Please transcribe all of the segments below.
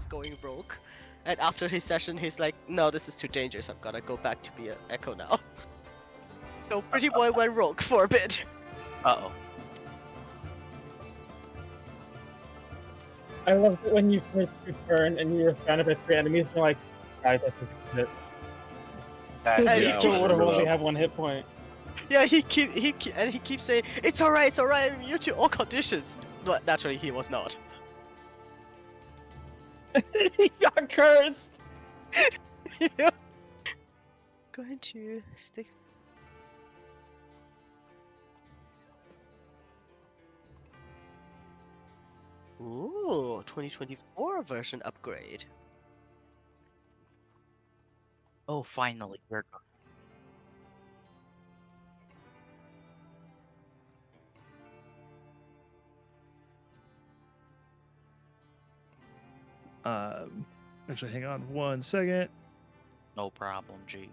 was going rogue, and after his session, he's like, "No, this is too dangerous. I'm gonna go back to be an Echo now." So Pretty Boy went rogue for a bit. Uh-oh. I love it when you first return and you're surrounded by 3 enemies, and you're like, guys, that's just it. That's Hey, Because you Echo would have only that. had 1 hit point. Yeah, he keeps saying, "It's alright, I'm immune to all conditions." But naturally, he was not. He got cursed! Yeah. Going to stick. Ooh, 2024 version upgrade. Oh, finally. We're done. Actually, hang on 1 second. No problem, G.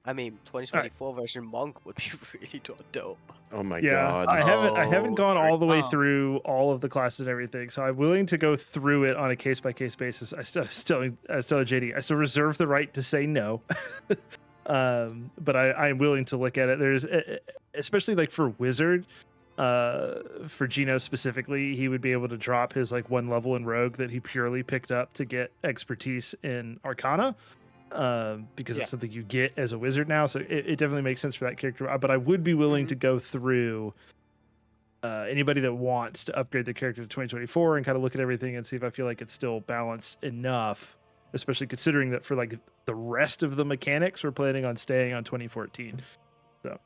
I mean, 2024 version Monk would be really dope. Oh my Yeah, god. I haven't Oh, gone all the way oh. through all of the classes and everything, so I'm willing to go through it on a case by case basis. I still JD, I still reserve the right to say no, but I'm willing to look at it. There's especially like for Wizard, for Gino specifically, he would be able to drop his like 1 level in Rogue that he purely picked up to get expertise in Arcana. Because Yeah. it's something you get as a wizard now, so it definitely makes sense for that character. But I would be willing to go through anybody that wants to upgrade the character to 2024 and kind of look at everything and see if I feel like it's still balanced enough, especially considering that for like the rest of the mechanics we're planning on staying on 2014. So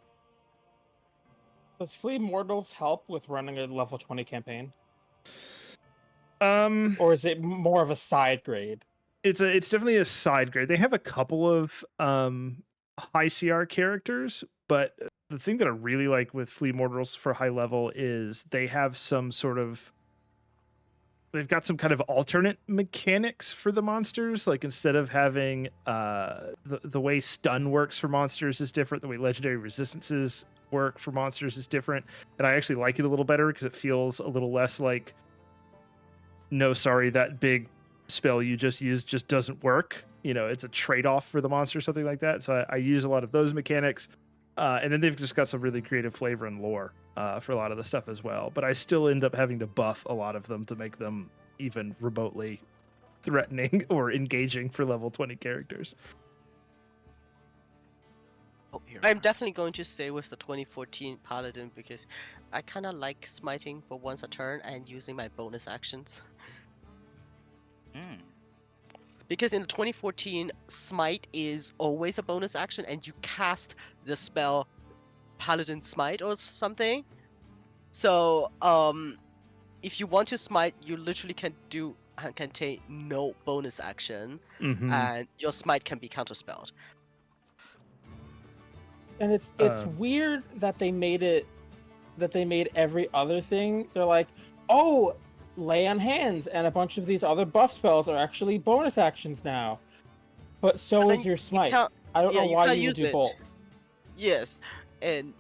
Does Flea Mortals help with running a level 20 campaign? or Or is it more of a side grade? it's definitely a side grade. They have a couple of high CR characters, but the thing that I really like with Flea Mortals for high level is they have some sort of, they've got some kind of alternate mechanics for the monsters. Like instead of having the way stun works for monsters is different, the way legendary resistances work for monsters is different, and I actually like it a little better because it feels a little less like, no, sorry, that big spell you just used just doesn't work. You know, it's a trade-off for the monster, something like that. So I use a lot of those mechanics. And then they've just got some really creative flavor and lore for a lot of the stuff as well. But I still end up having to buff a lot of them to make them even remotely threatening or engaging for level 20 characters. Oh, here. I'm definitely going to stay with the 2014 Paladin because I kind of like smiting for once a turn and using my bonus actions. Mm. Because in the 2014, Smite is always a bonus action, and you cast the spell Paladin Smite or something. So, if you want to smite, you literally can take no bonus action, and your smite can be counterspelled. And it's weird that they made every other thing. They're like, oh, lay on hands, and a bunch of these other buff spells are actually bonus actions now. But so is your smite. I don't know why you would do both. Yes, and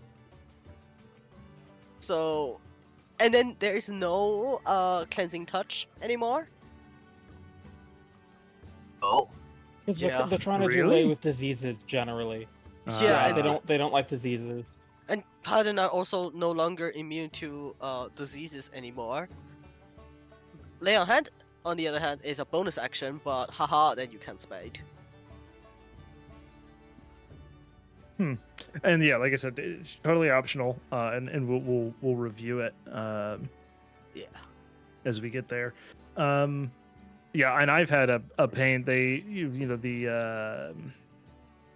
so, and then there is no cleansing touch anymore. Oh. Because Yeah. they're trying to do away with diseases generally. Yeah, they don't like diseases. And Paladin are also no longer immune to diseases anymore. Lay on hand, on the other hand, is a bonus action, but haha, then you can smite. And yeah, like I said, it's totally optional, and we'll review it. Yeah. As we get there. Yeah, and I've had a pain.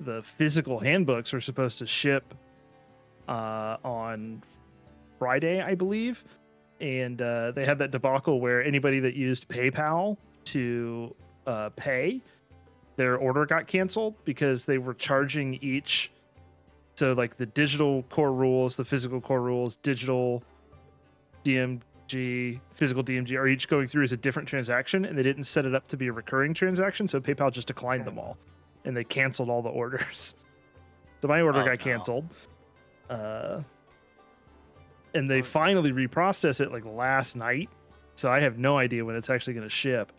The physical handbooks are supposed to ship on Friday, I believe, and they had that debacle where anybody that used PayPal to pay, their order got canceled because they were charging each. So like the digital core rules, the physical core rules, digital DMG, physical DMG are each going through as a different transaction, and they didn't set it up to be a recurring transaction, so PayPal just declined them all, and they canceled all the orders. So my order got canceled. And they finally reprocessed it like last night, So I have no idea when it's actually going to ship.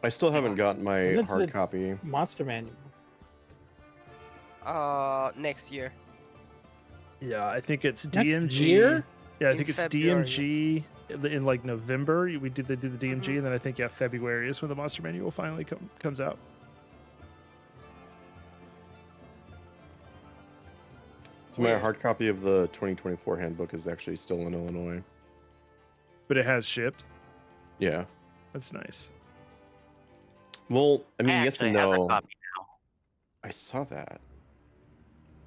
I still haven't gotten my And this is hard a- copy. Monster manual. Next year. Yeah, I think it's Next DMG. year? Yeah, I In think it's February. DMG in like November. They do the DMG, Mhm. and then I think February is when the Monster Manual finally comes out. So my Weird. hard copy of the 2024 handbook is actually still in Illinois. But it has shipped. Yeah. That's nice. Well, I mean, I yes actually and have a no. copy now. I saw that.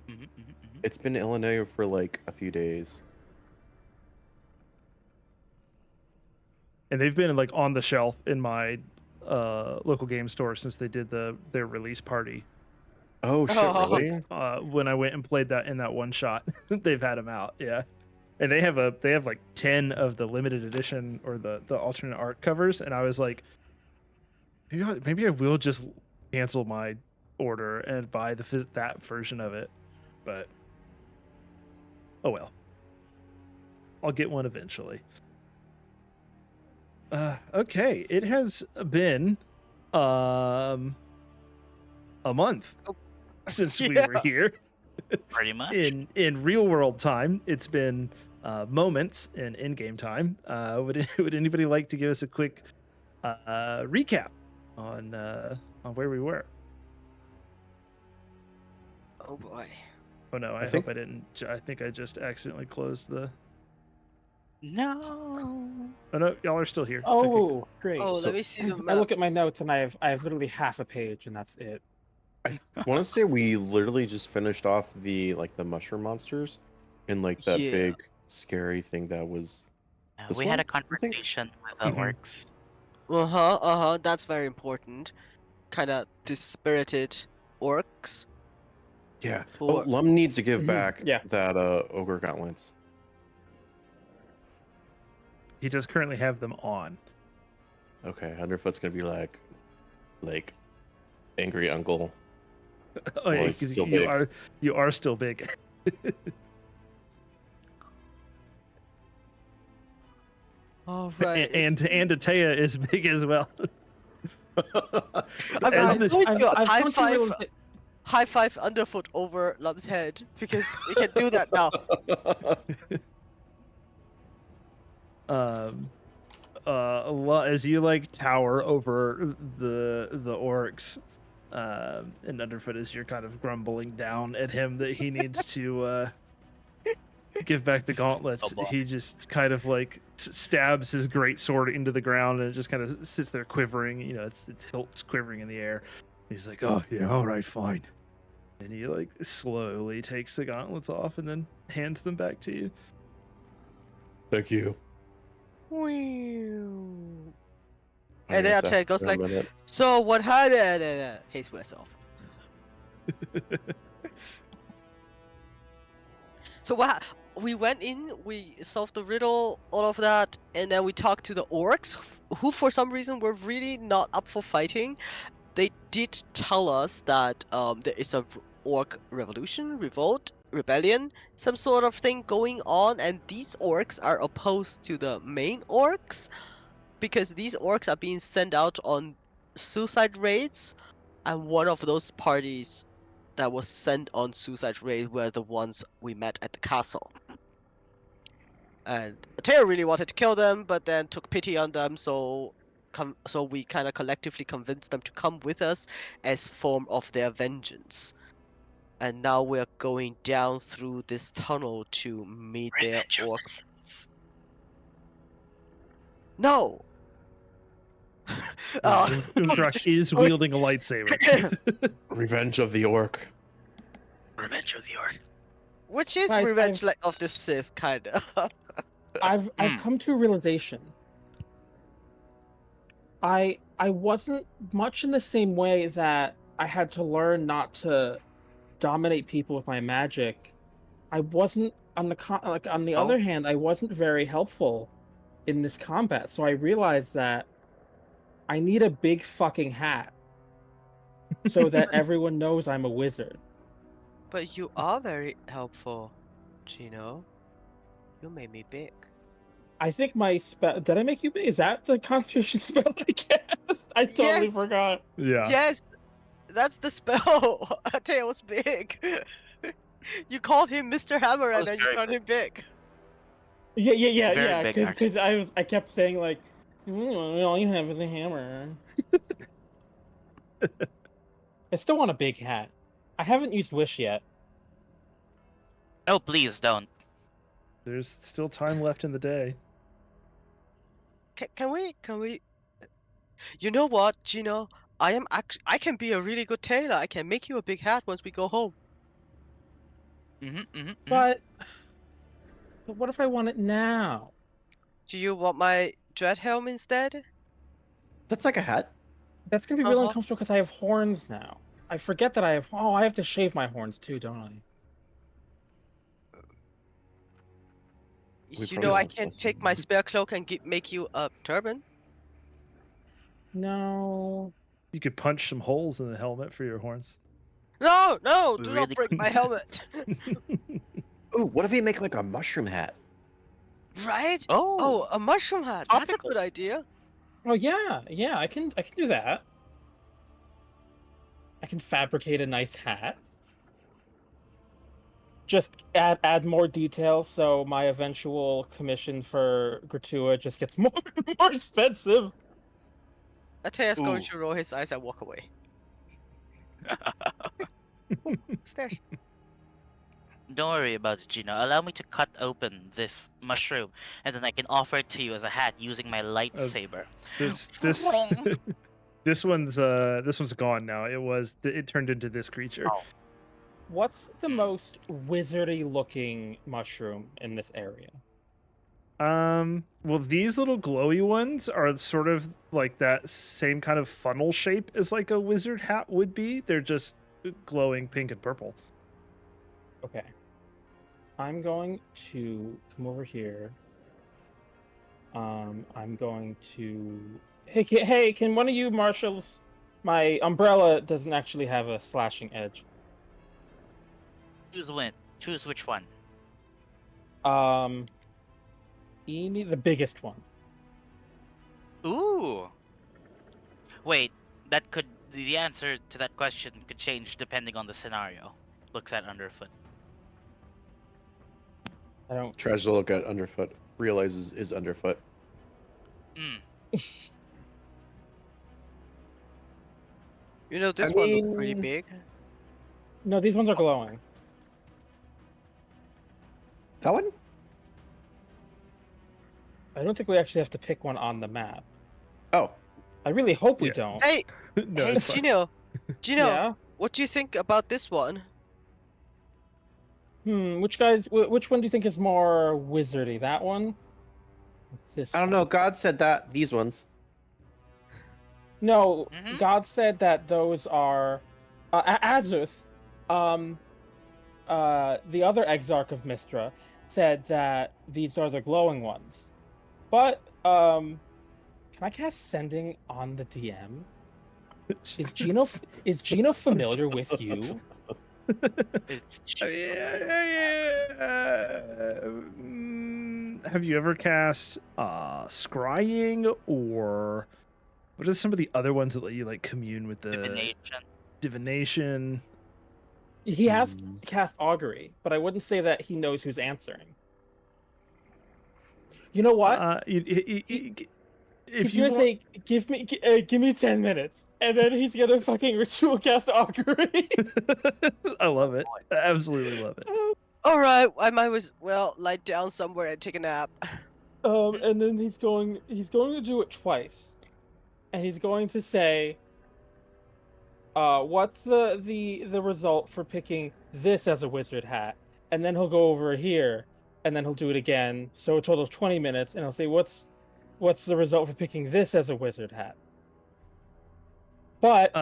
Mhm, mhm, mhm. It's been in Illinois for like a few days. And they've been like on the shelf in my local game store since they did their release party. Oh shit! Oh. Really? When I went and played that in that one shot, they've had them out. Yeah, and they have like 10 of the limited edition or the alternate art covers, and I was like, maybe I will just cancel my order and buy that version of it, but oh well, I'll get one eventually. Okay, it has been a month Oh. since we Yeah. were here. Pretty much. In real world time, it's been moments in in-game time. Would anybody like to give us a quick recap on where we were? Oh boy. Oh no, I think- hope I didn't. I think I just accidentally closed the. No. Oh no, y'all are still here. Oh, great. Oh, So- let me see the I map. look at my notes and I have literally half a page and that's it. I want to say we literally just finished off the mushroom monsters, and like that Yeah. big scary thing that was. This We had a one, I think? conversation with the Mhm. orcs. That's very important. Kind of dispirited orcs. Yeah. Or- Oh, Lum needs to give Mhm, back yeah. that ogre gauntlets. He does currently have them on. Okay, I wonder if it's gonna be like, angry uncle. Oh yeah, Well, he's because still you big. are still big. Oh right. and Atea is big as well. I'm and going to I've high come to five, realize high five underfoot over Lum's head because we can do that now. As you like tower over the orcs, and Underfoot, as you're kind of grumbling down at him that he needs to give back the gauntlets, boy. he just kind of like stabs his great sword into the ground and it just kind of sits there quivering. You know, its hilt's quivering in the air. He's like, "Oh yeah, all right, fine." And he like slowly takes the gauntlets off and then hands them back to you. Thank you. And I then guess Atea goes after a like, minute. so what happened? Hates myself. So we went in, we solved the riddle, all of that, and then we talked to the orcs, who for some reason were really not up for fighting. They did tell us that there is a orc revolt, rebellion, some sort of thing going on, and these orcs are opposed to the main orcs because these orcs are being sent out on suicide raids, and one of those parties that was sent on suicide raid were the ones we met at the castle. And Tir really wanted to kill them, but then took pity on them, so we kind of collectively convinced them to come with us as form of their vengeance. And now we're going down through this tunnel to meet their orc. No. Umdrak is wielding a lightsaber. Revenge of the orc. Revenge of the orc. Which is Guys, revenge like of the Sith, kind of. I've come to a realization. I wasn't much in the same way that I had to learn not to dominate people with my magic. I wasn't on the other hand, I wasn't very helpful in this combat. So I realized that I need a big fucking hat so that everyone knows I'm a wizard. But you are very helpful, Gino. You made me big. I think my spell. Did I make you? Is that the concentration spell I cast? I totally Yes! forgot. Yeah. Yes, that's the spell. Tails big. You called him Mr. Hammer, That and was then you very turned big. him big. Very big, Because I kept saying like, all you have is a hammer. I still want a big hat. I haven't used Wish yet. Oh, please don't. There's still time left in the day. Can we? You know what, Gino? I can be a really good tailor. I can make you a big hat once we go home. But what if I want it now? Do you want my dread helm instead? That's like a hat. That's gonna be really Uh-huh. uncomfortable because I have horns now. I forget that I have. Oh, I have to shave my horns too, don't I? We You know, I probably can lost take some. my spare cloak and make you a turban. No. You could punch some holes in the helmet for your horns. No, no, We do really not break my helmet. Ooh, what if we make like a mushroom hat? Right? Oh, Oh, a mushroom hat. That's a Topical. good idea. Oh yeah, I can do that. I can fabricate a nice hat. Just add more details so my eventual commission for Gratua just gets more and more expensive. Ataya's going Ooh. to roll his eyes and walk away. Stairs. Don't worry about it, Gino. Allow me to cut open this mushroom, and then I can offer it to you as a hat using my lightsaber. This one's gone now. It turned into this creature. Oh. What's the most wizardy looking mushroom in this area? Well, these little glowy ones are sort of like that same kind of funnel shape as like a wizard hat would be. They're just glowing pink and purple. Okay. I'm going to come over here. I'm going to. Hey, can one of you marshals? My umbrella doesn't actually have a slashing edge. Choose which one. The biggest one. Ooh. Wait, the answer to that question could change depending on the scenario. Looks at underfoot. I don't. Tries to look at underfoot, realizes is underfoot. You know, this I one looks pretty mean- big. No, these ones are glowing. That one? I don't think we actually have to pick one on the map. Oh, I really hope we Yeah. don't. Hey, No, hey, it's fine. Gino, Yeah. what do you think about this one? Which one do you think is more wizardy? That one? This I don't one? know. God said that these ones. No, Mhm. God said that those are Azuth, the other exarch of Mistra, said that these are the glowing ones. But can I cast sending on the DM? Is Gino familiar with you? Have you ever cast scrying, or what are some of the other ones that let you like commune with the divination? He has cast augury, but I wouldn't say that he knows who's answering. You know what? If He's gonna say, "Give me 10 minutes," and then he's gonna fucking ritual cast augury. I love it. I absolutely love it. All right, I might as well lie down somewhere and take a nap. And then he's going to do it twice, and he's going to say, "What's the result for picking this as a wizard hat?" And then he'll go over here, and then he'll do it again. So a total of 20 minutes, and he'll say, "What's the result for picking this as a wizard hat?" But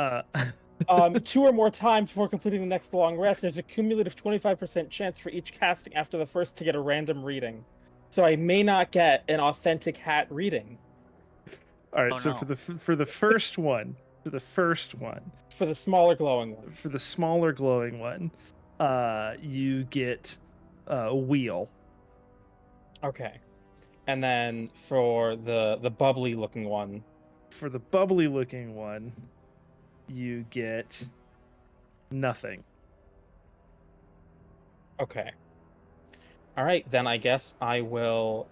2 or more times before completing the next long rest, there's a cumulative 25% chance for each casting after the first to get a random reading. So I may not get an authentic hat reading. All right, Oh, so no. for the first one, For the smaller glowing ones. for the smaller glowing one, you get a wheel. Okay. And then for the bubbly looking one. For the bubbly looking one, you get nothing. Okay. All right, then I guess I will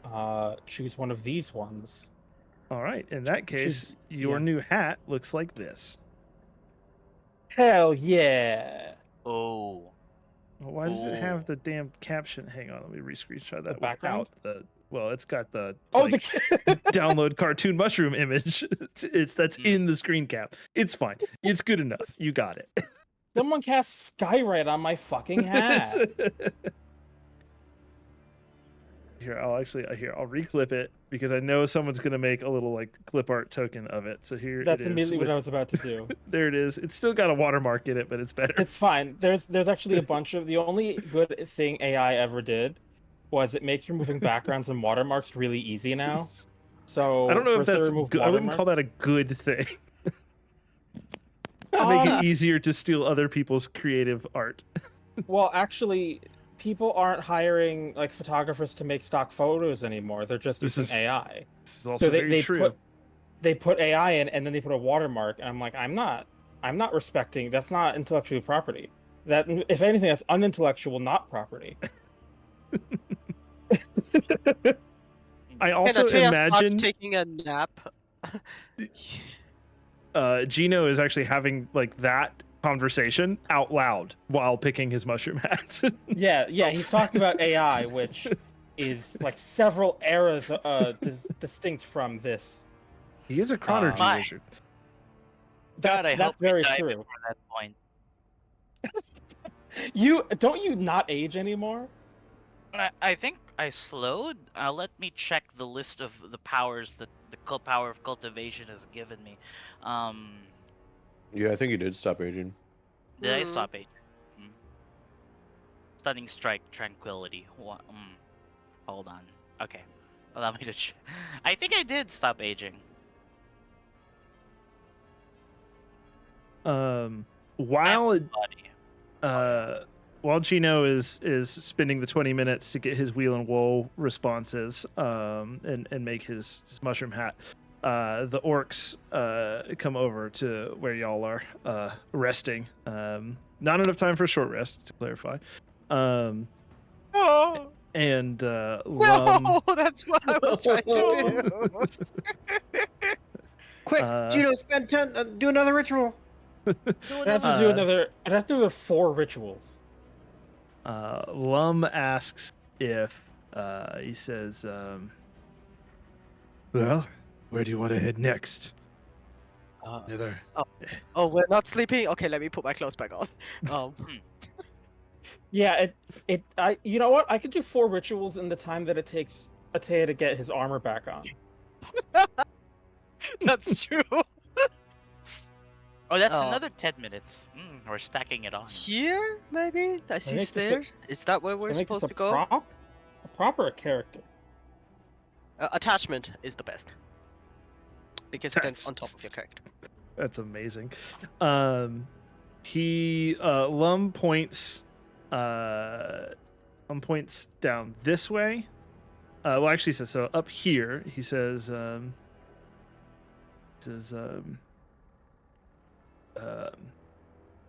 choose one of these ones. All right. In that case, your yeah. new hat looks like this. Hell yeah! Oh. Well, why does it Ooh. have the damn caption? Hang on, let me re-screenshot that background? without the. Well, it's got the Oh, like, download cartoon mushroom image. That's in the screen cap. It's fine. It's good enough. You got it. Someone cast Skyred on my fucking hat. Here, I'll reclip it because I know someone's gonna make a little like clip art token of it. So here That's it is. immediately what I was about to do. There it is. It's still got a watermark in it, but it's better. It's fine. There's actually a bunch of the only good thing AI ever did was it makes removing backgrounds and watermarks really easy now. So I don't know if that's good. I wouldn't call that a good thing. To make it easier to steal other people's creative art. Well, actually, people aren't hiring like photographers to make stock photos anymore. They're just using AI. This is also So very true. They put AI in, and then they put a watermark, and I'm like, I'm not respecting. That's not intellectual property. That, if anything, that's unintellectual, not property. I also imagine taking a nap. Gino is actually having like that conversation out loud while picking his mushroom hat. Yeah, he's talking about AI, which is like several eras distinct from this. He is a chronology wizard. That's very true. That point. Don't you not age anymore? I think I slowed. Let me check the list of the powers that the power of cultivation has given me. Yeah, I think you did stop aging. Did I stop aging? Stunning strike, tranquility. Hold on. Okay, allow me to. I think I did stop aging. While Gino is spending the 20 minutes to get his wheel and woe responses and make his mushroom hat, the orcs come over to where y'all are resting. Not enough time for a short rest, to clarify. And Lum... No, that's what I was trying to do. Quick, Gino, spend 10. Do another ritual. I have to do another. I have to do 4 rituals. Lum asks if he says, well, where do you want to head next? Another. Oh, we're not sleeping. Okay, let me put my clothes back on. Yeah, you know what? I could do 4 rituals in the time that it takes Atea to get his armor back on. That's true. Oh, that's another 10 minutes. We're stacking it on. Here, maybe? I see stairs. Is that where we're supposed to go? A proper character. Attachment is the best. Because it's on top of your character. That's amazing. Lum points down this way. Well, actually, so up here, he says,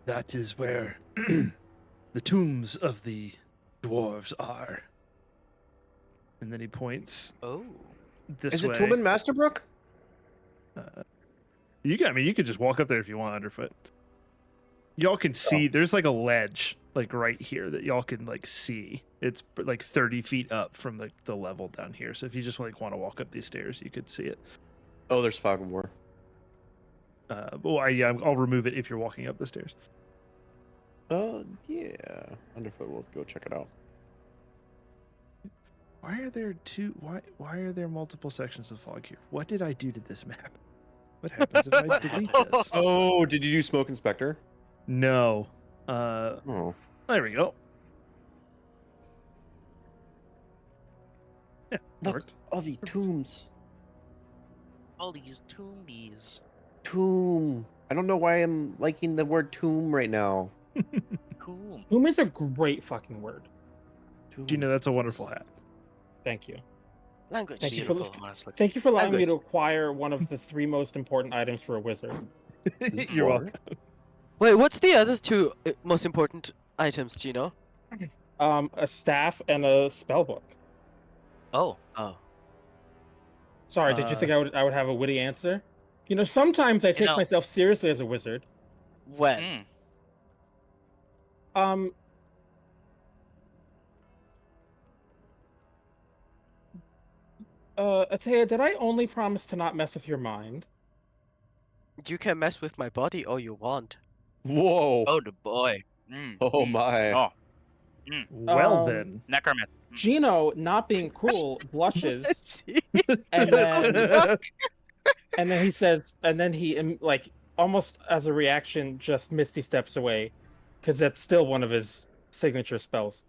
that is where the tombs of the dwarves are. And then he points. Oh, this way. Is it Tomb in Masterbrook? You could just walk up there if you want underfoot. Y'all can see. There's like a ledge, like right here that y'all can like see. It's like 30 feet up from the level down here. So if you just like want to walk up these stairs, you could see it. Oh, there's fog of war. I'll remove it if you're walking up the stairs. Yeah. Underfoot, we'll go check it out. Why are there why are there multiple sections of fog here? What did I do to this map? What happens if I delete this? Oh, did you do Smoke Inspector? No. Oh. There we go. Yeah, Look, worked. all the tombs. all these toombies. Tomb. I don't know why I'm liking the word tomb right now. Cool. Tomb is a great fucking word. Tomb. Gina, that's a wonderful hat. Thank you. Language. Thank you Beautiful, honestly. Thank you for allowing me Language. to acquire one of the 3 most important items for a wizard. This is You're more. welcome. Wait, what's the other 2 most important items? Do you know? A staff and a spell book. Oh, Oh. Sorry, did you think I would have a witty answer? You know, sometimes I take know- myself seriously as a wizard. When? mm, Um, Atea, did I only promise to not mess with your mind? You can mess with my body all you want. Whoa. oh, the boy. Oh my. Oh, Well Um, then. necromancer. Gino, not being cruel, blushes, See? and then Fuck. and then he says, and then he like almost as a reaction, just misty steps away, because that's still one of his signature spells.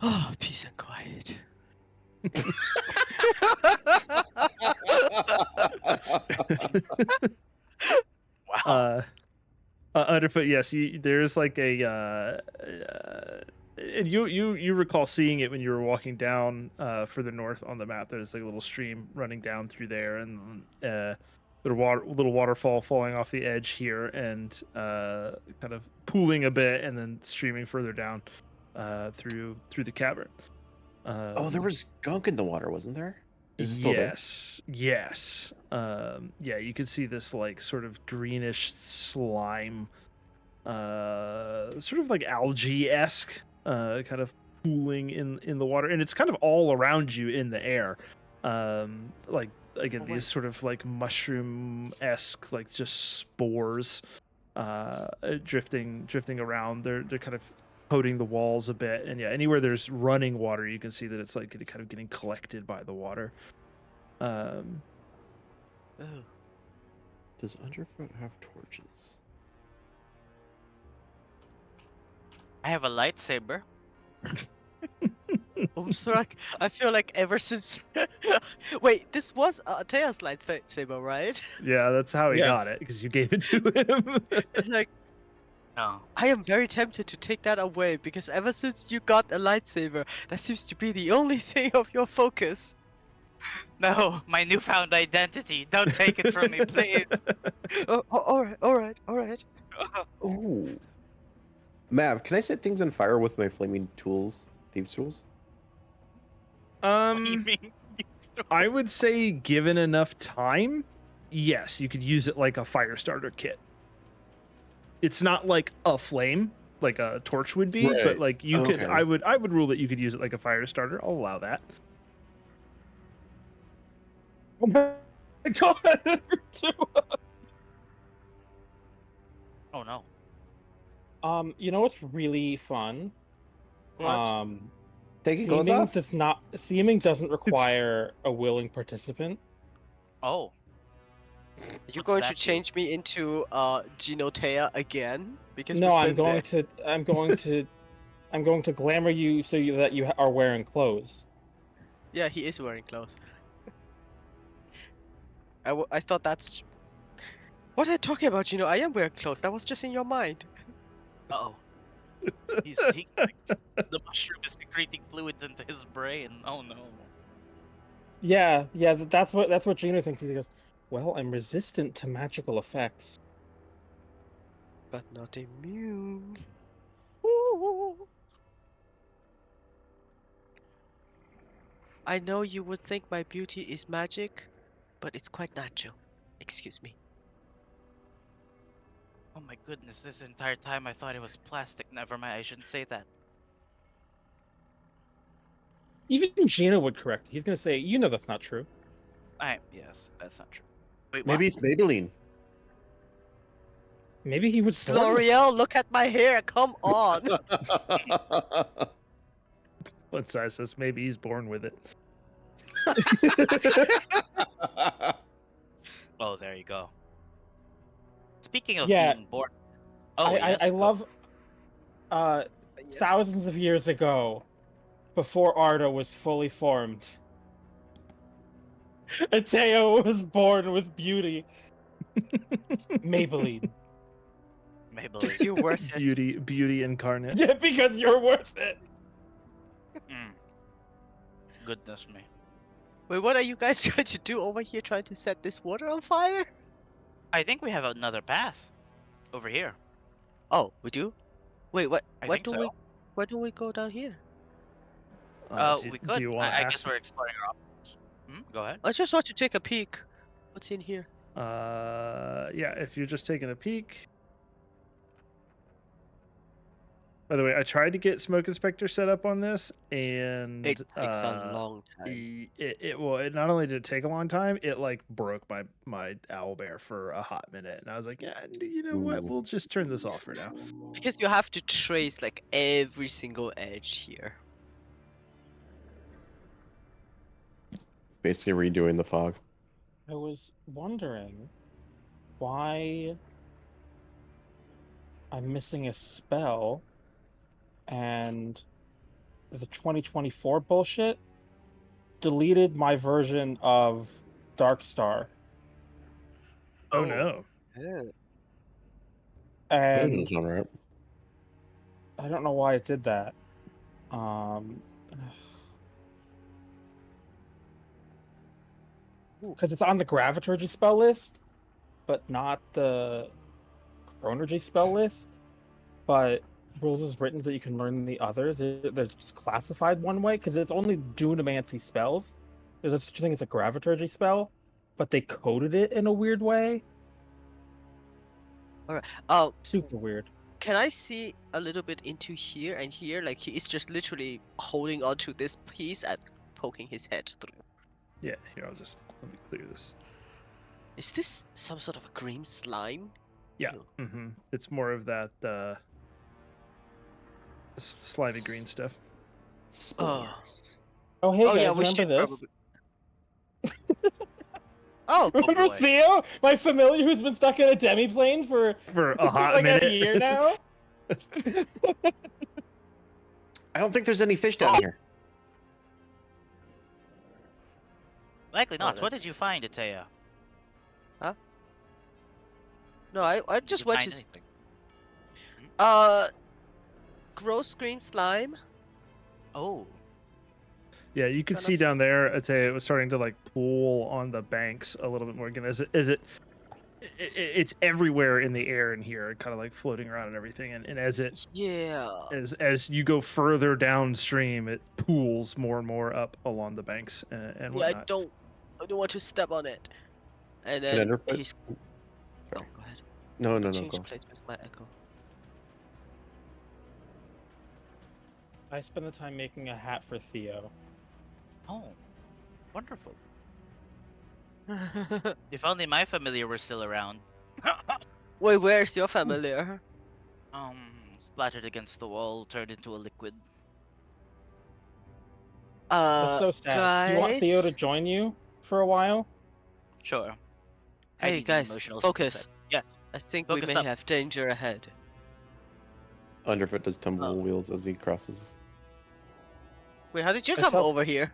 Oh, peace and quiet. Wow. Underfoot, yes, there's like and you recall seeing it when you were walking down further north on the map. There's like a little stream running down through there, and little waterfall falling off the edge here, and kind of pooling a bit, and then streaming further down through the cavern. Oh, there was gunk in the water, wasn't there? Is it still there? Yes. Yeah, you can see this like sort of greenish slime, sort of like algae-esque, kind of pooling in the water, and it's kind of all around you in the air. Like again, these sort of like mushroom-esque, like just spores, drifting around. They're kind of coating the walls a bit, and yeah, anywhere there's running water, you can see that it's like kind of getting collected by the water. Oh. Does Underfoot have torches? I have a lightsaber. Umstrak, I feel like ever since. Wait, this was Tea's lightsaber, right? Yeah, that's how he Yeah. got it, because you gave it to him. Like, No. I am very tempted to take that away because ever since you got a lightsaber, that seems to be the only thing of your focus. No, my newfound identity. Don't take it from me, please. Oh, alright. Oh. Mav, can I set things on fire with my flaming tools? Thieves' tools? What do you mean? I would say, given enough time, yes, you could use it like a fire starter kit. It's not like a flame, like a torch would be, but Right. like you could. Okay. I would rule that you could use it like a fire starter. I'll allow that. Oh my god! Oh no. You know what's really fun? What? Taking clothes Seeming off? Seeming doesn't require a willing participant. Oh. You're What's going to that do? change me into Ginotea again? Because No, we've I'm been going there. to. I'm going to glamour you so that you are wearing clothes. Yeah, he is wearing clothes. I thought that's. What are you talking about, Gino? I am wearing clothes. That was just in your mind. Uh-oh. The mushroom is secreting fluids into his brain. Oh no. Yeah, that's what Gino thinks. He goes, well, I'm resistant to magical effects. But not immune. I know you would think my beauty is magic, but it's quite natural. Excuse me. Oh my goodness, this entire time I thought it was plastic. Never mind, I shouldn't say that. Even Gino would correct. He's gonna say, you know, that's not true. Yes, that's not true. Wait, what? Maybe it's Maybelline. Maybe he was It's born with- L'Oreal, look at my hair, come on! One side says maybe he's born with it. Oh, there you go. Speaking of Yeah. being born. Oh, yes, I go. love thousands of years ago, before Arda was fully formed, Ateo was born with beauty. Maybelline. Maybelline. You're worth it. Beauty incarnate. Yeah, because you're worth it. Mm. goodness me. Wait, what are you guys trying to do over here? Trying to set this water on fire? I think we have another path over here. Oh, we do? Wait, what? I Why think don't so. we? Why don't we go down here? We Do could. you want to I ask? guess we're exploring our options. Go ahead. I just want to take a peek. What's in here? Yeah, if you're just taking a peek. By the way, I tried to get Smoke Inspector set up on this, and It takes a long time. it not only did it take a long time, it like broke my owlbear for a hot minute, and I was like, yeah, you know what? Ooh. We'll just turn this off for now. Because you have to trace like every single edge here. Basically redoing the fog. I was wondering why I'm missing a spell and the 2024 bullshit deleted my version of Darkstar. Oh no! And All right. I don't know why it did that. Because it's on the Graviturgy spell list, but not the Chronergy spell list. But rules is written so that you can learn the others. They're just classified one way because it's only Dunamancy spells. There's such a thing as a Graviturgy spell, but they coded it in a weird way. Alright. Oh, Super weird. can I see a little bit into here and here? Like he is just literally holding onto this piece and poking his head through. Yeah, here let me clear this. Is this some sort of a green slime? Yeah, No. It's more of that slimy green stuff. Spores. Oh, hey Oh, guys, yeah, we remember should this? Oh, Remember boy. Theo, my familiar who's been stuck in a demiplane for A hot like minute. a year now? I don't think there's any fish down here. Likely Oh, not. What that's- did you find, Atea? no, I Did just you went find to anything? gross green slime. Oh. Yeah, you could Kind see of down there. I'd say it was starting to like pool on the banks a little bit more. Again, it's everywhere in the air in here, kind of like floating around and everything. And Yeah. as you go further downstream, it pools more and more up along the banks and Yeah, I whatnot. don't want to step on it. And then Tenderfoot? he's. Oh, Sorry. go ahead. No, Change go. place with my echo. I spend the time making a hat for Theo. Oh. Wonderful. If only my familiar were still around. Wait, where's your familiar? Splattered against the wall, turned into a liquid. That's so sad. Do you want Theo to Guys? join you for a while? Sure. I Hey need the guys, emotional focus. support. Yes. I think Focus we may up. have danger ahead. Underfoot does tumble Oh. wheels as he crosses. Wait, how did you I come tell- over here?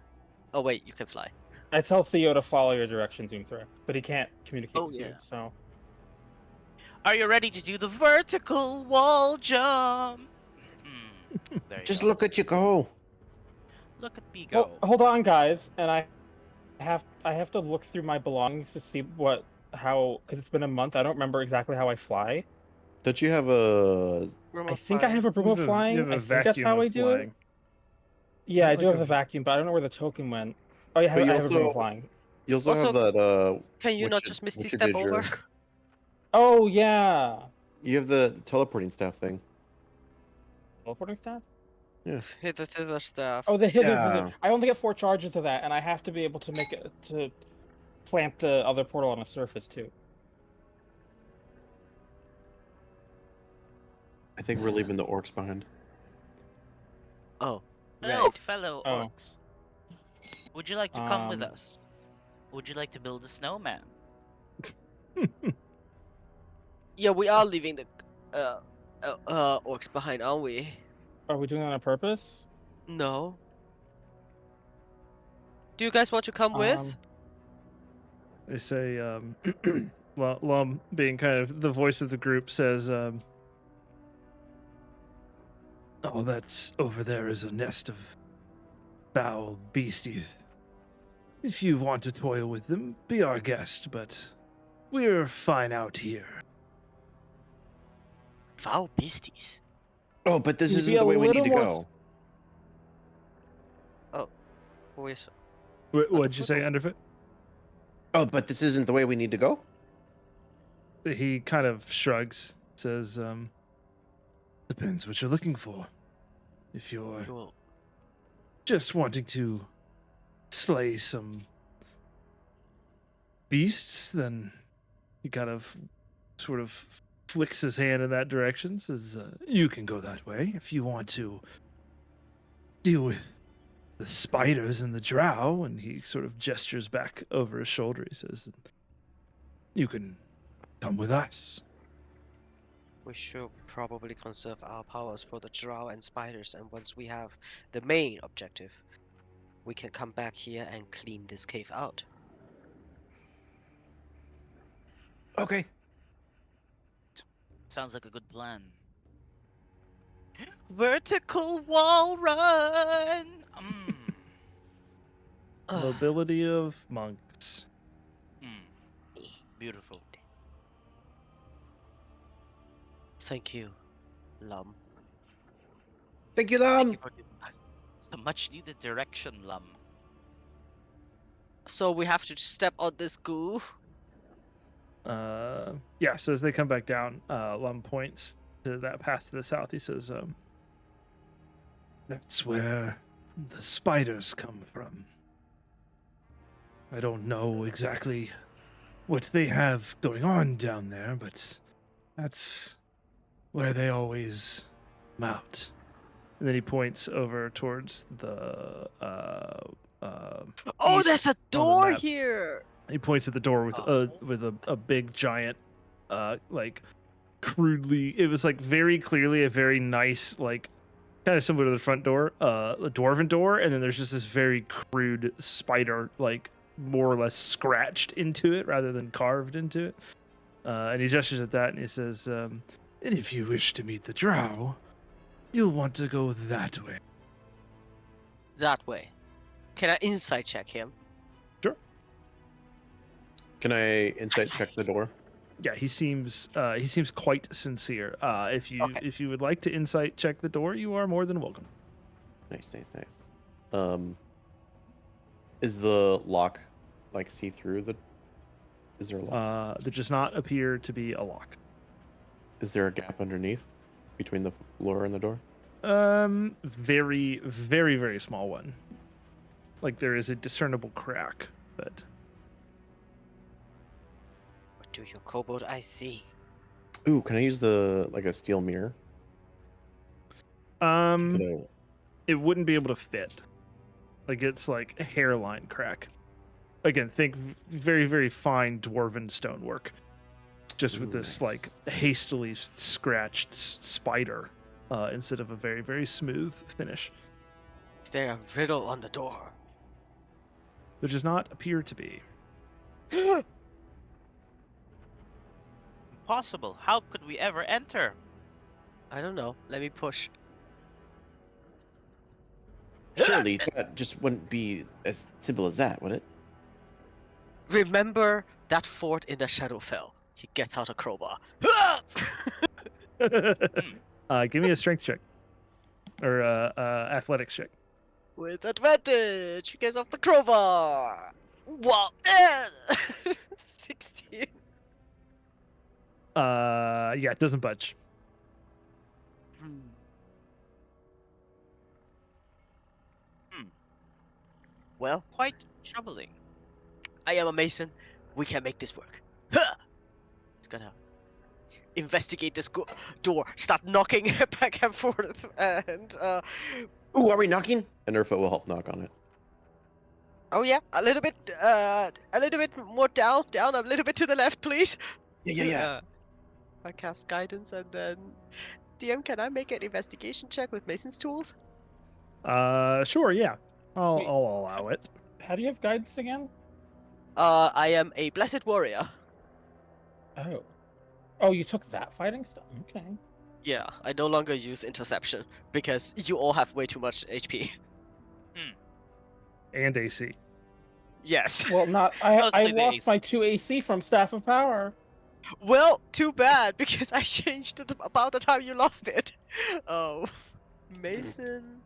Oh wait, you can fly. I tell Theo to follow your directions, Doomthreat, but he can't communicate Oh, with you, yeah. so... Are you ready to do the vertical wall jump? There you Just go. look at you go. Look at me go. Well, hold on, guys, and I have to look through my belongings to see how, because it's been a month, I don't remember exactly how I fly. Don't you have a... I think I have a broom of You flying. have a I think that's vacuum how of I do it. flying. Yeah, Not I do like have a- the vacuum, but I don't know where the token went. Oh yeah, But you I have a broom of also- flying. You also, Also, have that, Can you not Witcher- just misty Witcher step did your- over? Oh yeah, You have the teleporting staff thing. teleporting staff. Hit the thither staff. Oh, the hither. Yeah. I only get 4 charges of that, and I have to be able to make it to plant the other portal on a surface too. I think we're leaving the orcs behind. Oh, Hello, right. fellow Oh. orcs. Would you like to come with Um, us? Would you like to build a snowman? Yeah, we are leaving the orcs behind, aren't we? Are we doing that on purpose? No. Do you guys want to come with? They say, Lum, being kind of the voice of the group, says, "Oh, that's over there is a nest of foul beasties. If you want to toil with them, be our guest, but we're fine out here. Foul beasties. Oh, but this Can you isn't be the a way we need little to more go. Where's What'd you say, Underfoot? Underfoot? Oh, but this isn't the way we need to go? He kind of shrugs, says, depends what you're looking for. If you're Cool. just wanting to slay some beasts, then he kind of sort of flicks his hand in that direction, says, you can go that way. If you want to deal with the spiders and the drow, and he sort of gestures back over his shoulder, he says, you can come with us. We should probably conserve our powers for the drow and spiders, and once we have the main objective, we can come back here and clean this cave out. Okay. Sounds like a good plan. Vertical wall run! Mobility of monks. Beautiful. Thank you, Lum. Thank you, Thank Lum. you for the much needed direction, Lum. So we have to step on this goo. Yeah, so as they come back down, Lum points to that path to the south. He says, that's where the spiders come from. I don't know exactly what they have going on down there, but that's where they always mount. And then he points over towards the Oh, east there's a on the door map. here. He points at the door with a big giant, like crudely. It was like very clearly a very nice, like kind of similar to the front door, a dwarven door, and then there's just this very crude spider, like more or less scratched into it rather than carved into it. And he gestures at that and he says, "And if you wish to meet the drow, you'll want to go that way." That way. Can I insight check him? Can I insight check the door? Yeah, he seems quite sincere. If you Okay. if you would like to insight check the door, you are more than welcome. Nice. Is the lock like see through the? Is there a lock? There does not appear to be a lock. Is there a gap underneath between the floor and the door? Very, very, very small one. Like there is a discernible crack, but What do your kobold eyes see? Ooh, can I use a steel mirror? Could I- it wouldn't be able to fit. Like it's like a hairline crack. Again, think very, very fine dwarven stonework. Just with Ooh, this nice. like hastily scratched spider instead of a very, very smooth finish. Is there a riddle on the door? There does not appear to be. Impossible. How could we ever enter? I don't know. Let me push. Surely that just wouldn't be as simple as that, would it? Remember that fort in the Shadowfell. He gets out a crowbar. Give me a strength check or athletics check. With advantage because of the crowbar. Wow. 16. Yeah, it doesn't budge. Well, Quite troubling. I am a mason. We can make this work. It's gonna investigate this door. Start knocking it back and forth, and Ooh, are we knocking? And Urfa will help knock on it. oh yeah, a little bit more down, a little bit to the left, please. Yeah. I cast guidance, and then DM, can I make an investigation check with Mason's tools? Sure, yeah. I'll Wait. allow it. How do you have guidance again? I am a blessed warrior. Oh. Oh, you took that fighting stuff? Okay. Yeah, I no longer use interception because you all have way too much HP. and AC. Yes. Well, not I Mostly the lost AC. my 2 AC from Staff of Power. Well, too bad because I changed it about the time you lost it. Oh, Mason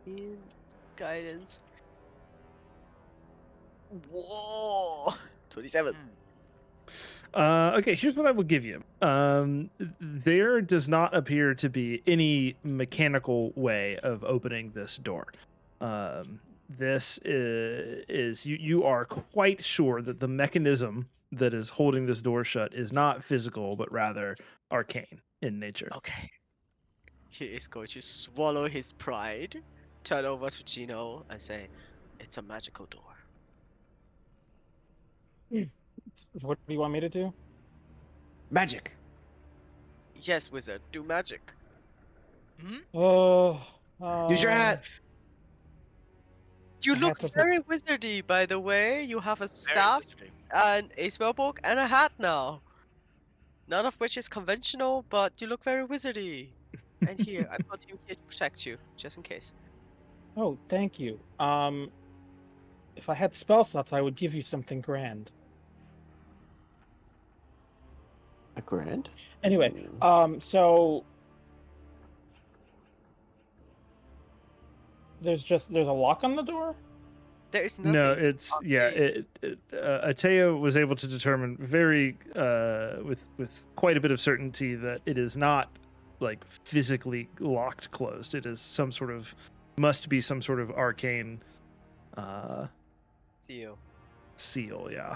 in guidance. Whoa, 27. Okay, here's what I will give you. There does not appear to be any mechanical way of opening this door. This is you are quite sure that the mechanism that is holding this door shut is not physical, but rather arcane in nature. Okay. He is going to swallow his pride, turn over to Gino, and say, "It's a magical door." What do you want me to do? Magic. Yes, wizard, do magic. Use your hat. You My look hat doesn't- very wizardy, by the way. You have a Very staff wizarding. and a spellbook and a hat now. None of which is conventional, but you look very wizardy. And here, I put you here to protect you, just in case. Oh, thank you. If I had spell slots, I would give you something grand. A grand. Anyway, Ooh. so there's a lock on the door. There is nothing. No, it's it's arcane. Ateo was able to determine very with quite a bit of certainty that it is not like physically locked closed. It is must be some sort of arcane Seal. seal. Yeah.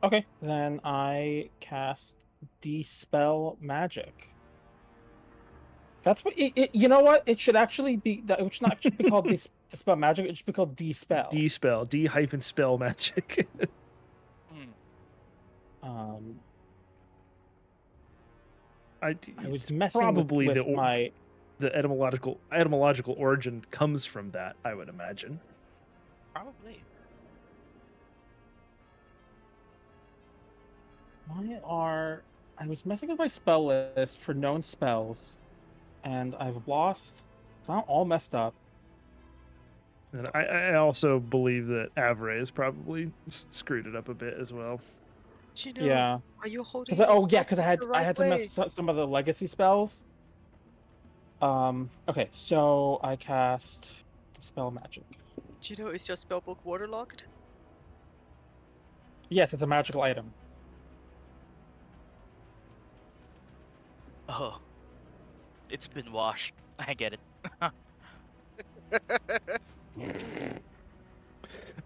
Okay, then I cast Dispel Magic. That's what you know what? It should actually be it should not actually be called Dispel Magic, it should be called Dispel. D-spell, D-spell magic. I was messing probably with my the etymological origin comes from that, I would imagine. Probably. I was messing with my spell list for known spells, and I've lost. It's not all messed up. And I also believe that Avray has probably screwed it up a bit as well. Gino, Yeah. are you holding? Because your because I spellbook the right had to way? mess with some of the legacy spells. Okay, so I cast Dispel Magic. Gino, is your spellbook waterlogged? Yes, it's a magical item. Oh. It's been washed. I get it.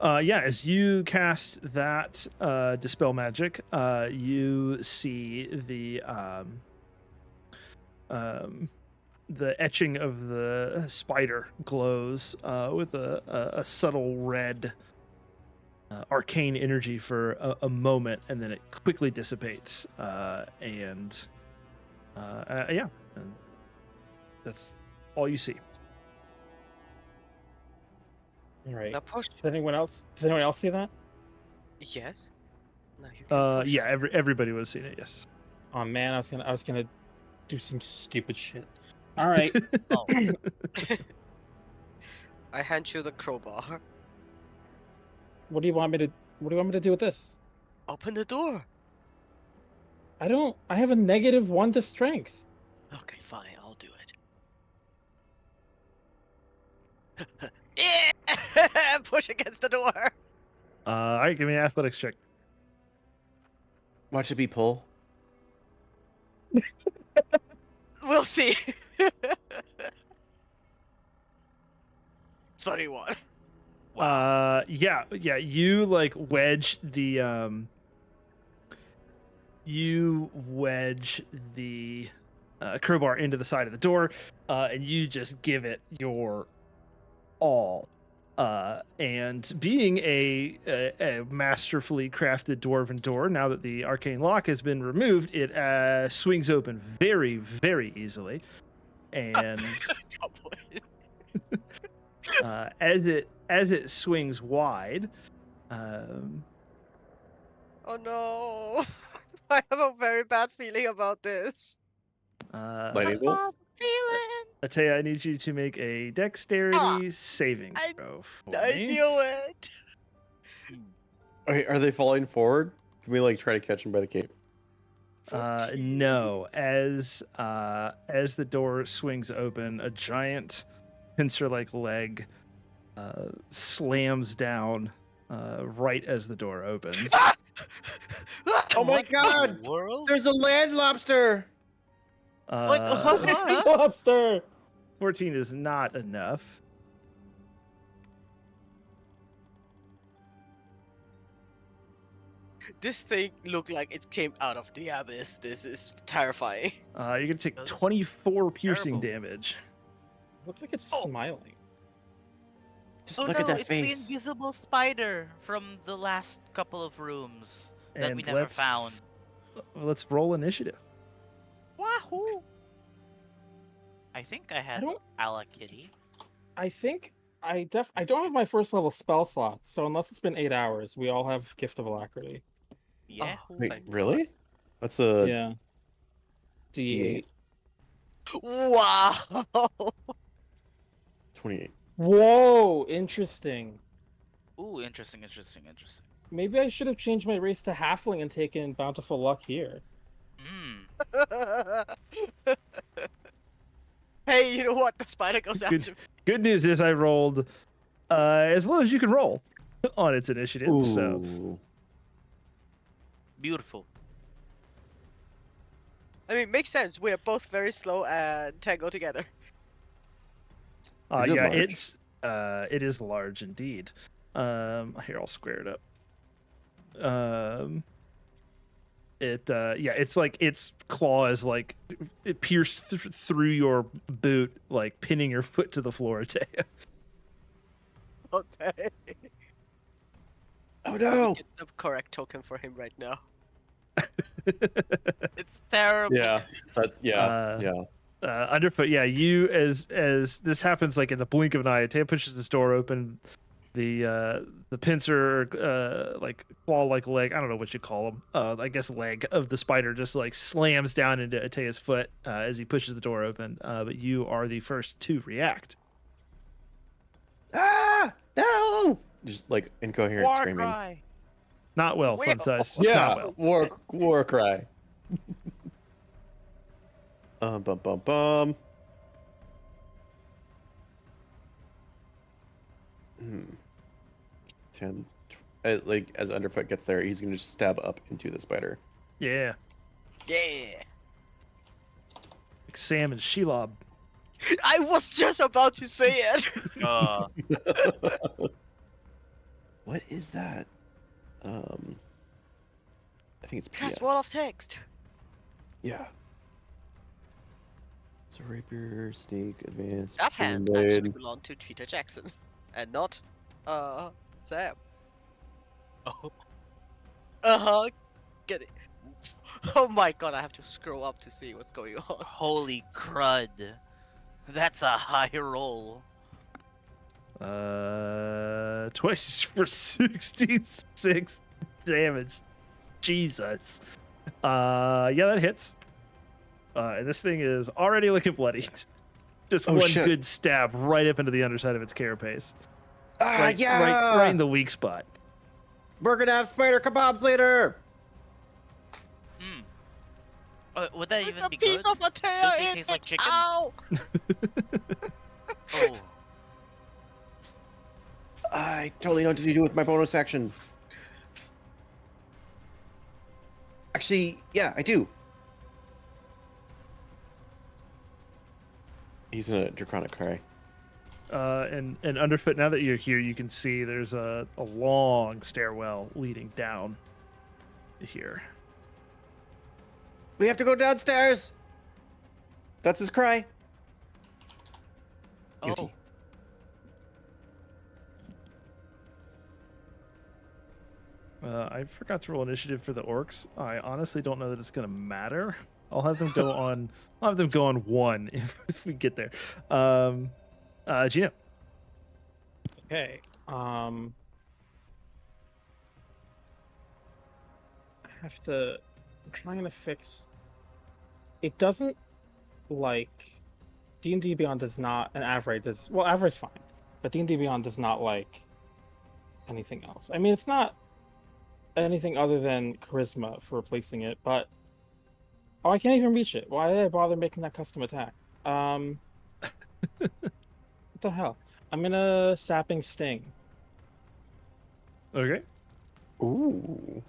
As you cast that Dispel Magic, you see the etching of the spider glows with a subtle red arcane energy for a moment, and then it quickly dissipates. And that's all you see. All right. Now push. Does anyone else see that? Yes. Now you can push. Everybody would have seen it. Yes. Oh man, I was gonna do some stupid shit. All right. Oh. I hand you the crowbar. What do you want me to do with this? Open the door. I have a -1 to strength. Okay, fine. I'll do it. Yeah! Push against the door. All right, give me an athletics check. Watch it be pull. We'll see. 31. You like wedge the crowbar into the side of the door, and you just give it your all. And being a masterfully crafted dwarven door, now that the arcane lock has been removed, it swings open very, very easily. And as it swings wide, Oh no. I have a very bad feeling about this. Lightning bolt. Feeling. Atea, I need you to make a dexterity saving I- throw for I me. knew it. Okay, are they falling forward? Can we like try to catch them by the cape? 14. No, as the door swings open, a giant pincer-like leg slams down right as the door opens. Oh my What the God! world? There's a land lobster. Like, Big lobster. 14 is not enough. This thing looked like it came out of the abyss. This is terrifying. You're gonna take That's 24 piercing terrible. damage. Looks like it's Oh. smiling. Just Oh look no, at that it's the face. invisible spider from the last couple of rooms that we And never found. let's roll initiative. Wahoo! I think I had don't- Ala Kitty. I think I don't have my first level spell slots, so unless it's been 8 hours, we all have Gift of Alacrity. Yeah. Wait, Thank God. really? That's a Yeah. D8. Wow. 28. Whoa, interesting. Ooh, interesting. Maybe I should have changed my race to halfling and taken bountiful luck here. Hmm. Hey, you know what? The spider goes Good. after me. Good news is I rolled as low as you can roll on its initiative. So Ooh. Beautiful. I mean, makes sense. We're both very slow and tango together. Is it yeah, large? it is large indeed. Here I'll square it up. It's like its claw is like it pierced through your boot, like pinning your foot to the floor. Atea. Okay. Oh Let me no! get the correct token for him right now. It's terrible. Yeah, that's Uh, yeah. Underfoot, yeah, you as this happens like in the blink of an eye. Atea pushes this door open. The pincer like claw like leg, I don't know what you call them, I guess leg of the spider just like slams down into Atea's foot as he pushes the door open, but you are the first to react. Ah! No! Just like incoherent War screaming. cry. Not well, Well, fun sized. Yeah, Not well. war cry. Bum bum bum. Hmm. 10. Like as Underfoot gets there, he's gonna just stab up into the spider. Yeah, Yeah. like Sam and Shelob. I was just about to say it. What is that? I think it's PS. Cast wall of text. Yeah. So rapier, snake, advanced. That hand blade. actually belonged to Peter Jackson, and not, Sam. Oh, Get it. Oh my god, I have to scroll up to see what's going on. holy crud. That's a high roll. 20 for 66 damage. Jesus. Yeah, that hits. And this thing is already looking bloody. Just Oh, one shit. good stab right up into the underside of its carapace. Right, Yeah! right in the weak spot. We're gonna have spider kebabs later. Would that With even a be piece good? of a tail Don't they in taste it. like chicken? Ow! Oh, I totally know what to do with my bonus action. Actually, yeah, I do. He's in a draconic cry. And underfoot, now that you're here, you can see there's a long stairwell leading down here. We have to go downstairs. That's his cry. oh. Yuki. I forgot to roll initiative for the orcs. I honestly don't know that it's gonna matter. I'll have them go on. I'll have them go on 1 if we get there. Gino. Okay. I have to. I'm trying to fix. It doesn't like D&D Beyond does not, and Average does. Well, Average is fine, but D&D Beyond does not like anything else. I mean, it's not anything other than charisma for replacing it, but I can't even reach it. Why did I bother making that custom attack? What the hell? I'm gonna sapping sting. Okay. Ooh.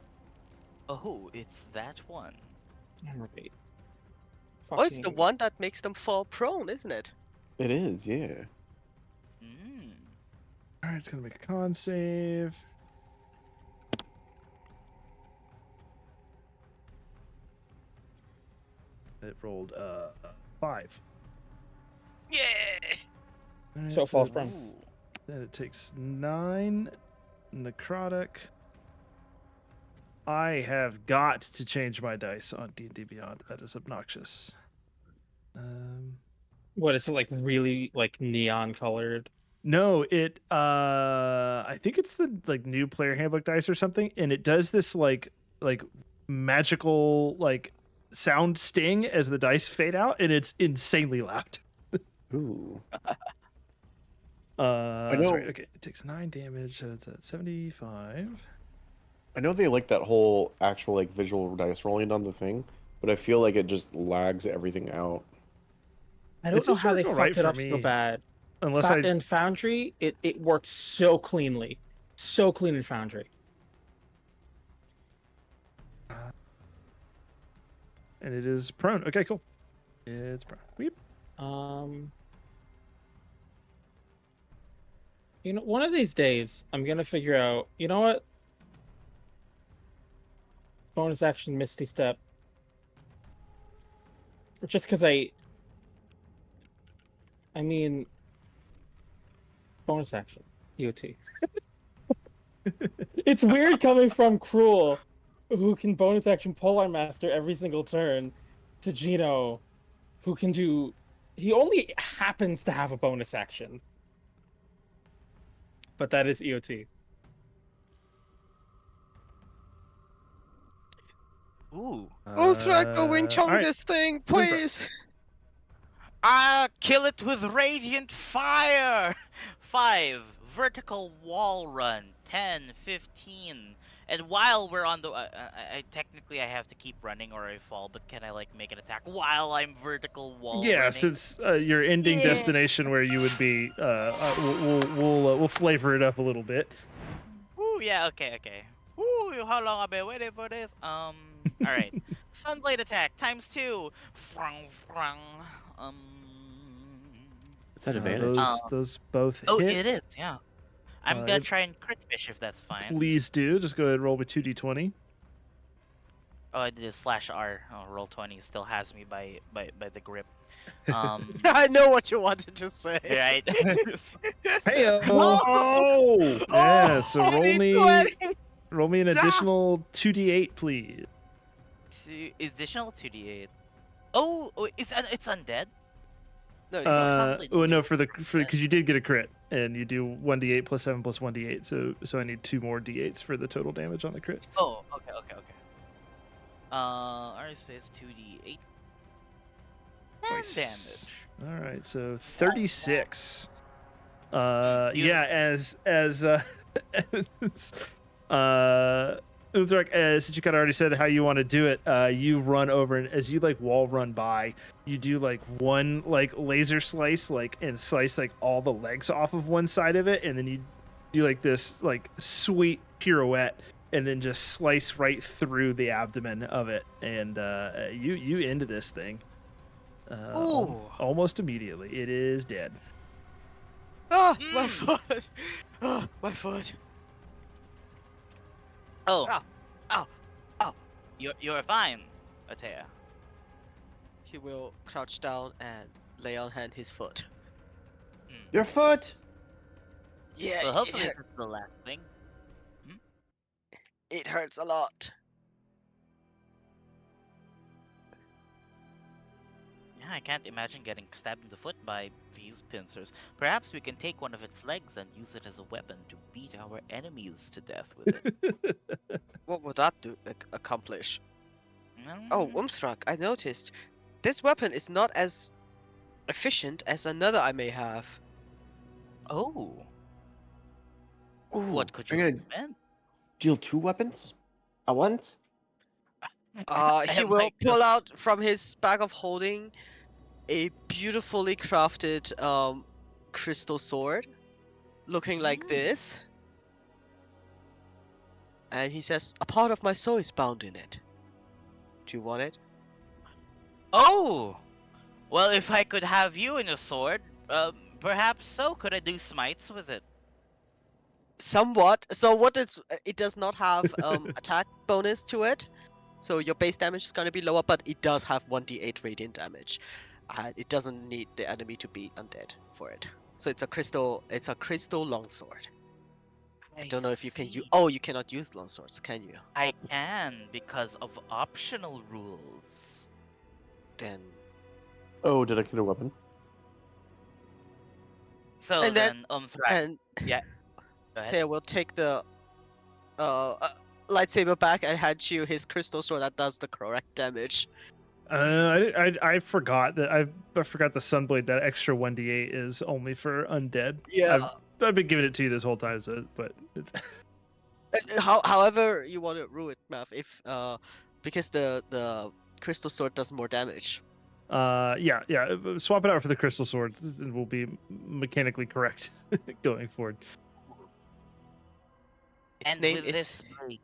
Oh, it's that one. Right. Oh, it's the Fucking- one that makes them fall prone, isn't it? It is, yeah. Mm. All right, it's gonna make a con save. It rolled 5. Yeah. All right, So it falls prone. Ooh. Then it takes 9 necrotic. I have got to change my dice on D&D Beyond. That is obnoxious. What is it like? Really like neon colored? No, it I think it's the like new player handbook dice or something, and it does this like magical like sound sting as the dice fade out, and it's insanely loud. Ooh. Sorry, know- okay, it takes 9 damage, so it's at 75. I know they like that whole actual like visual dice rolling on the thing, but I feel like it just lags everything out. I don't It's know how they all right fucked it for up so me. bad. Unless I In Foundry, it works so cleanly, so clean in Foundry. and it is prone. Okay, cool. It's prone. Weep. You know, one of these days, I'm gonna figure out. You know what? Bonus action, Misty Step. Just because I mean, bonus action, EOT. It's weird coming from Cruel, who can bonus action Polar Master every single turn, to Gino, who can do. He only happens to have a bonus action. But that is EOT. Ooh. Ultra, go Wing Chun all right. this thing, Windfire. please. Kill it with radiant fire! 5. Vertical wall run. 10, 15. And while we're on the... I technically I have to keep running or I fall, but can I like make an attack while I'm vertical wall Yeah, running? since your ending Yeah. destination where you would be, we'll flavor it up a little bit. Ooh, yeah, okay. Ooh, how long have I been waiting for this? Alright. Sunblade attack, ×2. Frung, frung. It's at advantage. Those both Oh, hit. it is, yeah. I'm Uh, gonna it- try and crit fish if that's fine. Please do. Just go ahead and roll with 2d20. Oh, I did a /R. Oh, roll 20 still has me by the grip. Um, I know what you wanted to say. right. Hey, Oh! yeah. So Oh, roll me an additional 2d8, please. Additional 2d8. Oh, it's undead. No, it's not really Oh no, new. for because you did get a crit, and you do 1d8 plus 7 plus 1d8. So I need 2 more d8s for the total damage on the crit. Oh, okay. Our space 2d8. And Nice. damage. All right, so 36. You- Yeah, as Uthrak, since you kind of already said how you want to do it, you run over, and as you like wall run by, you do like one like laser slice, like and slice like all the legs off of one side of it, and then you do like this like sweet pirouette, and then just slice right through the abdomen of it, and you end this thing. Ooh. Almost immediately, it is dead. Ah, my foot. Ah, my foot. Oh. Ow. Ow. You're fine, Atea. He will crouch down and lay on hand his foot. Your foot! Yeah, Well, it, hopefully hurt- this is the last thing. it hurts a lot. Yeah, I can't imagine getting stabbed in the foot by these pincers. Perhaps we can take one of its legs and use it as a weapon to beat our enemies to death with it. What would that do accomplish? Oh, Mm, Umstrak, I noticed This weapon is not as efficient as another I may have. Oh, Ooh, what could are you you gonna recommend? deal 2 weapons at once? He Am will I go- pull out from his bag of holding a beautifully crafted crystal sword, looking like Hmm. this, and he says, "A part of my soul is bound in it. Do you want it?" Oh, well, if I could have you in a sword, perhaps so. Could I do smites with it? Somewhat. So what is it does not have attack bonus to it, so your base damage is gonna be lower, but it does have 1d8 radiant damage. It doesn't need the enemy to be undead for it. So it's a crystal longsword. I I don't know if you can use. see. Oh, you cannot use longswords, can you? I can because of optional rules. Then Oh, did I get a weapon? So and then then, and yeah, go ahead. Taya will take the lightsaber back and hand you his crystal sword that does the correct damage. I forgot that I forgot the Sunblade. That extra 1d8 is only for undead. Yeah. I've been giving it to you this whole time, so but it's However you want to rule it, Math, if because the crystal sword does more damage. yeah. Swap it out for the crystal sword, and we'll be mechanically correct going forward. Its And name with is this blade,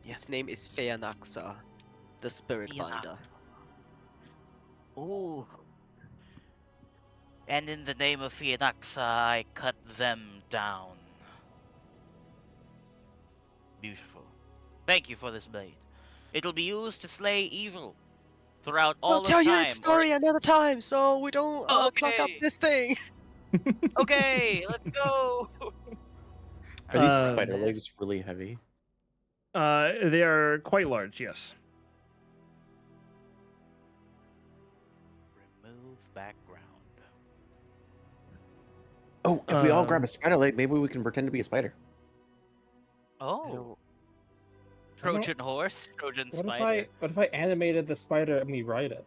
its name is Feanaxa, the spirit yeah. binder. Ooh. And in the name of Fianaxa, I cut them down. Beautiful. Thank you for this blade. It'll be used to slay evil throughout I'll all of tell you that time. Or story another time, so we don't clock up okay, this thing. okay, let's go. Are these Alright, Um, spider this legs really heavy? They are quite large, yes. remove background. Oh, if we all grab Um, a spider leg, maybe we can pretend to be a spider. I Oh, don't- Trojan horse, Trojan What if spider. I animated the spider and we ride it?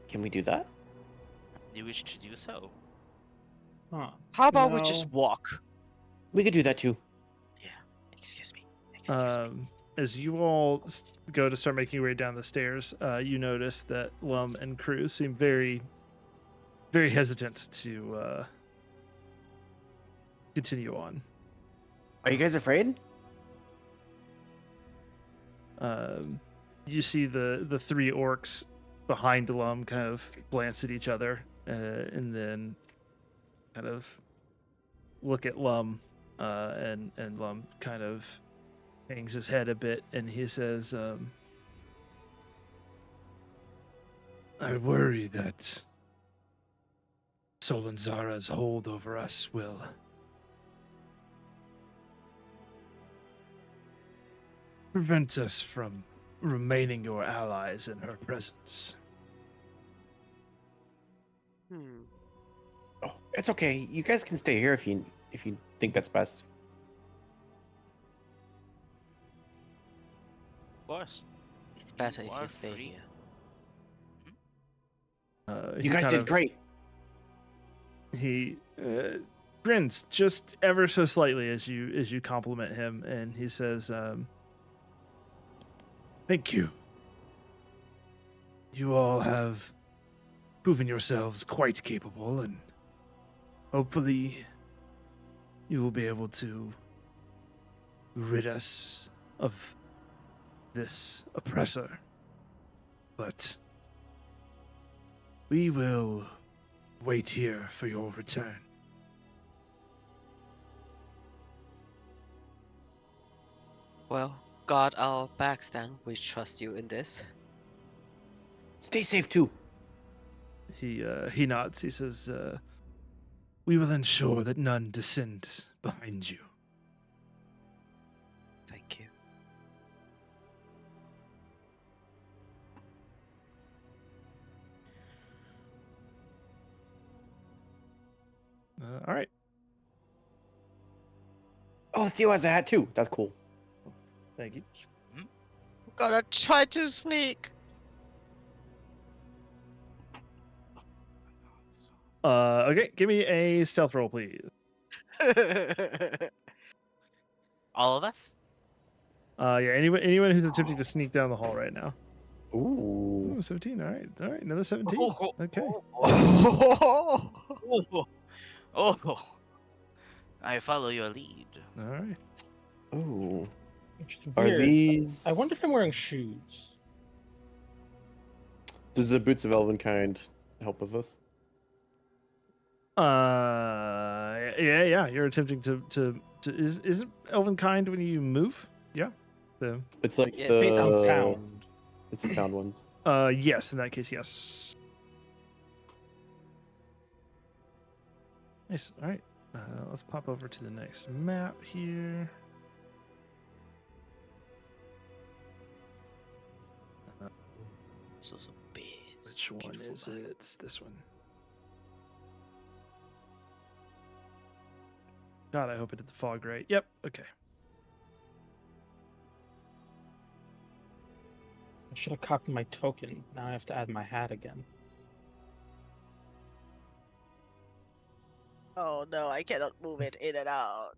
Can we do that? You wish to do so? Huh. How about we No. just walk? We could do that too. Yeah. Excuse me. Excuse me. as you all go to start making your way down the stairs, you notice that Lum and Crew seem very, very hesitant to continue on. Are you guys afraid? You see the 3 orcs behind Lum kind of glance at each other, and then kind of look at Lum, and Lum kind of hangs his head a bit, and he says, "I worry that Solanzara's hold over us will prevent us from remaining your allies in her presence." Hmm. Oh, it's okay. You guys can stay here if you think that's best. Of course. It's better You if are you stay free. here. He You guys kind did of- great. He grins just ever so slightly as you compliment him, and he says, "Thank you. You all have proven yourselves quite capable, and hopefully you will be able to rid us of this oppressor. But we will wait here for your return." Well, guard our backs then. We trust you in this. Stay safe too. He nods. He says, "We will ensure that none descend behind you." Thank you. All right. Oh, Theo has a hat too. That's cool. Thank you. Gonna try to sneak. Okay, give me a stealth roll, please. All of us? Yeah, anyone who's attempting to sneak down the hall right now. Ooh. Ooh, 17. All right, another 17. Okay. Oh, I follow your lead. All right. Ooh. Which is Are weird. these? I wonder if I'm wearing shoes. Does the boots of Elvenkind help with this? Yeah. You're attempting to isn't Elvenkind when you move? Yeah. So, It's like Yeah, the Based on sound. It's the sound ones. yes. In that case, yes. Nice. All right. Let's pop over to the next map here. So some bears. Which one Beautiful is night. it? It's this one. God, I hope it did the fog right. Yep. Okay. I should have copied my token. Now I have to add my hat again. Oh no, I cannot move it in and out.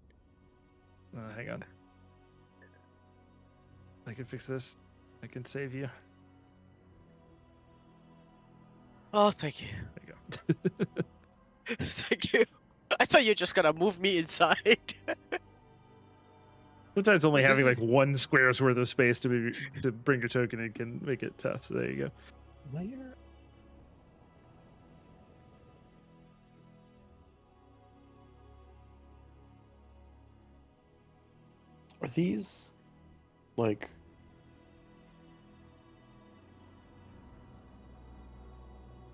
Hang on. I can fix this. I can save you. Oh, thank you. There you go. Thank you. I thought you were just gonna move me inside. Sometimes only This having is- like one square's worth of space to bring your token in can make it tough. So there you go. Where? Are these like?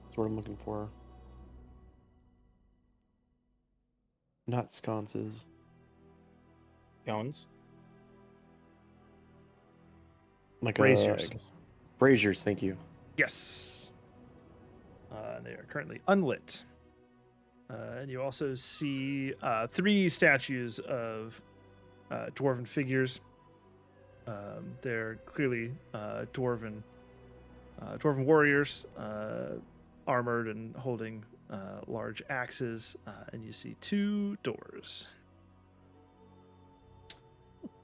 That's what I'm looking for. Not sconces. Jones? Like Braziers. I guess, braziers. Thank you. Yes. They are currently unlit. And you also see 3 statues of dwarven figures. They're clearly dwarven warriors, armored and holding large axes. And you see 2 doors.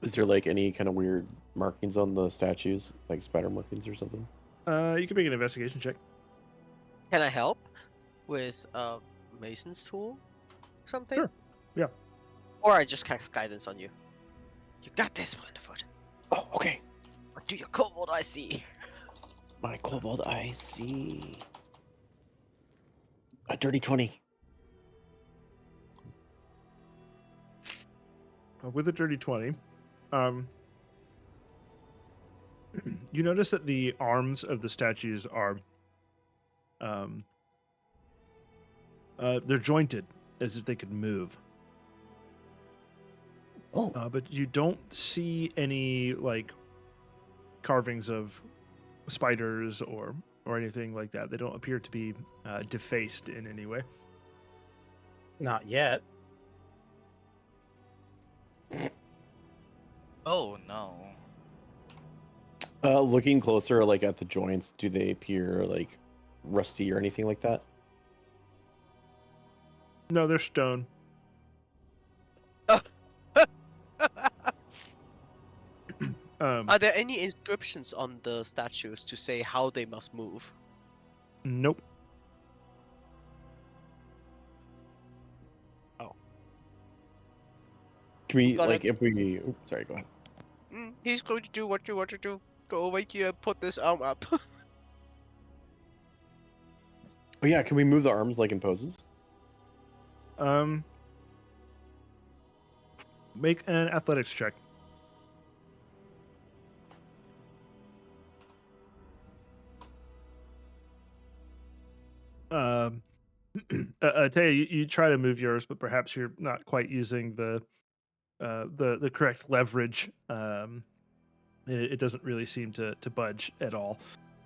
Is there like any kind of weird markings on the statues, like spider markings or something? You can make an investigation check. Can I help with Mason's tool? Something? Sure. Yeah. Or I just cast guidance on you. You got this, Wonderfoot. Oh, okay. Or do your kobold I see. My kobold I see. A dirty 20. With a dirty 20, you notice that the arms of the statues are they're jointed as if they could move. Oh. But you don't see any like carvings of spiders or anything like that. They don't appear to be defaced in any way. Not yet. Oh no. Looking closer, like at the joints, do they appear like rusty or anything like that? No, they're stone. Are there any inscriptions on the statues to say how they must move? Nope. Can we Got like it. if we? Oops, sorry, go ahead. He's going to do what you want to do. Go over here and put this arm up. Oh yeah, can we move the arms like in poses? Make an athletics check. I tell you, you try to move yours, but perhaps you're not quite using the correct leverage. It doesn't really seem to budge at all.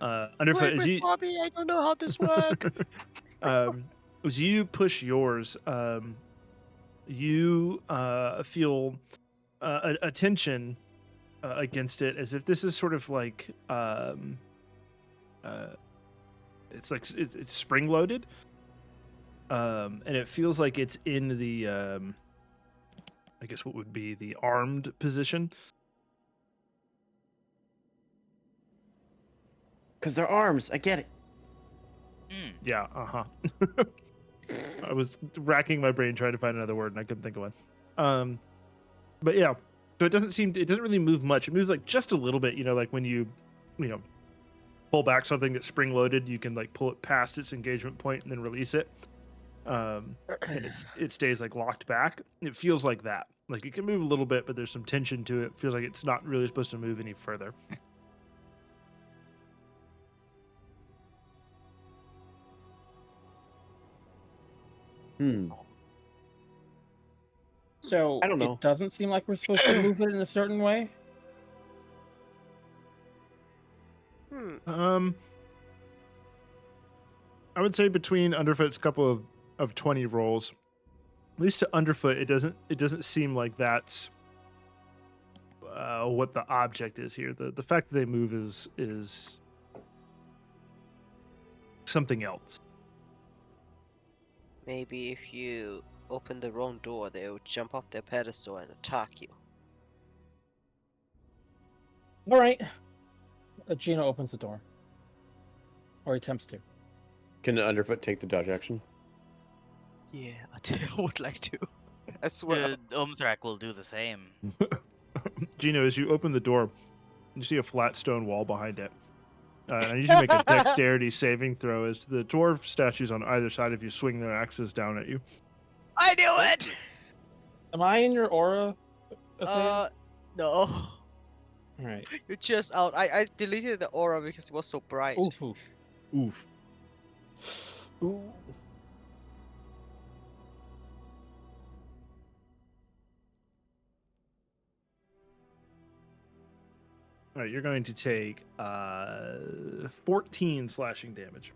Underfoot, as you Bobby, I don't know how this works. as you push yours, you feel a tension against it, as if this is sort of like it's spring loaded, and it feels like it's in the I guess what would be the armed position. Because they're arms. I get it. Mm. Yeah, I was racking my brain trying to find another word and I couldn't think of one. But yeah, so it doesn't really move much. It moves like just a little bit, like when you pull back something that's spring loaded, you can like pull it past its engagement point and then release it. And it stays like locked back. It feels like that. Like it can move a little bit, but there's some tension to it. It feels like it's not really supposed to move any further. So I don't know. it doesn't seem like we're supposed to move it in a certain way. I would say between Underfoot's couple of 20 rolls, at least to Underfoot, it doesn't seem like that's what the object is here. The fact that they move is something else. Maybe if you open the wrong door, they'll jump off their pedestal and attack you. All right. Gino opens the door, or attempts to. Can Underfoot take the dodge action? Yeah, I would like to as well. Umthrak will do the same. Gino, as you open the door, you see a flat stone wall behind it. And I need you to make a dexterity saving throw as the dwarf statues on either side of you swing their axes down at you. I knew it! Am I in your aura? Athena? No. All right. You're just out. I deleted the aura because it was so bright. Oof. Oof. Ooh. All right, you're going to take 14 slashing damage.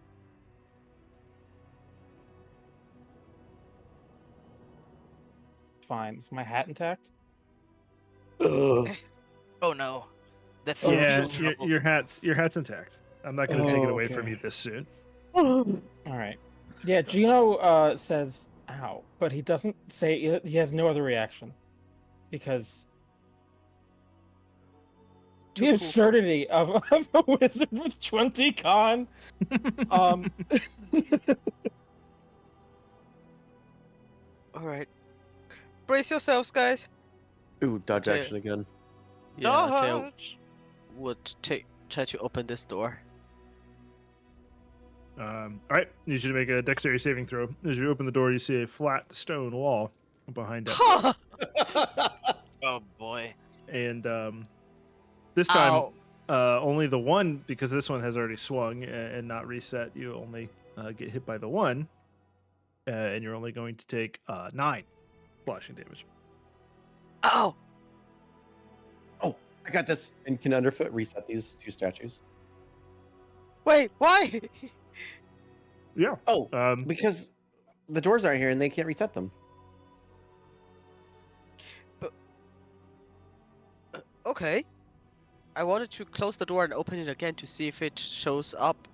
Fine. Is my hat intact? Ugh. Oh no, that's Yeah, real trouble. your hat's intact. I'm not going to take it away from Okay. you this soon. All right. Yeah, Gino says "ow," but he doesn't say. He has no other reaction because the absurdity of a wizard with 20 con. Alright. Brace yourselves, guys. Ooh, dodge Yeah. action again. Yeah, Tail Dodge. would try to open this door. All right, you need you to make a dexterity saving throw. As you open the door, you see a flat stone wall behind it. Oh boy. And this time, Ow. only the one, because this one has already swung and not reset, you only get hit by the one, and you're only going to take 9 slashing damage. Ow! Oh, I got this. And can Underfoot reset these two statues? Wait, why? Yeah. Oh, Um, because the doors aren't here and they can't reset them. Okay. I wanted to close the door and open it again to see if it shows up.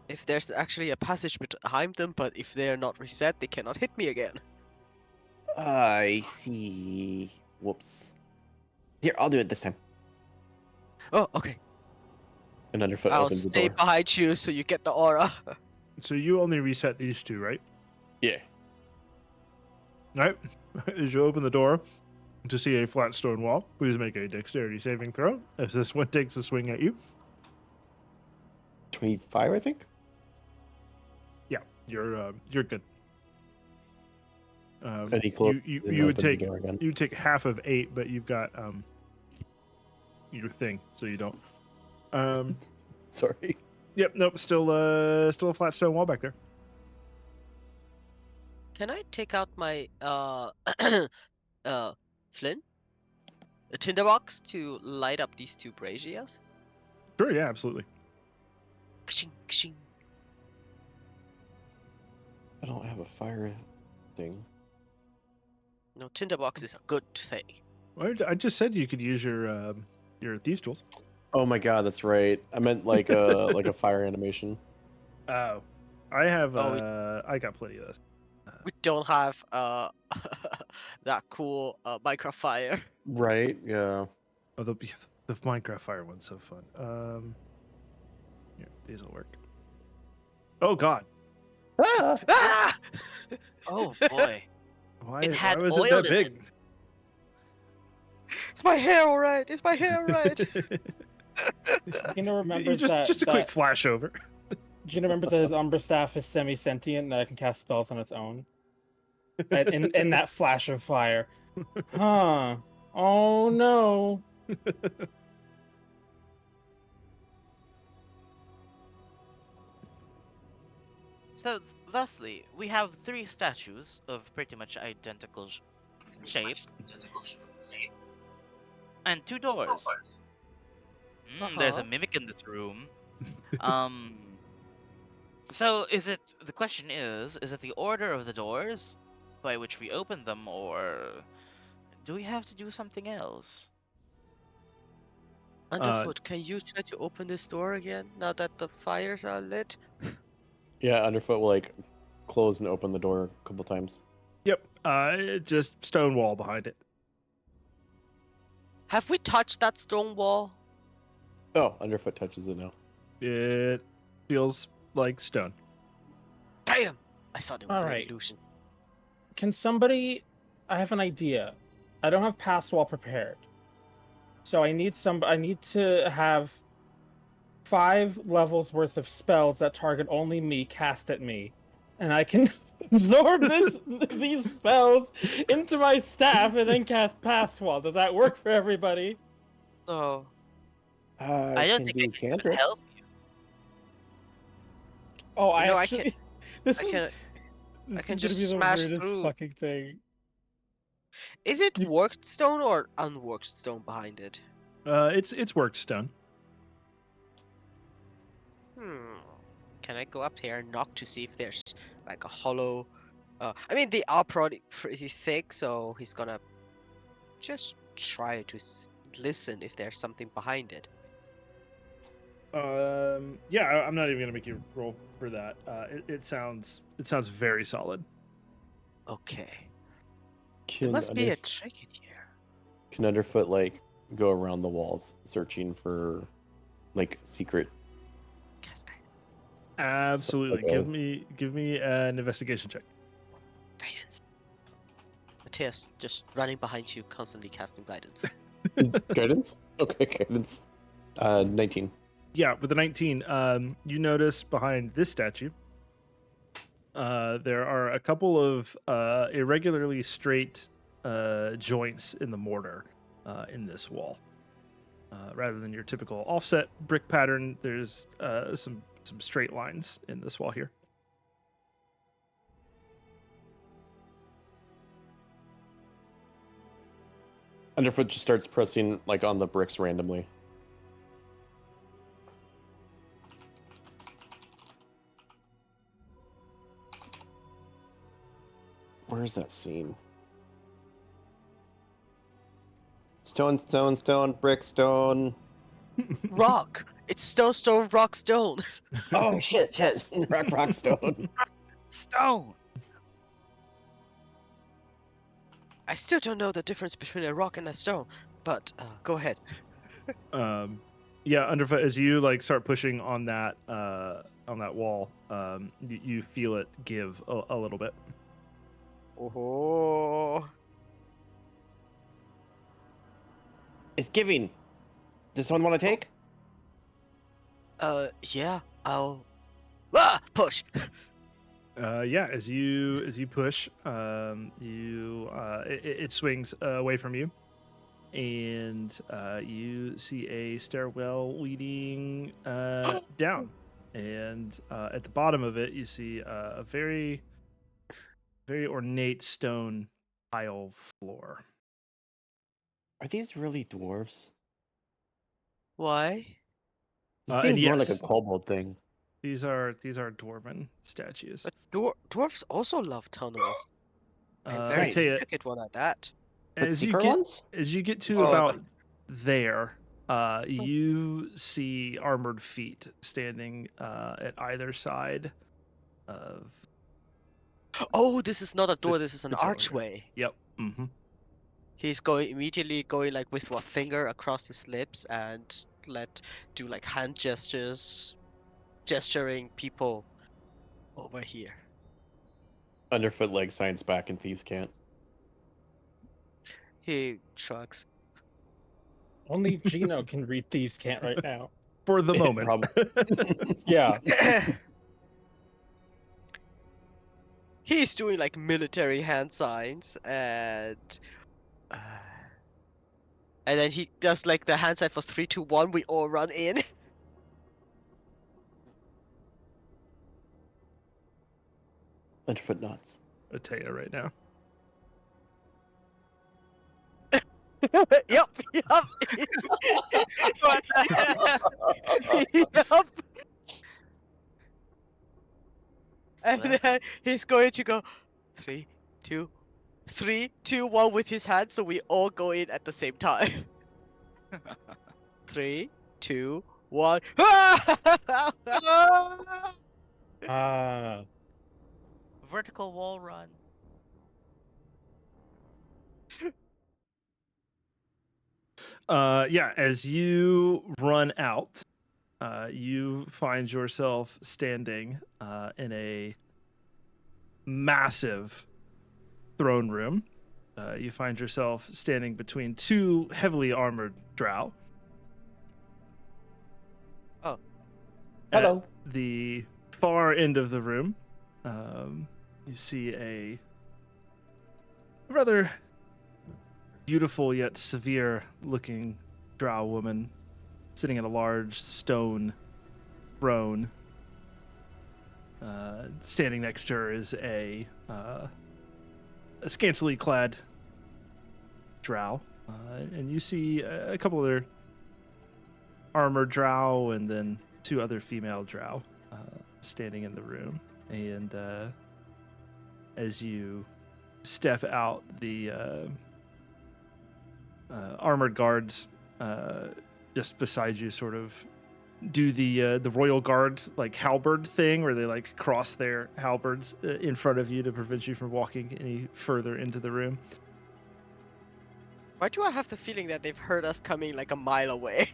If there's actually a passage behind them, but if they're not reset, they cannot hit me again. I see. Whoops. Here, I'll do it this time. Oh, okay. And Underfoot I'll opens the stay door. behind you so you get the aura. so you only reset these two, right? Yeah. All right. As you open the door to see a flat stone wall, please make a dexterity saving throw as this one takes a swing at you. 25, I think. Yeah, you're good. And he closes you and would opens the take door again. you take half of 8, but you've got your thing, so you don't. Sorry. Yep, nope, still a flat stone wall back there. Can I take out my flint? A tinderbox to light up these two braziers? Sure, yeah, absolutely. Kshing, kshing. I don't have a fire thing. No, tinderbox is a good thing. Well, I just said you could use your your thieves tools. Oh my god, that's right. I meant like a fire animation. Oh, I have. Oh, I got plenty of this. we don't have that cool Minecraft fire. Right? Yeah. Oh, the Minecraft fire one's so fun. Here, these will work. Oh God, Ah! Ah! Oh boy. why? It had why was oil it that in big? it. It's my hair, all right. It's my hair, all right. Gina remembers just a quick flash over. Gina remembers that his Umbra staff is semi-sentient and that it can cast spells on its own. in that flash of fire. Huh. Oh no. So, thusly, we have 3 statues of pretty much identical shape and 2 doors. There's a mimic in this room. So the question is it the order of the doors by which we open them, or do we have to do something else? Underfoot, can you try to open this door again now that the fires are lit? Yeah, Underfoot will like close and open the door a couple times. Yep. Just stone wall behind it. Have we touched that stone wall? Oh, Underfoot touches it now. It feels like stone. Damn! I thought it was an Alright. illusion. Can somebody... I have an idea. I don't have pass wall prepared. So I need to have 5 levels worth of spells that target only me cast at me. And I can absorb these spells into my staff and then cast pass wall. Does that work for everybody? So, I don't think I can help you. Oh, I You know, I actually... can- This I is... can. This can is just gonna be the smash weirdest through. fucking thing. Is it worked stone or unworked stone behind it? It's worked stone. Can I go up there and knock to see if there's like a hollow? I mean, they are pretty thick, so he's gonna just try to listen if there's something behind it. Yeah, I'm not even gonna make you roll for that. It sounds very solid. Okay. There Can must be a trick in here. Can Underfoot like go around the walls searching for like secret? Cast Absolutely. Okay. Give me an investigation check. guidance. Matthias just running behind you, constantly casting guidance. Guidance? Okay, guidance. 19. Yeah, with the 19, you notice behind this statue, there are a couple of irregularly straight joints in the mortar in this wall. Rather than your typical offset brick pattern, there's some straight lines in this wall here. Underfoot just starts pressing like on the bricks randomly. Where's that scene? Stone, stone, stone, brick, stone. Rock! It's stone, stone, rock, stone! Oh shit, yes. Rock, rock, stone. Stone! I still don't know the difference between a rock and a stone, but go ahead. Yeah, Underfoot, as you like start pushing on that wall, you feel it give a little bit. Oh. It's giving. Does someone want to take? Yeah, I'll... Push! Yeah, as you push, it swings away from you, and you see a stairwell leading down, and at the bottom of it, you see a very, very ornate stone tile floor. Are these really dwarves? Why? It And seems more like a yes. kobold thing. These are dwarven statues. But dwarves also love tunnels. I'm I very tell you, intricate one at that. But as you secret get ones? as you get to Oh, about there, You see armored feet standing at either side of. Oh, this is not a door. This is an the tower. archway. Yep. Mm-hmm. He's immediately going like with one finger across his lips and do like hand gestures, gesturing people over here. Underfoot leg science back and thieves can't. He shrugs. Only Gino can read Thieves Can't right now. For the moment. Yeah. He's doing like military hand signs and then he does like the hand sign for 3, 2, 1. We all run in. Underfoot nods. Atea right now. Yep. What the hell? Yep. And then he's going to go 3, 2, 1 with his hand, so we all go in at the same time. 3, 2, 1. Vertical wall run. Yeah, as you run out, you find yourself standing in a massive throne room. You find yourself standing between two heavily armored drow. Oh. Hello. At the far end of the room, you see a rather beautiful yet severe looking drow woman sitting at a large stone throne. Standing next to her is a scantily clad drow, and you see a couple other armored drow and then 2 other female drow standing in the room. And as you step out, the armored guards just beside you sort of do the royal guard like halberd thing where they like cross their halberds in front of you to prevent you from walking any further into the room. Why do I have the feeling that they've heard us coming like a mile away?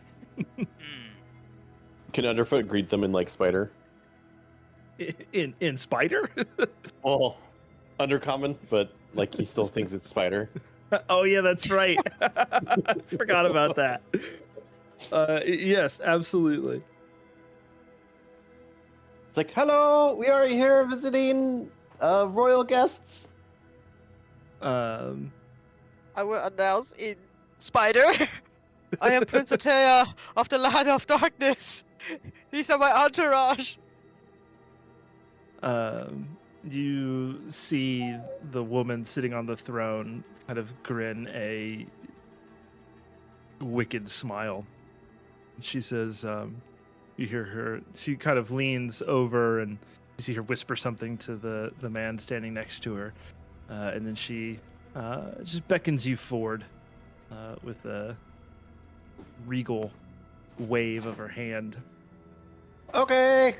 Can Underfoot greet them in like spider? In spider? Well, undercommon, but like he still thinks it's spider. Oh yeah, that's right. Forgot about that. Yes, absolutely. It's like, hello, we are here visiting royal guests. I will announce in Spider. I am Prince Atea of the Land of Darkness. These are my entourage. You see the woman sitting on the throne kind of grin a wicked smile. She says, you hear her, she kind of leans over and you see her whisper something to the man standing next to her. And then she just beckons you forward with a regal wave of her hand. Okay.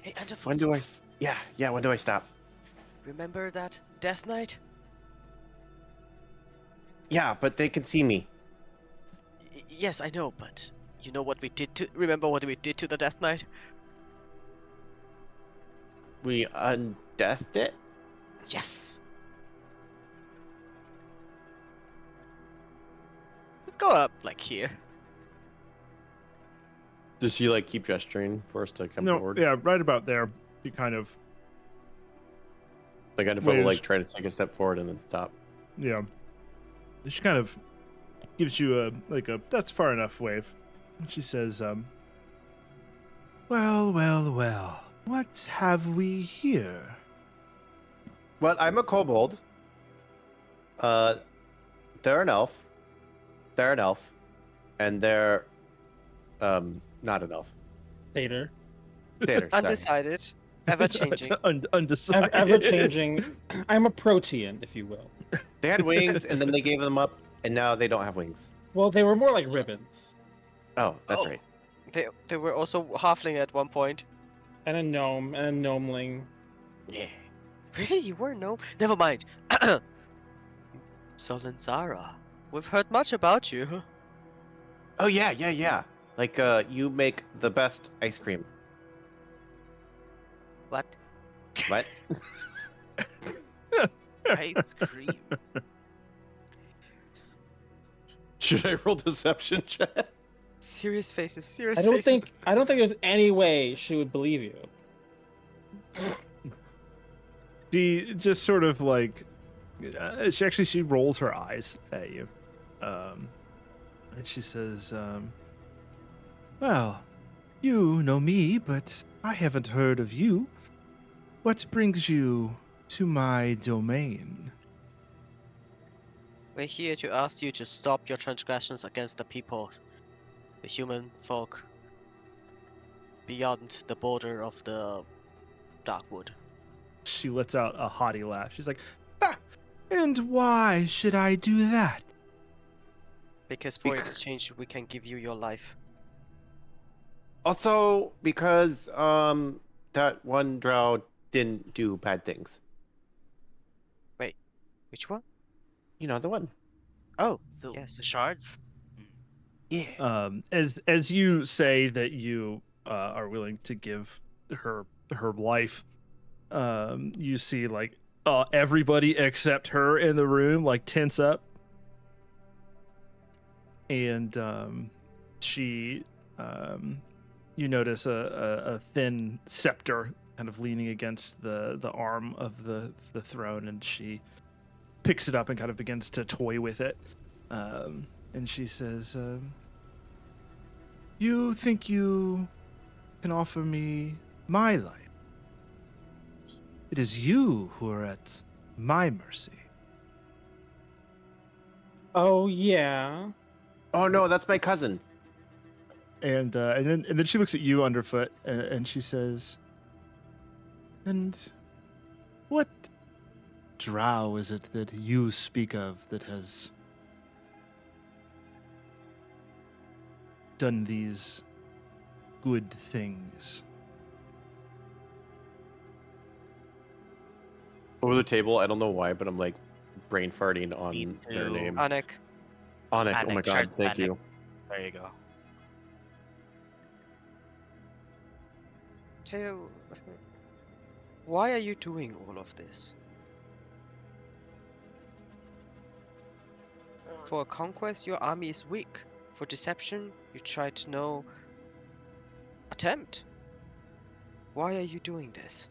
Hey, Underfoot. When do I? Yeah. When do I stop? Remember that Death Knight? Yeah, but they can see me. Yes, I know, but you know what we did to... Remember what we did to the Death Knight? We undeathed it. Yes! Go up, like, here. Does she like keep gesturing for us to come No, forward? yeah, right about there. You kind of, Like Underfoot will waves. like try to take a step forward and then stop. yeah. She kind of gives you a that's far enough wave. And she says, well, what have we here? Well, I'm a kobold. They're an elf. They're an elf. And they're not an elf. Tater. Tater, sorry. Undecided. Ever changing. Undecided. Ever changing. I'm a protean, if you will. They had wings and then they gave them up And now they don't have wings. Well, they were more like ribbons. Oh, that's Oh. right. They were also halfling at one point. And a gnome, and a gnomeling. Yeah. Really, you were no? Never mind. So Linzara, we've heard much about you. Oh yeah. Like you make the best ice cream. What? What? Ice cream. Should I roll deception check? Serious faces. Serious I don't faces. think there's any way she would believe you. She just sort of like, she rolls her eyes at you, and she says, "Well, you know me, but I haven't heard of you. What brings you to my domain?" We're here to ask you to stop your transgressions against the people, the human folk, beyond the border of the Darkwood. She lets out a haughty laugh. She's like, "Ah, and why should I do that?" Because for Bec- exchange, we can give you your life. Also, because that one drow didn't do bad things. Which one? You know the one. Oh, So yes. the shards. Yeah. As you say that you are willing to give her life, you see like everybody except her in the room like tense up, and she you notice a thin scepter kind of leaning against the arm of the throne, and she picks it up and kind of begins to toy with it, and she says, "You think you can offer me my life? It is you who are at my mercy." Oh yeah. Oh no, that's my cousin. And then she looks at you, Underfoot, and she says, "And what drow is it that you speak of that has done these good things?" Over the table, I don't know why, but I'm like brain farting on Me their too. name. Anik. Onyx. Oh my Anik, god, shard thank Anik. you. There you go. Tell, why are you doing all of this? For a conquest, your army is weak. For deception, you try to no attempt. Why are you doing this?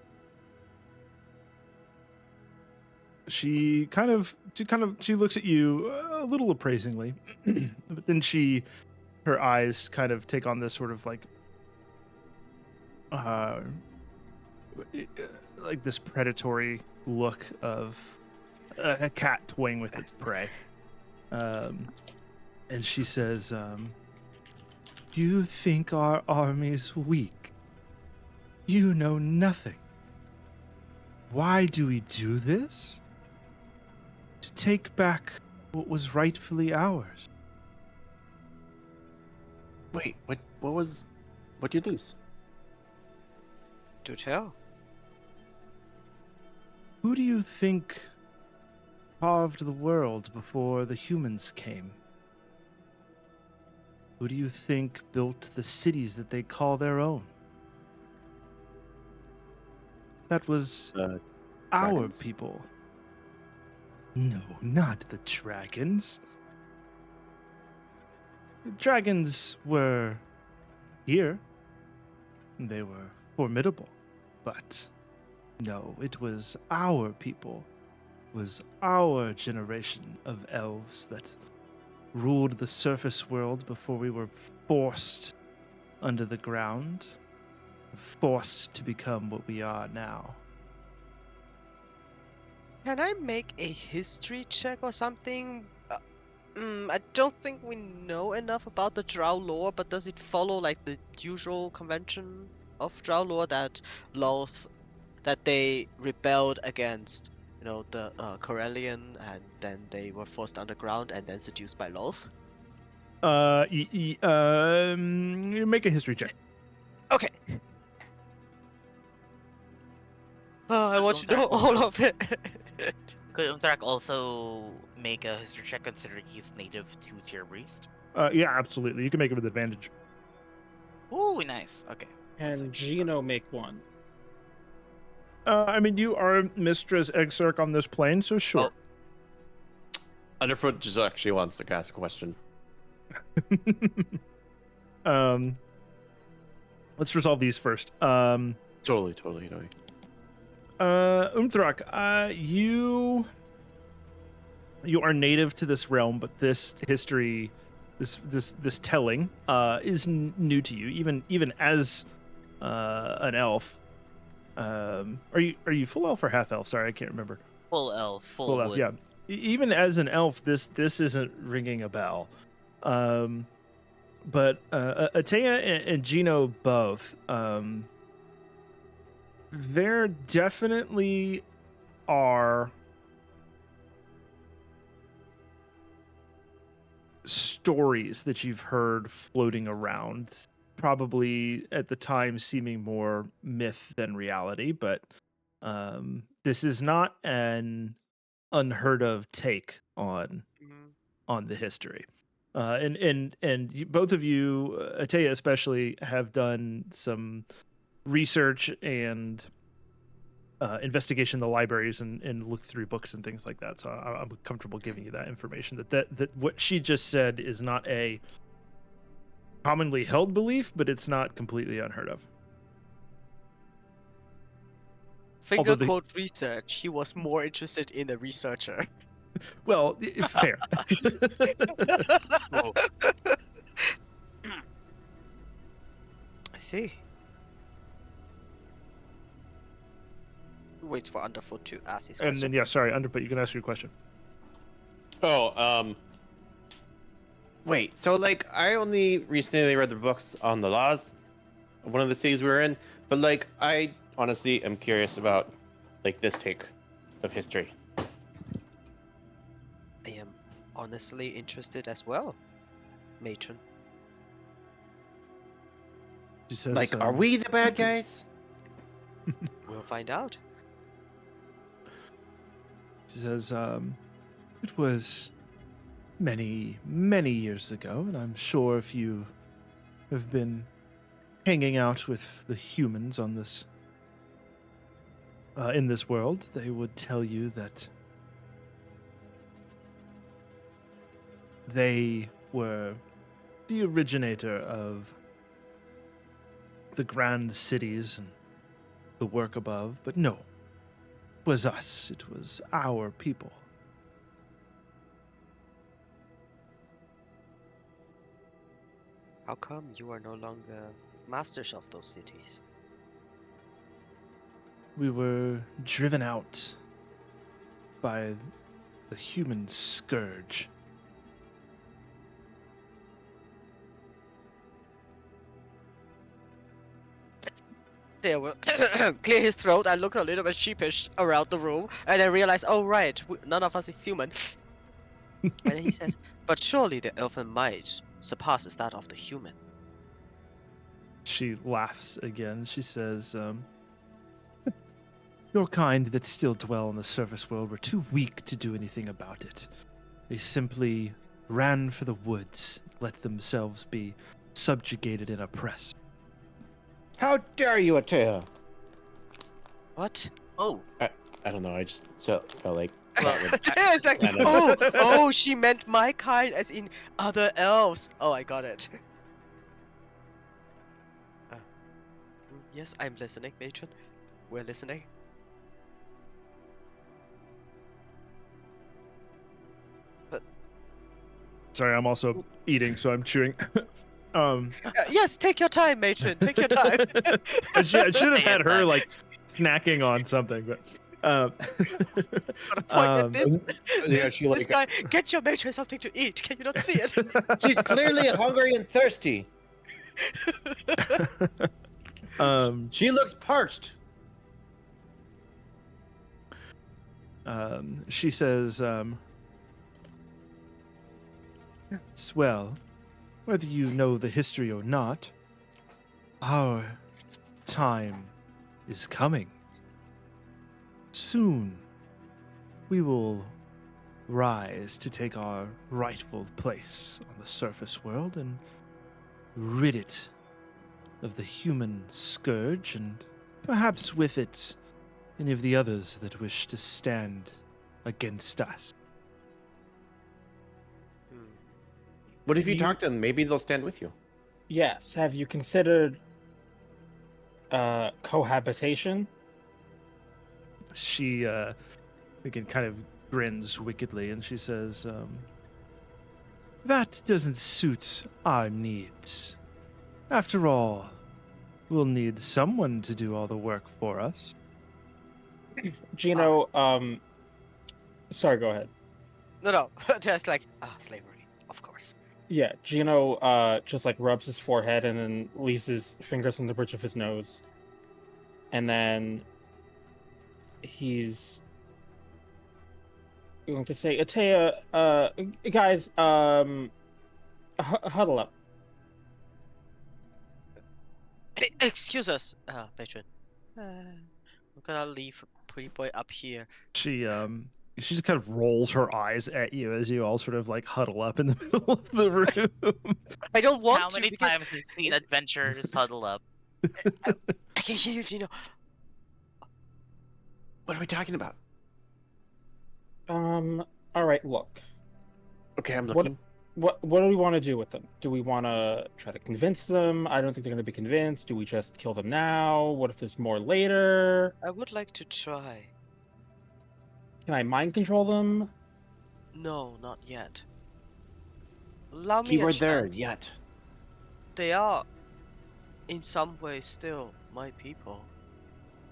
She looks at you a little appraisingly, but then her eyes kind of take on this sort of like this predatory look of a cat toying with its prey. And she says, "You think our army's weak? You know nothing. Why do we do this? To take back what was rightfully ours." Wait, what'd you lose? Do tell. Who do you think carved the world before the humans came? Who do you think built the cities that they call their own? That was our Dragons? people. No, not the dragons. The dragons were here. They were formidable. But no, it was our people. It was our generation of elves that ruled the surface world before we were forced under the ground. Forced to become what we are now. Can I make a history check or something? I don't think we know enough about the Drow lore, but does it follow like the usual convention of Drow lore that laws that they rebelled against the Corellian, and then they were forced underground and then seduced by Loth? Make a history check. Okay. Oh, I Could want to know Umthrak all also- of it. Could Umthrak also make a history check considering he's native to Tir Briste? Yeah, absolutely. You can make it with advantage. Ooh, nice. Okay. And Gino make one. I mean, you are Mistress Exarch on this plane, so sure. Underfoot just actually wants to ask a question. Let's resolve these first. Totally. Umthrak, you are native to this realm, but this history, this telling, is new to you, even as an elf. Are you full elf or half elf? Sorry, I can't remember. Full elf, full Full elf, wood. yeah. Even as an elf, this isn't ringing a bell. But Atea and Gino both, there definitely are stories that you've heard floating around, probably at the time seeming more myth than reality, but this is not an unheard of take on the history. And both of you, Atea especially, have done some research and investigation in the libraries and looked through books and things like that. So I'm comfortable giving you that information. That what she just said is not a commonly held belief, but it's not completely unheard of. Finger Although the- quote research. He was more interested in the researcher. Well, fair. Whoa. I see. Wait for Underfoot to ask his And question. then, yeah, sorry, Underput, you can ask your question. Wait, so like I only recently read the books on the laws of one of the cities we were in, but like I honestly am curious about like this take of history. I am honestly interested as well, matron. She says, Like, are we the bad guys? We'll find out. She says, it was many, many years ago, and I'm sure if you have been hanging out with the humans on this, in this world, they would tell you that they were the originator of the grand cities and the work above, but no, it was us. It was our people. How come you are no longer masters of those cities? We were driven out by the human scourge. There will clear his throat and look a little bit sheepish around the room, and then realize, oh right, none of us is human. And then he says, but surely the elfin might surpasses that of the human. She laughs again. She says, your kind that still dwell in the surface world were too weak to do anything about it. They simply ran for the woods, let themselves be subjugated and oppressed. How dare you, Atea? What? Oh, I don't know. I just felt like Well, that would It's like, kind of- oh, she meant my kind as in other elves. Oh, I got it. Yes, I'm listening, matron. We're listening. Sorry, I'm also eating, so I'm chewing. Yes, take your time, matron. Take your time. I should have Take had your her time. like snacking on something, but Gotta point at this. Yeah, This, she, this like- guy, get your matron something to eat. Can you not see it? She's clearly hungry and thirsty. She looks parched. She says, well, whether you know the history or not, our time is coming. Soon, we will rise to take our rightful place on the surface world and rid it of the human scourge, and perhaps with it any of the others that wish to stand against us. What if you You- talk to them? Maybe they'll stand with you. Yes. Have you considered cohabitation? She, again, kind of grins wickedly, and she says, that doesn't suit our needs. After all, we'll need someone to do all the work for us. Gino, sorry, go ahead. No, just like slavery, of course. Yeah, Gino just like rubs his forehead and then leaves his fingers on the bridge of his nose. And then he's going to say, Atea, guys, huddle up. Excuse us, patron. We're gonna leave Pretty Boy up here. She just kind of rolls her eyes at you as you all sort of like huddle up in the middle of the room. I don't want How to many because times have you seen adventurers huddle up? I can hear you, Gino. What are we talking about? All right, look. Okay, I'm What- looking. What do we want to do with them? Do we want to try to convince them? I don't think they're going to be convinced. Do we just kill them now? What if there's more later? I would like to try. Can I mind control them? No, not yet. Allow me a Keyword there, chance. yet. They are, in some way, still my people.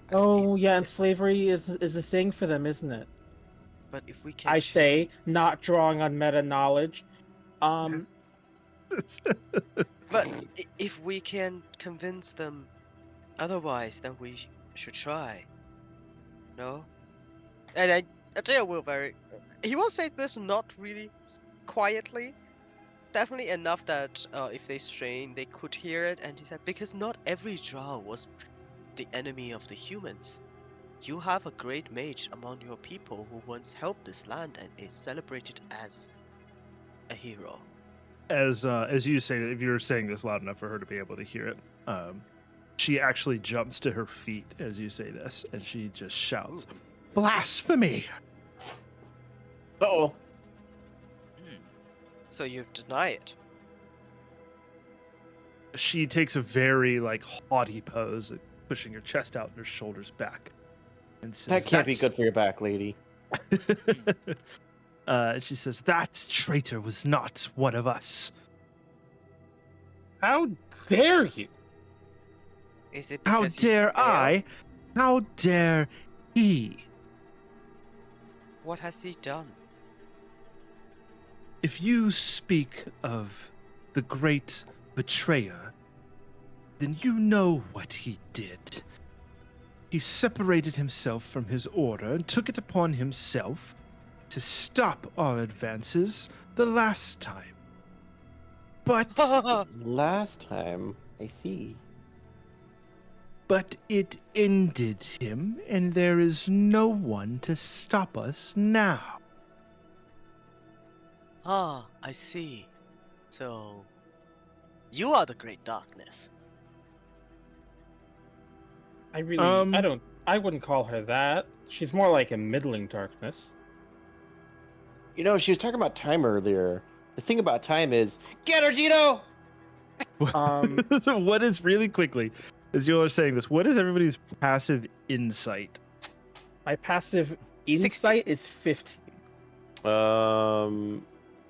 And Oh, yeah, and slavery is a thing for them, isn't it? but if we can, I say, not drawing on meta knowledge. But if we can convince them otherwise, then we should try. No? And Ajay will he will say this not really quietly. Definitely enough that if they strain, they could hear it. And he said, because not every drow was the enemy of the humans. You have a great mage among your people who once helped this land and is celebrated as a hero. As you say, if you're saying this loud enough for her to be able to hear it, she actually jumps to her feet as you say this, and she just shouts, "Blasphemy!" Uh-oh. So you deny it. She takes a very like haughty pose, pushing her chest out and her shoulders back, and says, That can't be "That's-" good for your back, lady. She says, "That traitor was not one of us. How dare you? Is it How because he's dare pale? I? How dare he? What has he done? If you speak of the great betrayer, then you know what he did. He separated himself from his order and took it upon himself to stop our advances the last time. But Last time, I see. but it ended him, and there is no one to stop us now." I see. So, you are the great darkness. I Um, I wouldn't call her that. She's more like a middling darkness. You know, she was talking about time earlier. The thing about time is, get her, Gino! So what is really quickly, as you all are saying this, what is everybody's passive insight? My passive 60. insight is 15.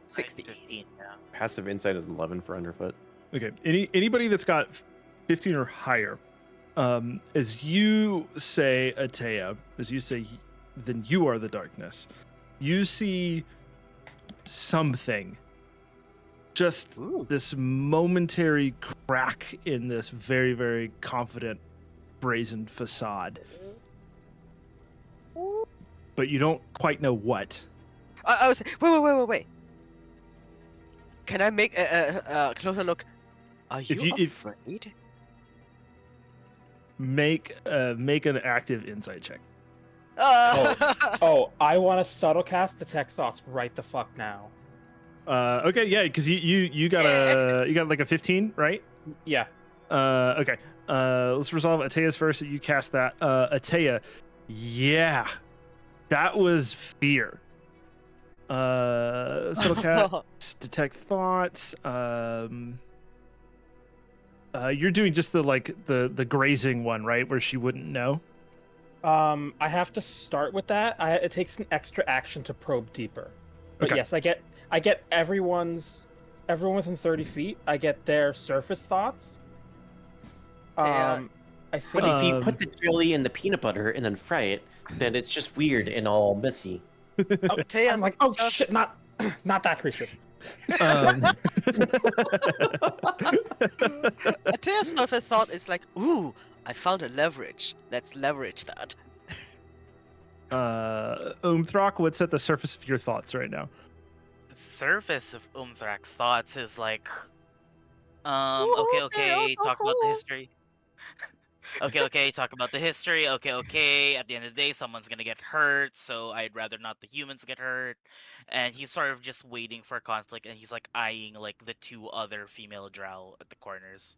60. 15, yeah. Passive insight is 11 for Underfoot. Okay, anybody that's got 15 or higher, as you say, Atea, as you say, then you are the darkness. You see something, just Ooh. this momentary crack in this very, very confident, brazen facade. but you don't quite know what. I was wait. Can I make a closer look? Are you If afraid? make an active insight check. Oh, I want to subtle cast detect thoughts right the fuck now. Okay, yeah, because you got like a 15, right? Yeah. Okay. Let's resolve Atea's first. You cast that. Atea, yeah, that was fear. Subtle cast detect thoughts. You're doing just the grazing one, right, where she wouldn't know. I have to start with that. It takes an extra action to probe deeper. But Okay. yes, I get everyone within 30 feet. I get their surface thoughts. Yeah. I think. But if you put the jelly in the peanut butter and then fry it, then it's just weird and all messy. Atea's I'm like, oh surface- shit, not that creature. Atea's surface thought is like, ooh, I found a leverage. Let's leverage that. Umthrak, what's at the surface of your thoughts right now? The surface of Umthrak's thoughts is like, Ooh, okay, chaos, so talk about the cool. history. Okay, talk about the history. Okay. At the end of the day, someone's gonna get hurt, so I'd rather not the humans get hurt. And he's sort of just waiting for conflict, and he's like eyeing like the two other female drow at the corners,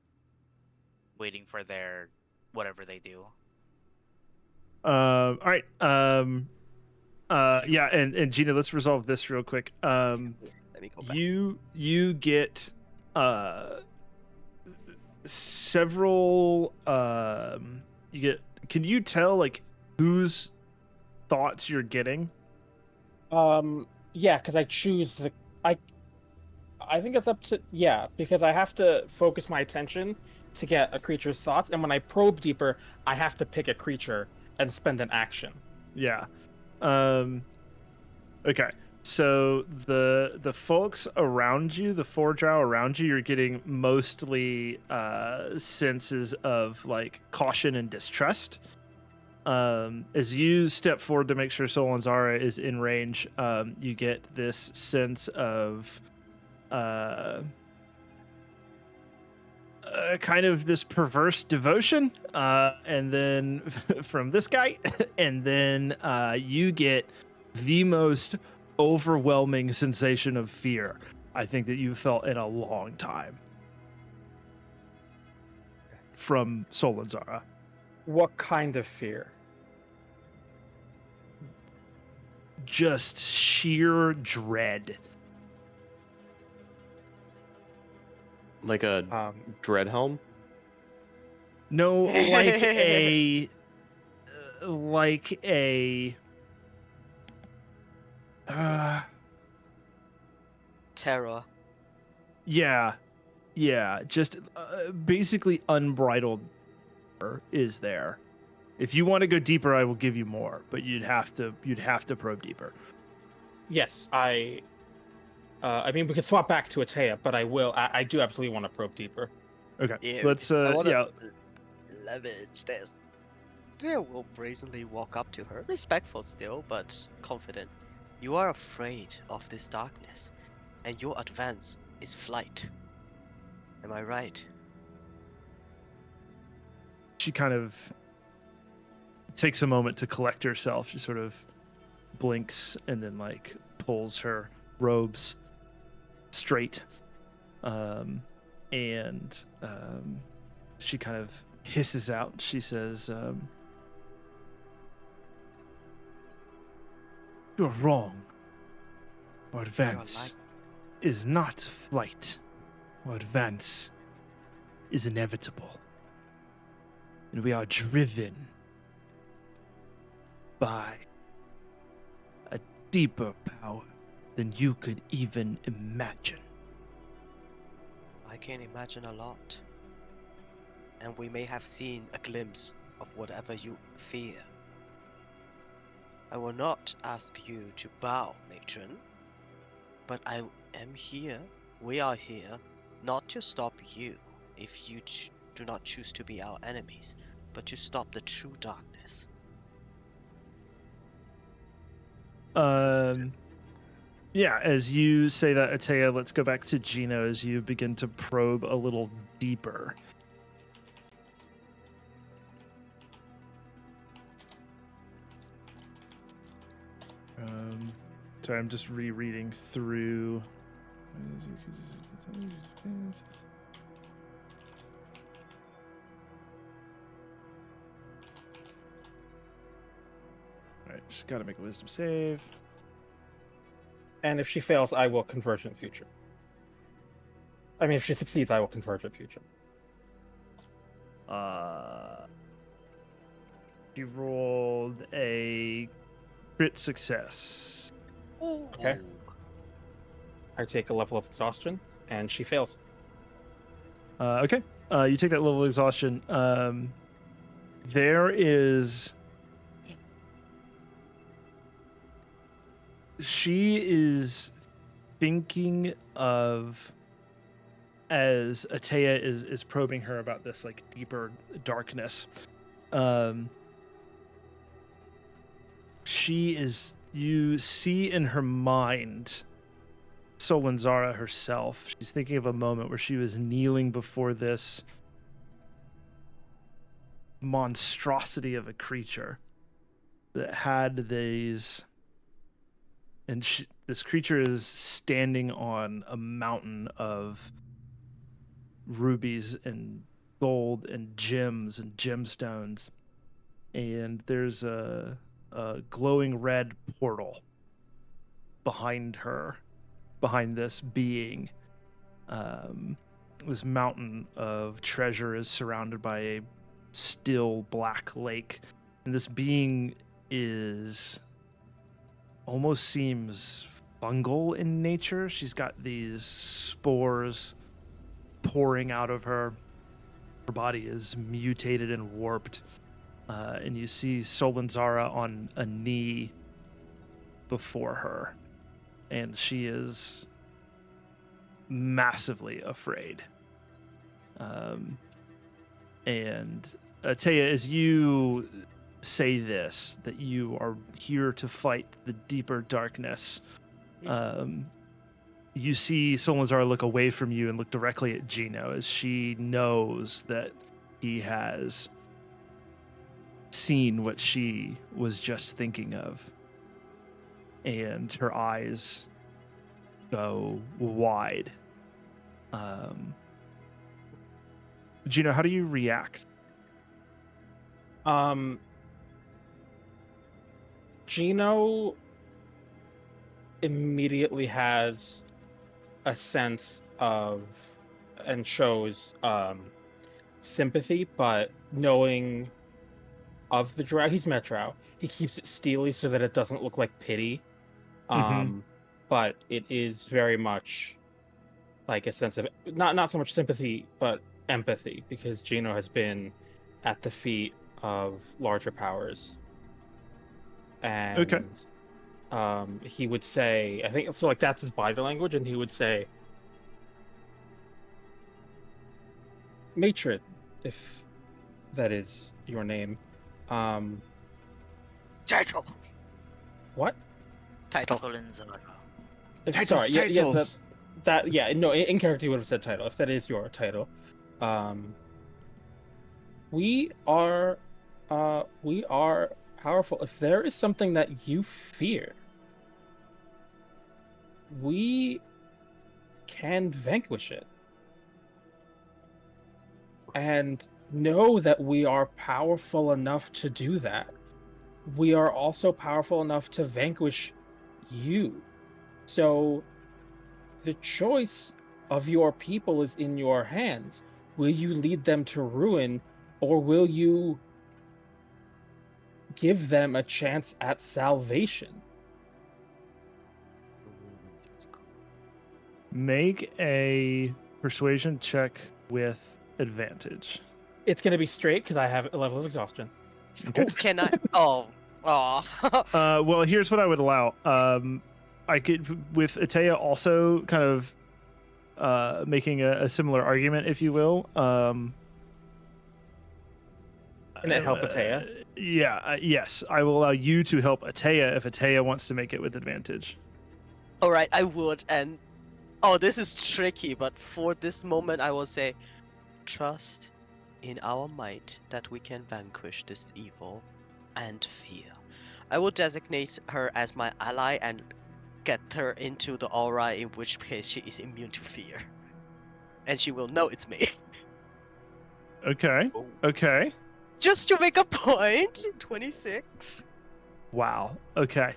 waiting for their whatever they do. All right. Yeah, and Gina, let's resolve this real quick. Let me go back. You get several you get, can you tell like whose thoughts you're getting? Yeah, because I choose the. I think it's up to, yeah, because I have to focus my attention to get a creature's thoughts, and when I probe deeper, I have to pick a creature and spend an action. Yeah. Okay. So the folks around you, the four drow around you, you're getting mostly senses of like caution and distrust. As you step forward to make sure Solonzara is in range, you get this sense of kind of this perverse devotion, and then from this guy, and then you get the most overwhelming sensation of fear I think that you've felt in a long time from Solonzara. What kind of fear? Just sheer dread. Like a dread helm? No, like a Terror. yeah, just basically unbridled is there. If you want to go deeper, I will give you more, but you'd have to probe deeper. Yes, I mean, we could swap back to Atea, but I will. I do absolutely want to probe deeper. Okay, Yeah, let's because I wanna yeah. leverage this. Tia will brazenly walk up to her, respectful still, but confident. You are afraid of this darkness, and your advance is flight. Am I right? She kind of takes a moment to collect herself. She sort of blinks and then like pulls her robes straight, and she kind of hisses out. She says, "You're wrong. Our advance is not flight. Our advance is inevitable. And we are driven by a deeper power than you could even imagine." I can imagine a lot. And we may have seen a glimpse of whatever you fear. I will not ask you to bow, matron, but I am here, we are here, not to stop you if you do not choose to be our enemies, but to stop the true darkness. Yeah, as you say that, Atea, let's go back to Gino as you begin to probe a little deeper. Sorry, I'm just rereading through. All right, just gotta make a wisdom save. And if she fails, I will converge in future. I mean, if she succeeds, I will converge in future. You rolled a crit success. Okay. I take a level of exhaustion, and she fails. Okay. You take that level of exhaustion. There is. She is thinking of, as Atea is probing her about this like deeper darkness. You see in her mind Solanzara herself. She's thinking of a moment where she was kneeling before this monstrosity of a creature that had these. And this creature is standing on a mountain of rubies and gold and gems and gemstones. And there's a glowing red portal behind her, behind this being. This mountain of treasure is surrounded by a still black lake. And this being almost seems fungal in nature. She's got these spores pouring out of her. Her body is mutated and warped. And you see Solanzara on a knee before her. And she is massively afraid. And Atea, as you say this, that you are here to fight the deeper darkness, you see Solanzara look away from you and look directly at Gino as she knows that he has seen what she was just thinking of. And her eyes go wide. Gino, how do you react? Gino immediately has a sense of and shows sympathy, but knowing of the drow, he's Metro. He keeps it steely so that it doesn't look like pity. But it is very much like a sense of not so much sympathy, but empathy, because Gino has been at the feet of larger powers. And he would say, I think so, like that's his body language, and he would say, Matron, if that is your name. Title. What? Title. Sorry, yeah, that yeah, no, in character he would have said title, if that is your title. We are powerful. If there is something that you fear, we can vanquish it. And know that we are powerful enough to do that. We are also powerful enough to vanquish you. So the choice of your people is in your hands. Will you lead them to ruin, or will you give them a chance at salvation? Make a persuasion check with advantage. It's going to be straight because I have a level of exhaustion. Okay. Ooh, can I? Oh. Well, here's what I would allow. I could, with Atea also kind of making a similar argument, if you will. Can it help Atea? Yes, I will allow you to help Atea if Atea wants to make it with advantage. All right, I would. And oh, this is tricky, but for this moment, I will say, trust in our might that we can vanquish this evil and fear. I will designate her as my ally and get her into the aura, in which case she is immune to fear. And she will know it's me. Okay. Oh. Okay. Just to make a point, 26. Wow. Okay.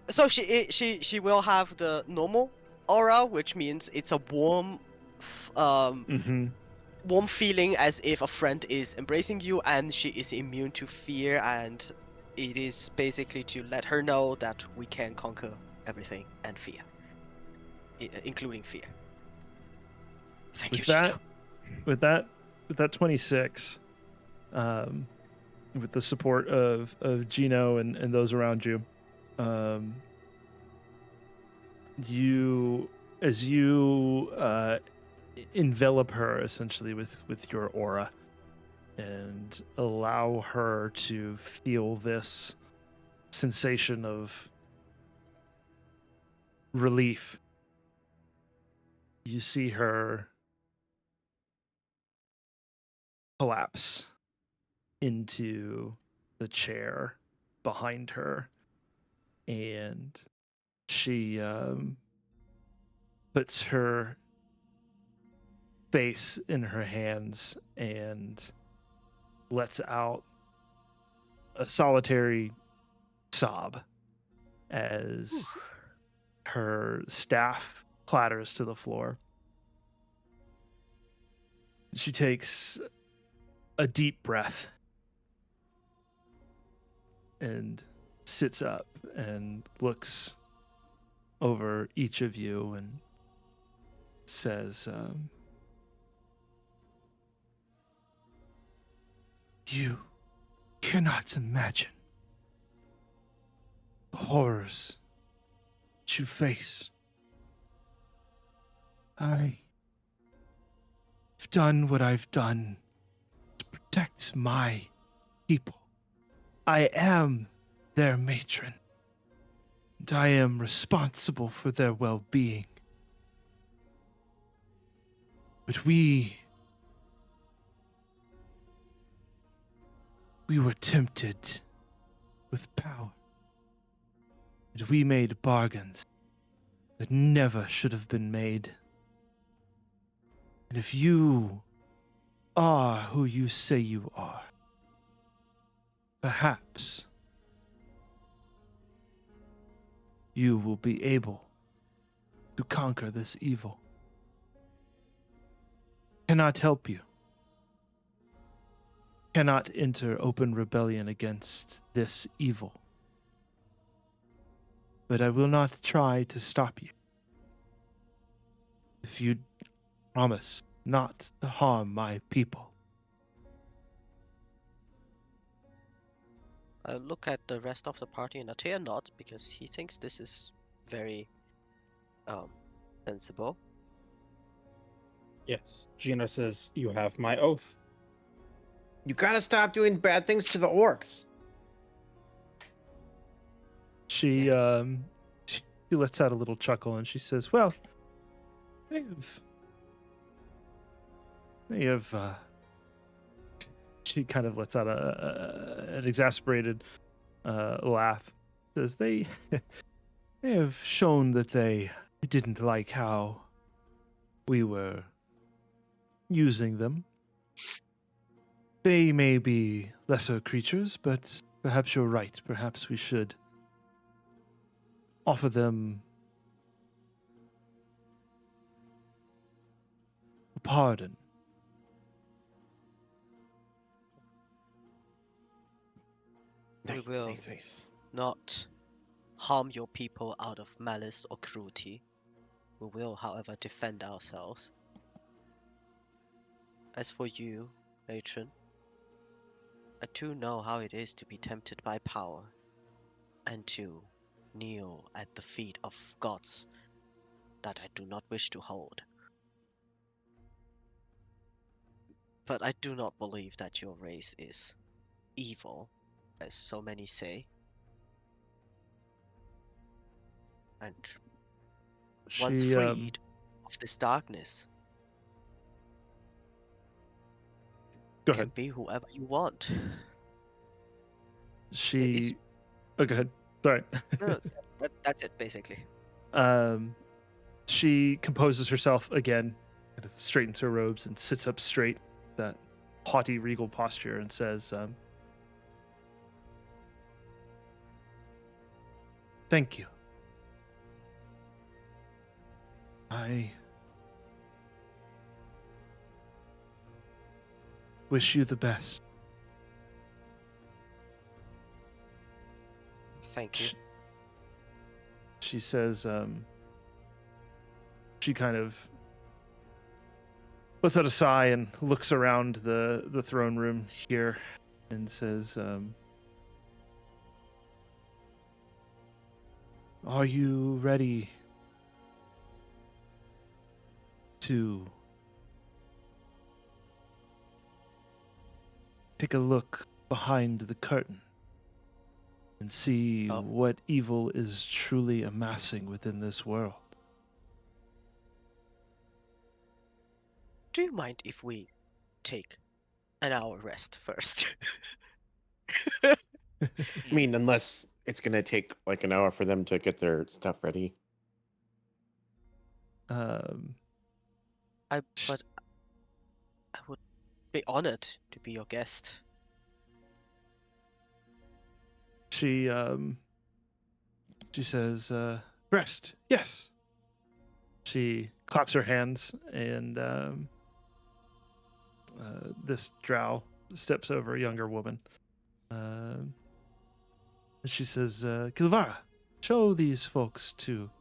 So she will have the normal aura, which means it's a warm, Mm-hmm. warm feeling as if a friend is embracing you, and she is immune to fear, and it is basically to let her know that we can conquer everything and fear, including fear. Thank you, Shino. With that 26, with the support of Gino and those around you, you as you envelop her essentially with your aura and allow her to feel this sensation of relief. You see her collapse into the chair behind her, and she puts her face in her hands and lets out a solitary sob as her staff clatters to the floor. She takes a deep breath and sits up and looks over each of you and says, you cannot imagine the horrors that you face. I've done what I've done to protect my people. I am their matron, and I am responsible for their well-being. But we were tempted with power, and we made bargains that never should have been made. And if you are who you say you are, perhaps you will be able to conquer this evil. Cannot help you. Cannot enter open rebellion against this evil. But I will not try to stop you. If you promise not to harm my people. I look at the rest of the party and Atea not, because he thinks this is very sensible. Yes. Gino says, "You have my oath." You gotta stop doing bad things to the orcs. She Yes. she lets out a little chuckle and she says, "Well, they have." She kind of lets out an exasperated laugh. Says they have shown that they didn't like how we were using them. They may be lesser creatures, but perhaps you're right. Perhaps we should offer them a pardon. We will Nice. not harm your people out of malice or cruelty. We will, however, defend ourselves. As for you, matron, I too know how it is to be tempted by power, and to kneel at the feet of gods that I do not wish to hold. But I do not believe that your race is evil, as so many say. And once She freed of this darkness, go can ahead. be whoever you want. She oh, go ahead. Sorry. No, that's it, basically. She composes herself again, kind of straightens her robes and sits up straight, that haughty, regal posture, and says, "Thank you. I wish you the best." Thank you. She says, she kind of lets out a sigh and looks around the throne room here and says, "Are you ready to take a look behind the curtain and see what evil is truly amassing within this world?" Do you mind if we take an hour rest first? I mean, unless it's gonna take like an hour for them to get their stuff ready. But I would be honored to be your guest. She says, "Rest, yes." She claps her hands, and this drow steps over a younger woman. And she says, "Kilvara, show these folks to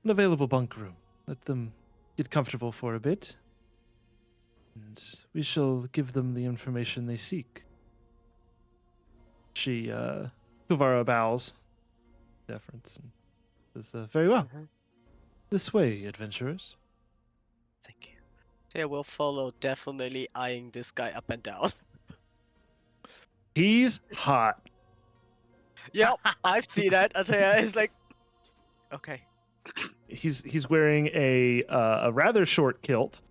an available bunk room. Let them get comfortable for a bit, and we shall give them the information they seek." She, Kilvara bows, deference, and says, "Very well. Mhm. This way, adventurers." Thank you. They will follow, definitely eyeing this guy up and down. He's hot. Yep, I've seen that. Ataya is like, okay. He's wearing a rather short kilt,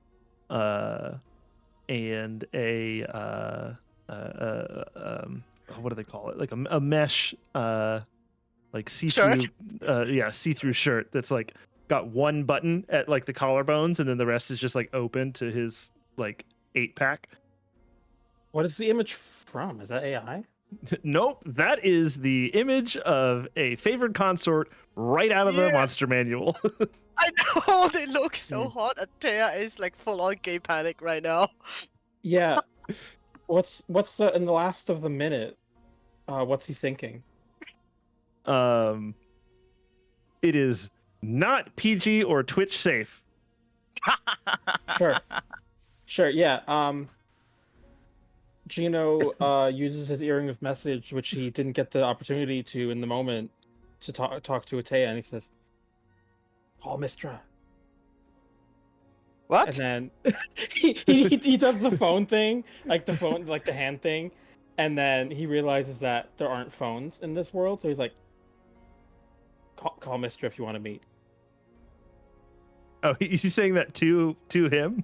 and what do they call it? Like a mesh, like see-through, see-through shirt that's like got one button at like the collarbones, and then the rest is just like open to his like 8-pack. What is the image from? Is that AI? Nope, that is the image of a favored consort right out of the Yeah. monster manual. I know, they look so hot. Ataya is like full on gay panic right now. Yeah. What's in the last of the minute? What's he thinking? It is not PG or Twitch safe. Sure. Yeah. Gino uses his earring of message, which he didn't get the opportunity to in the moment, to talk to Atea, and he says, "Call Mistra." What? And then he does the phone thing, like the hand thing, and then he realizes that there aren't phones in this world, so he's like, "Call Mistra if you want to meet." Oh, He's saying that to him.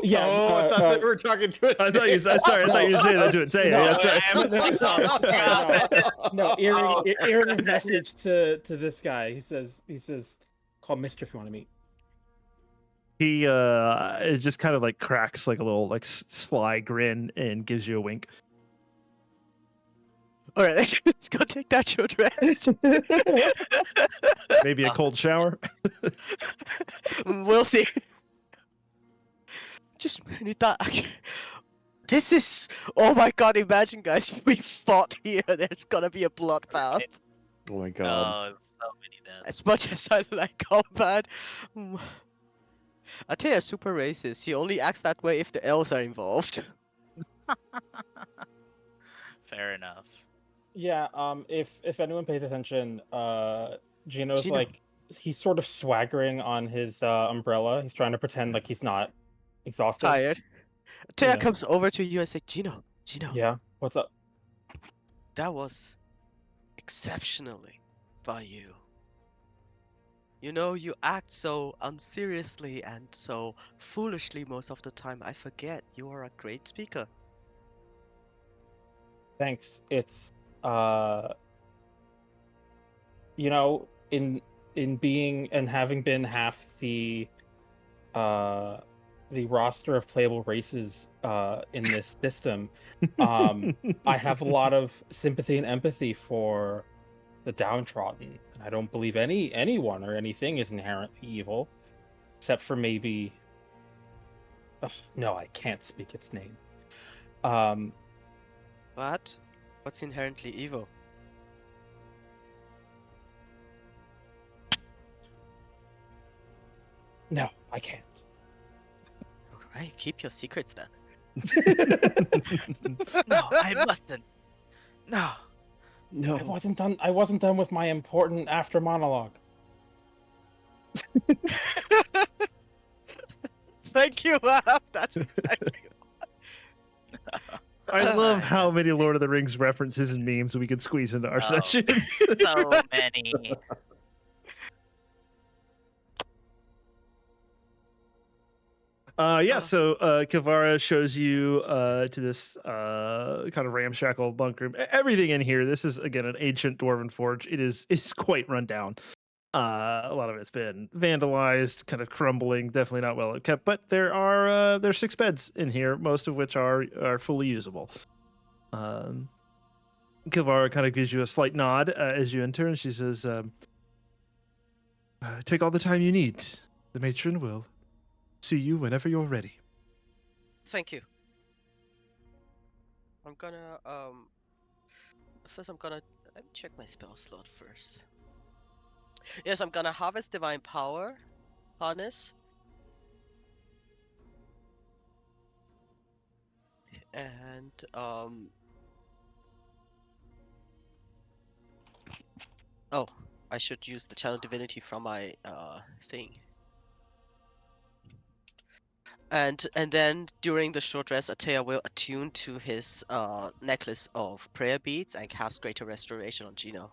Yeah. Oh, I thought they were talking to it. I thought you. Sorry, I thought you were saying that to it. Say it. No, earring of message to this guy. He says, "Call Mistra if you want to meet." He it just kind of like cracks like a little like sly grin and gives you a wink. All right, let's go take that short rest. Maybe a cold shower. We'll see. Just need that. This is. Oh my god! Imagine, guys, if we fought here. There's gonna be a bloodbath. Oh my god. Oh, so many deaths. As much as I like combat, Atea is super racist. He only acts that way if the elves are involved. Fair enough. Yeah. If anyone pays attention, Gino's Gino. like he's sort of swaggering on his umbrella. He's trying to pretend like he's not exhausted. Tired. Taya Yeah. comes over to you and says, Gino, Yeah. What's up? that was exceptionally by you. You know, you act so unseriously and so foolishly most of the time. I forget you are a great speaker. Thanks. It's you know, in being and having been half the roster of playable races in this system, I have a lot of sympathy and empathy for the downtrodden. And I don't believe anyone or anything is inherently evil, except for maybe. Ugh, no, I can't speak its name. What? What's inherently evil? No, I can't. Alright, keep your secrets then. No, I mustn't. No. I No. wasn't done. I wasn't done with my important after monologue. Thank you, Ab. That's exactly. I love Yeah. how many Lord of the Rings references and memes we could squeeze into our Oh. sessions. So many. So Kivara shows you to this kind of ramshackle bunk room. Everything in here, this is again an ancient dwarven forge. It's quite run down. A lot of it's been vandalized, kind of crumbling, definitely not well kept. But there's 6 beds in here, most of which are fully usable. Kivara kind of gives you a slight nod as you enter, and she says, "Take all the time you need. The matron will see you whenever you're ready." Thank you. I'm gonna first I'm gonna let me check my spell slot first. Yes, I'm gonna harvest divine power, harness, and oh, I should use the channel divinity from my thing. And then during the short rest, Atea will attune to his necklace of prayer beads and cast Greater Restoration on Gino.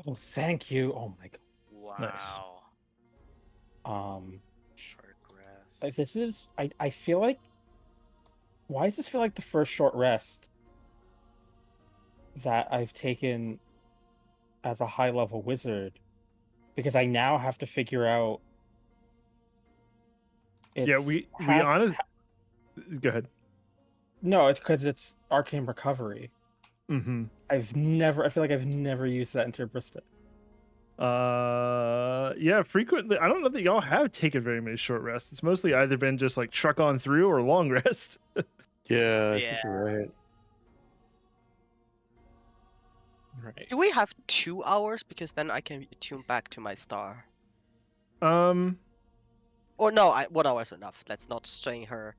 Oh, thank you. Oh my god. Nice. Wow. Short rest. This is. I feel like. Why does this feel like the first short rest that I've taken as a high level wizard? Because I now have to figure out. Yeah, It's we half, honest. Go ahead. No, it's because it's arcane recovery. Mm-hmm. I feel like I've never used that in Tir Briste. Yeah, frequently. I don't know that y'all have taken very many short rests. It's mostly either been just like truck on through or long rest. Yeah, I think Yeah. you're right. Right. Do we have 2 hours? Because then I can attune back to my star. Or no, 1 hour is enough. Let's not strain her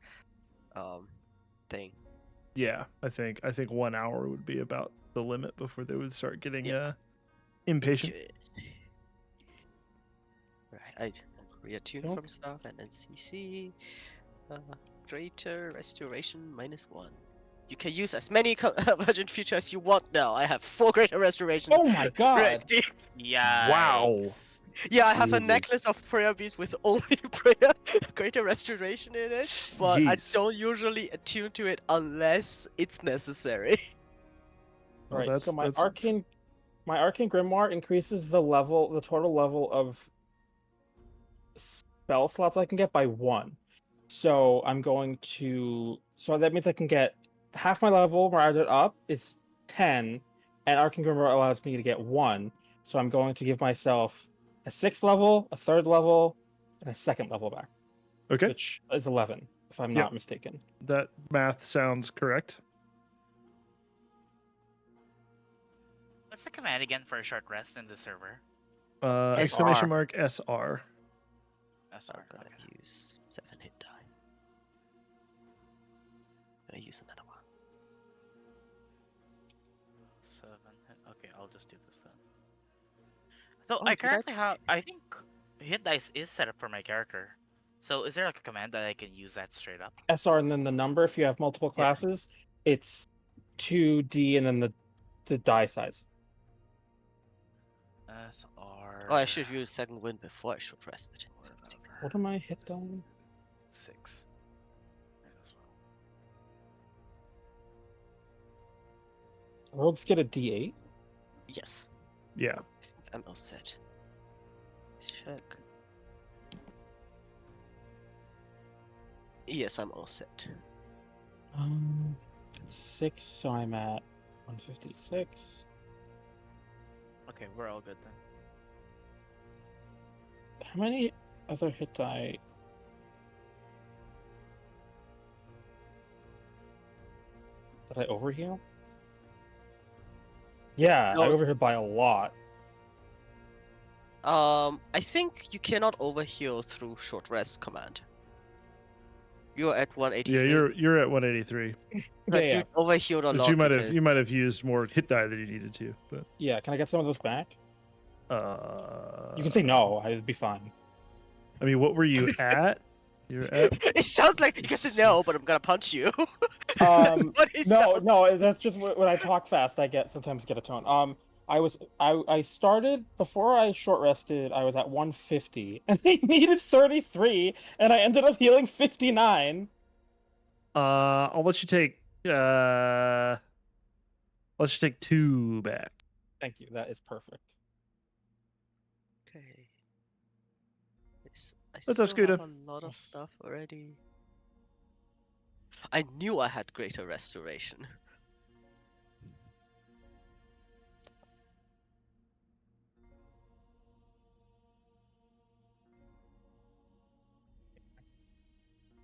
thing. Yeah, I think 1 hour would be about the limit before they would start getting impatient. Good. Right, I'd reattune Okay. from stuff and then CC. Greater Restoration -1. You can use as many Virgin Future as you want now. I have 4 Greater Restoration. Oh my god! ready. Yeah. Wow. Yeah, I have a Jesus. necklace of prayer beads with only prayer Greater Restoration in it, but I Jeez. don't usually attune to it unless it's necessary. Well, Right. So that's my arcane grimoire increases the total level of spell slots I can get by 1. So I'm going to. So that means I can get half my level rounded up is 10, and arcane grimoire allows me to get 1. So I'm going to give myself a 6th level, a 3rd level, and a 2nd level back, okay. which is 11, if I'm Yep. not mistaken. That math sounds correct. What's the command again for a short rest in the server? Exclamation mark SR. SR. I'm gonna Okay. use 7 hit die. Gonna use another one. 7. Okay, I'll just do this then. So Oh, I did I currently have. I think hit dice is set up for my character. So is there like a command that I can use that straight up? SR and then the number. If you have multiple Yeah. classes, it's 2D and then the die size. SR. Oh, I should have used second wind before I short rested. What am I hit on? 6. As well. Rogues get a D8. Yes, Yeah. I think I'm all set. Check. Yes, I'm all set. It's 6, so I'm at 156. Okay, we're all good then. How many other hit die? Did I overheal? Yeah, I No. overhealed by a lot. I think you cannot overheal through short rest command. You're at 183. Yeah, you're at 183. But Yeah. you overhealed a But lot you because might have used more hit die than you needed to, but Yeah, can I get some of those back? You can say uh no, I'd be fine. I mean, what were you at? You're at it sounds like you can say no, but I'm gonna punch you. Um, What is no, that? no, that's just when I talk fast, I sometimes get a tone. I started before I short rested. I was at 150, and I needed 33, and I ended up healing 59. I'll let you take 2 back. Thank you. That is perfect. Okay. I What's up, still have Scooter? a lot of stuff already. I knew I had greater restoration.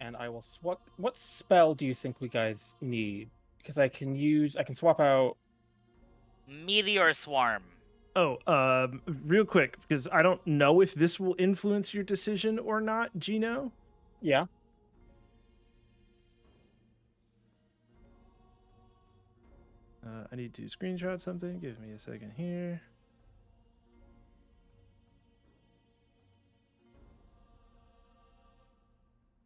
And I will. What spell do you think we guys need? Because I can swap out. Meteor Swarm. Oh, real quick, because I don't know if this will influence your decision or not, Gino. Yeah. I need to screenshot something. Give me a second here.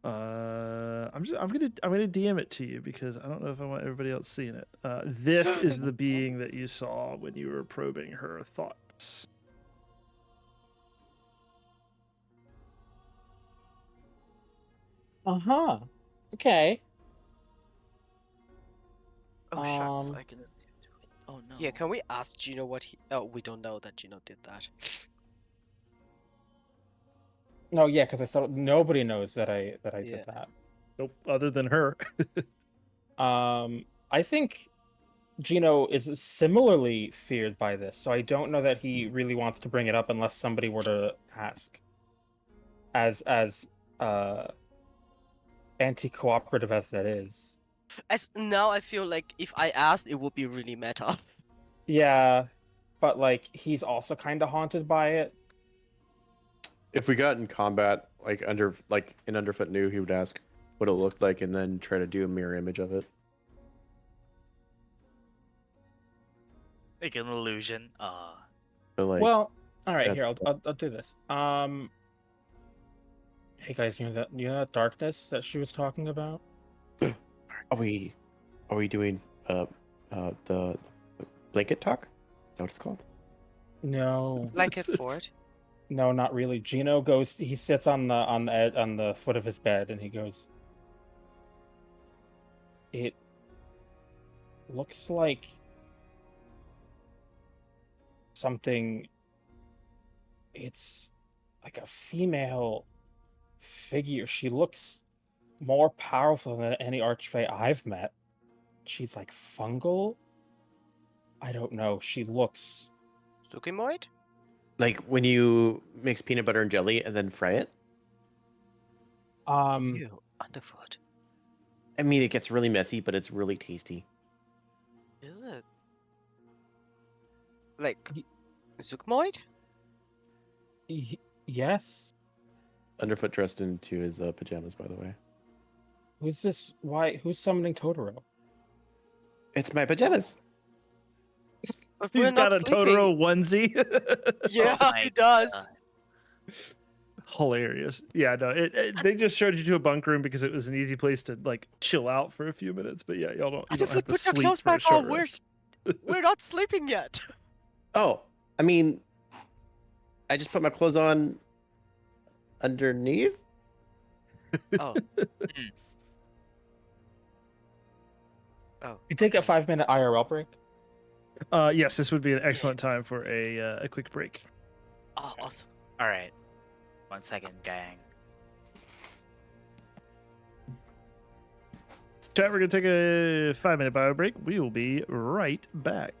I'm gonna DM it to you because I don't know if I want everybody else seeing it. This is the being that you saw when you were probing her thoughts. Uh-huh. Okay. Oh shucks, Um, I can do it. Oh no. Yeah, can we ask Gino what he? Oh, we don't know that Gino did that. No, yeah, because I saw nobody knows that I Yeah. did that. Nope, other than her. I think Gino is similarly feared by this, so I don't know that he really wants to bring it up unless somebody were to ask. As anti-cooperative as that is. As now, I feel like if I asked, it would be really meta. Yeah, but like he's also kind of haunted by it. If we got in combat, like in Underfoot knew, he would ask what it looked like and then try to do a mirror image of it. Like an illusion. But like, Well, all right, that's- here I'll do this. Hey guys, you know that darkness that she was talking about? are we doing the blanket talk? Is that what it's called? No, Like it Ford. no, not really. Gino goes. He sits on the foot of his bed, and he goes. It looks like something. It's like a female figure. She looks more powerful than any archfey I've met. She's like fungal. I don't know. She looks. Sukimoid? Like when you mix peanut butter and jelly and then fry it. Ew, Underfoot. I mean, it gets really messy, but it's really tasty. Is it? Like Ye- Sukimoid? Yes. Underfoot dressed into his pajamas, by the way. Who's this? Why? Who's summoning Totoro? It's my pajamas. But He's we're got not a sleeping. Totoro onesie. Yeah, Oh my he does. Hilarious. Yeah, no, they just showed you to a bunk room because it was an easy place to like chill out for a few minutes. But yeah, you And don't if we have to put your sleep clothes for a back short on, rest. we're not sleeping yet. Oh, I mean, I just put my clothes on underneath. Oh. Oh. You take a okay. 5-minute IRL break. Yes, this would be an excellent time for a quick break. Oh, awesome. All right. 1 second, gang. Chat, we're gonna take a 5-minute bio break. We will be right back.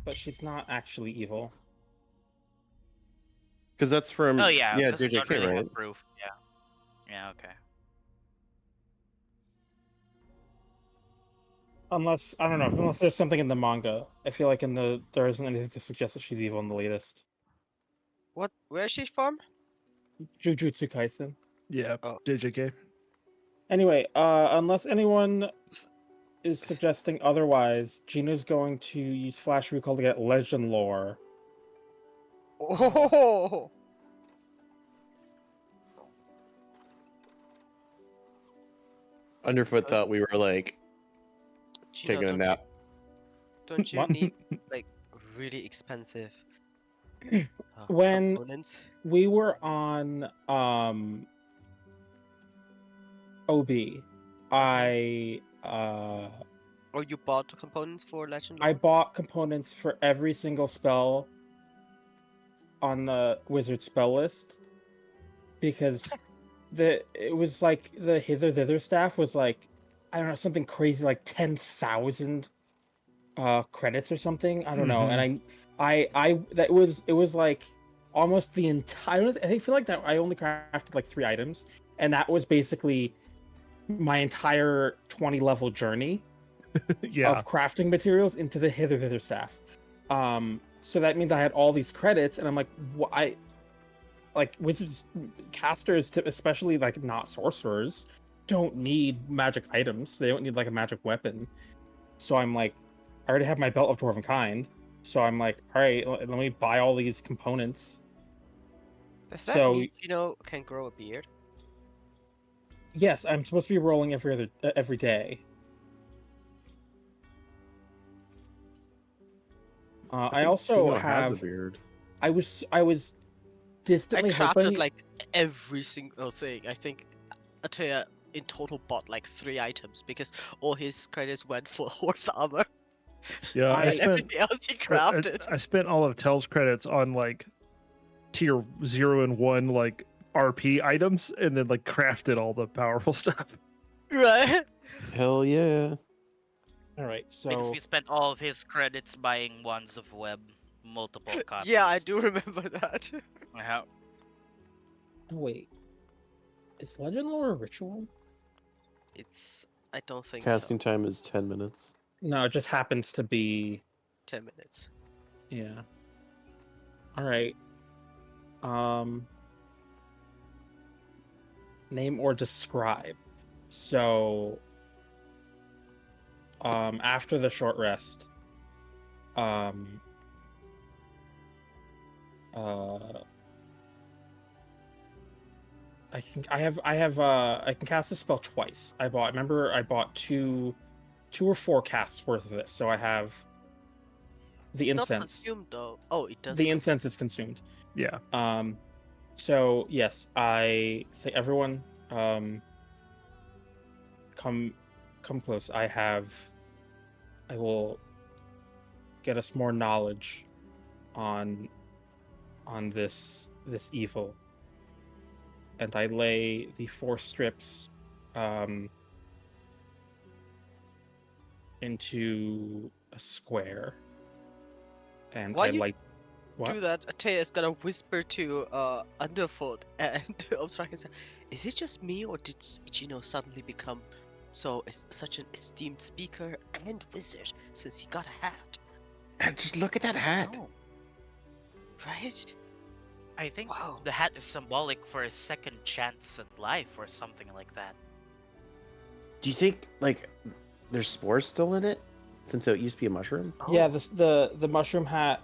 but she's not actually evil. Because that's from Oh yeah, because we don't JJK, really right? have proof. Yeah. Yeah. Okay. Unless I don't know, unless there's something in the manga. I feel like there isn't anything to suggest that she's evil in the latest. Where is she from? Jujutsu Kaisen. Yeah, Oh. JJK. Anyway, unless anyone is suggesting otherwise, Gino's going to use Flash Recall to get Legend Lore. Oh. Underfoot thought we were like Gino, taking a nap. don't you What? need like really expensive When components? we were on OB, I Or you bought the components for Legend I Lore? bought components for every single spell on the wizard spell list because it was like the hither thither staff was like, I don't know, something crazy like 10,000 credits or something. I don't know. And I that it was like almost the entire, I feel like that I only crafted like 3 items, and that was basically my entire 20 level journey Yeah. of crafting materials into the hither thither staff. So that means I had all these credits, and I'm like, I like wizards casters, especially like not sorcerers, don't need magic items. They don't need like a magic weapon. So I'm like, I already have my belt of dwarven kind. So I'm like, all right, let me buy all these components. Does that So mean Gino can grow a beard? yes, I'm supposed to be rolling every day. I also Gino has a have. beard. I was distantly I crafted hoping. like every single thing. I think Ataya in total bought like 3 items because all his credits went for horse armor Yeah, I I- and spent everything else he I, crafted. I spent all of Tell's credits on like tier 0 and 1 like RP items, and then like crafted all the powerful stuff. Right? Hell yeah. All right, Thinks so we spent all of his credits buying wands of web, multiple copies. Yeah, I do remember that. Yeah. oh, wait, is Legend Lore a ritual? It's I don't think Casting so. time is 10 minutes. No, it just happens to be. 10 minutes. Yeah. All right. Name or describe. So, after the short rest, um, I can cast a spell twice. I bought two or 4 casts worth of this. So I have the Not incense. consumed though. Oh, it does. The incense is consumed. Yeah. So yes, I say everyone, come close. I will get us more knowledge on this evil. And I lay the 4 strips into a square. And While I you light what? do that, Ataya is gonna whisper to Underfoot and Obstraka, is it just me or did Gino suddenly become such an esteemed speaker and wizard since he got a hat? Just look at that hat. Oh, Right? I think Wow. the hat is symbolic for a second chance at life or something like that. Do you think like there's spores still in it? Since it used to be a mushroom? Yeah, Oh. the mushroom hat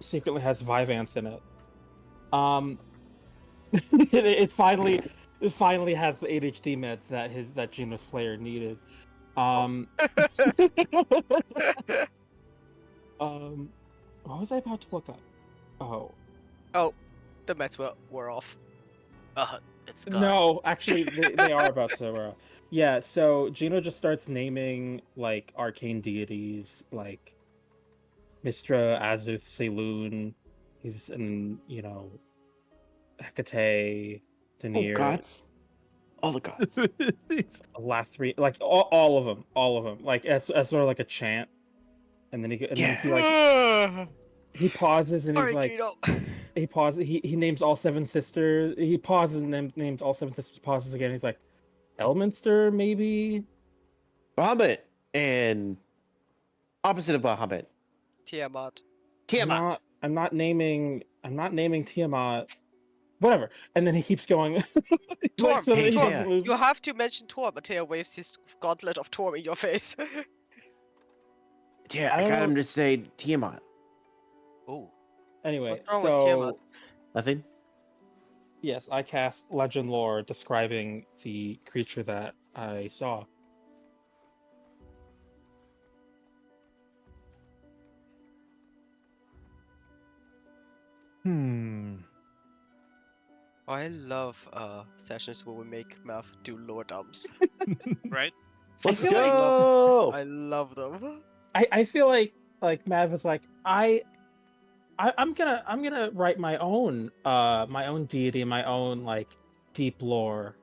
secretly has Vyvanse in it. It finally has the ADHD meds that Gino's player needed. What was I about to look up? Oh. Oh, the meds were off. It's gone. No, actually, they are about to. Yeah, so Gino just starts naming like arcane deities, like Mistra, Azuth, Saloon. He's in, Hecate, Oh, Denir, gods. All the gods. the last 3, like all of them, like as sort of like a chant. And then he pauses and he's like, Gino. he pauses. He names all 7 sisters. He pauses and then names all 7 sisters. Pauses again. He's like, Elminster, maybe. Bahamut and opposite of Bahamut. Tiamat. Tiamat. I'm not naming Tiamat. Whatever. And then he keeps going. Torm, so that he Torm, doesn't lose. You have to mention Torm. Mateo waves his gauntlet of Torm in your face. Yeah, I I don't got know. him to say Tiamat. Ooh. Anyway, What's wrong with Tiamat? Nothing. yes, I cast legend lore describing the creature that I saw. I love sessions where we make Math do lore dumps. Right? Let's feel like- go. I love them. I feel like Mav is like I'm gonna write my own deity, my own like deep lore.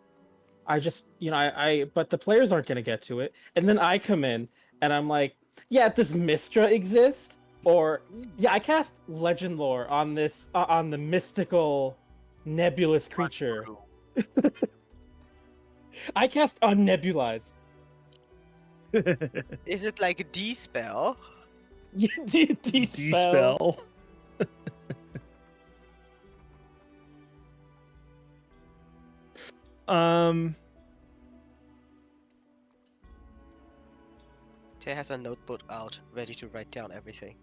I just but the players aren't gonna get to it. And then I come in and I'm like, yeah, does Mystra exist? Or yeah, I cast legend lore on this on the mystical nebulous creature. I cast unnebulize. Is it like a D spell? Dispel. Tay has a notebook out, ready to write down everything.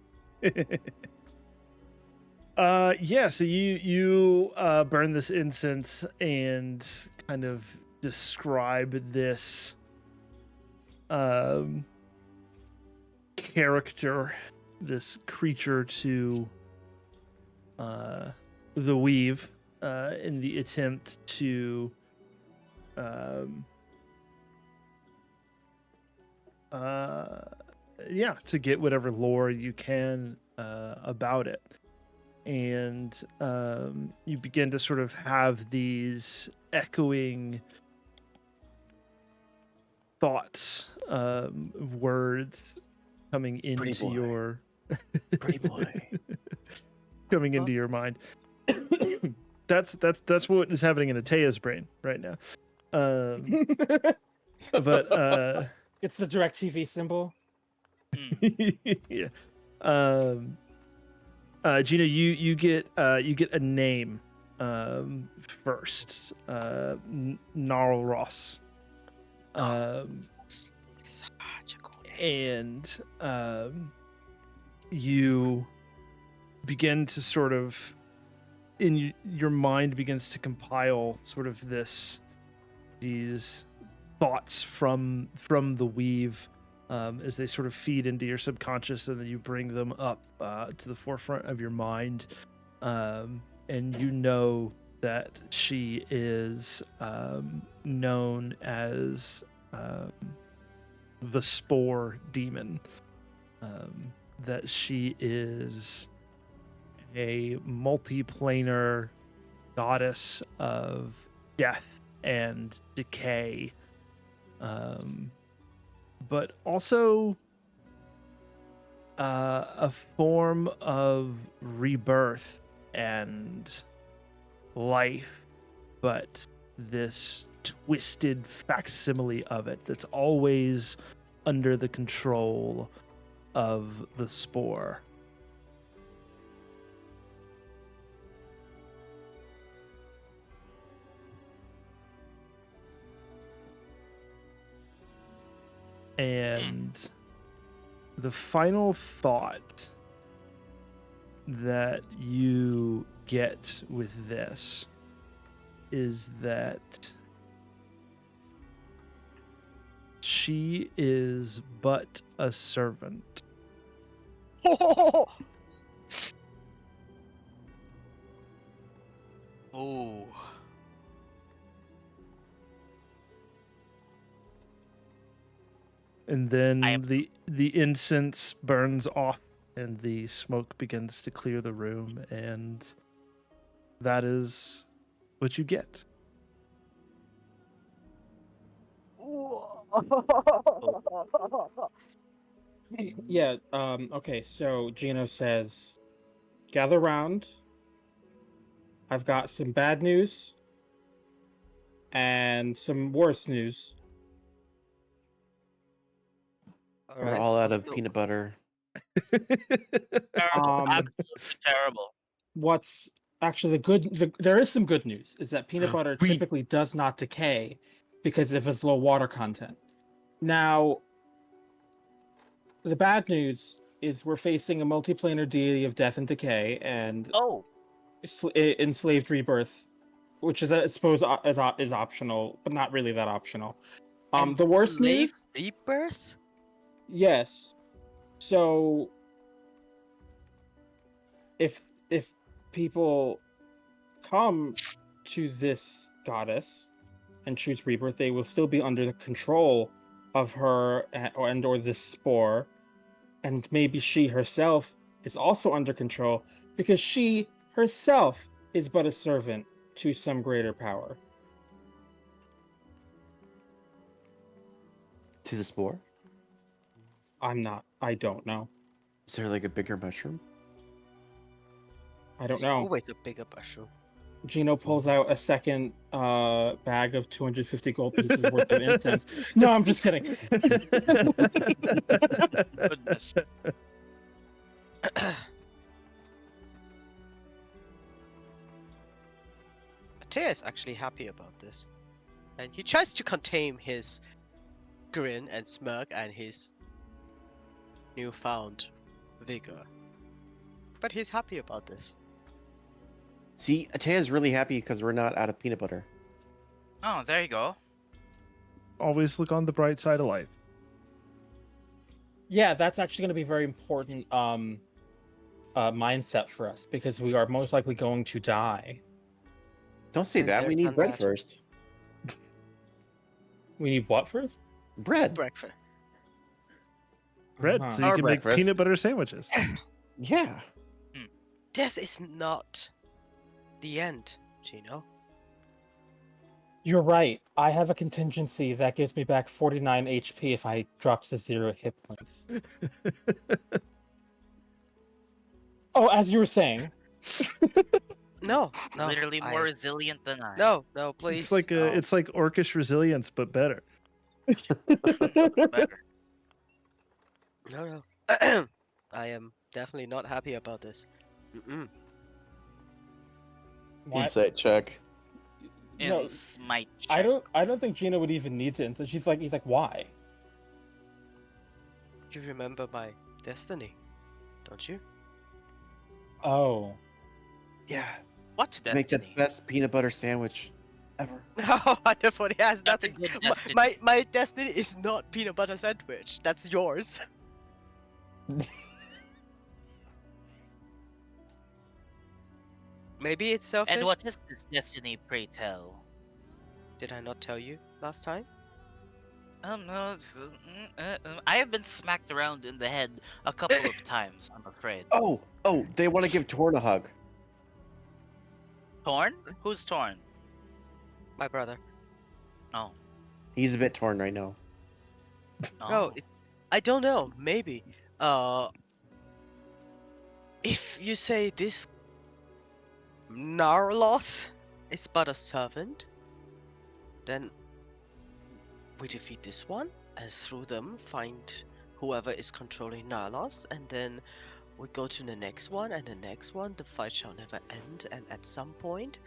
Yeah, so you burn this incense and kind of describe this character, this creature to the weave in the attempt to to get whatever lore you can about it. And you begin to sort of have these echoing thoughts, words coming into boy. your Pretty boy. coming into your mind. That's what is happening in Atea's brain right now. But It's the DirecTV symbol. yeah. Gina, you get a name first. Gnarl Ross. Such a cool name. And you begin to sort of your mind begins to compile sort of these thoughts from the weave as they sort of feed into your subconscious, and then you bring them up to the forefront of your mind, and you know that she is known as the Spore Demon, that she is a multiplanar goddess of death and decay, but also a form of rebirth and life, but this twisted facsimile of it that's always under the control of the Spore. And the final thought that you get with this is that she is but a servant. Ooh. And then I am- the incense burns off and the smoke begins to clear the room, and that is what you get. Yeah. Okay. So Gino says, "Gather round. I've got some bad news and some worse news. All We're right. all out What's of the- peanut butter. Terrible. Um, Absolutely terrible. what's actually there is some good news. Is that peanut butter We- typically does not decay because of its low water content. Now, the bad news is we're facing a multiplanar deity of death and decay and Oh, enslaved rebirth, which is I suppose is optional, but not really that optional. The worst news, Enslaved rebirth? yes. So if people come to this goddess and choose rebirth, they will still be under the control of her or this spore, and maybe she herself is also under control because she herself is but a servant to some greater power. To the spore? I don't know. Is there like a bigger mushroom? I don't There's know. always a bigger mushroom. Gino pulls out a second bag of 250 gold pieces worth of incense. No, I'm just kidding. goodness. Tir is actually happy about this, and he tries to contain his grin and smirk and his newfound vigor. But he's happy about this. See, Ataya's really happy because we're not out of peanut butter. Oh, there you go. Always look on the bright side of life. Yeah, that's actually going to be a very important mindset for us because we are most likely going to die. Don't say Been that. there, We done need bread that. first. We need what first? Bread. Breakfast. Bread, Uh-huh. so you Our can make breakfast. peanut butter sandwiches. Yeah. Death is not the end, Gino. You're right. I have a contingency that gives me back 49 HP if I drop to 0 hit points. Oh, as you were saying. No, no. Literally more resilient than I. No, please. It's like it's like orcish resilience, but better. Better. No. I am definitely not happy about this. Mm-mm. Why? Insight check. In No, smite I check. don't think Gina would even need to. And so he's like, why? You remember my destiny, don't you? Oh. Yeah. What Make the destiny? best peanut butter sandwich ever. Oh, wonderful. It has That's a nothing. good My, destiny. my destiny is not peanut butter sandwich. That's yours. Maybe it's selfish. And what is this destiny, pray tell? Did I not tell you last time? No, I have been smacked around in the head a couple of times, I'm afraid. Oh, they want to give Torn a hug. Torn? Who's torn? My brother. Oh. He's a bit torn right now. No, I don't know. Maybe. If you say this Narlos is but a servant, then we defeat this one, and through them find whoever is controlling Narlos, and then we go to the next one, and the next one. The fight shall never end, and at some point,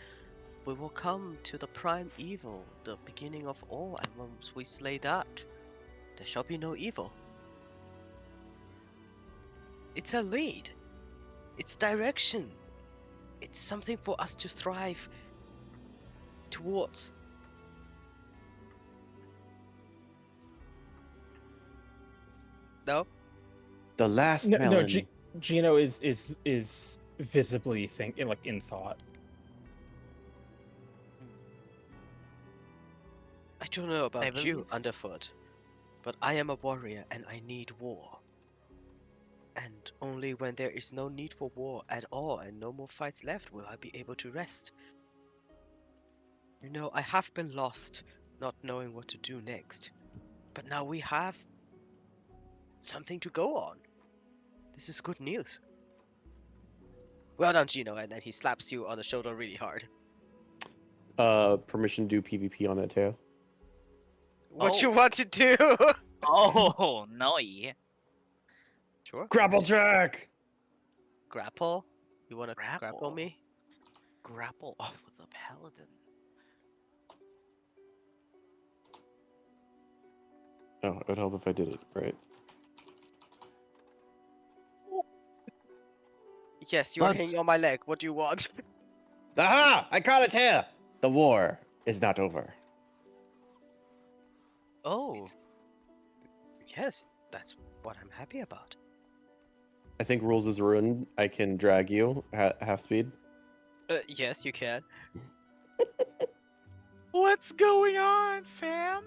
we will come to the prime evil, the beginning of all, and once we slay that, there shall be no evil. It's a lead. It's direction. It's something for us to strive towards. No? The last No, melon. Gino is visibly thinking like in thought. I don't know about you, believe- Underfoot, but I am a warrior and I need war. And only when there is no need for war at all and no more fights left will I be able to rest. You know, I have been lost, not knowing what to do next. But now we have something to go on. This is good news. Well done, Gino. And then he slaps you on the shoulder really hard. Permission to do PvP on it too. What you want to do? Oh, no, yeah. Sure. Grapple check. Grapple? You want to grapple Grapple. me? Grapple off with a paladin. Oh, it would help if I did it right. Yes, you're Let's- hanging on my leg. What do you want? Aha! I caught it here. The war is not over. Oh, Yes, that's what I'm happy about. I think rules is ruined. I can drag you half speed. Yes, you can. what's going on, fam?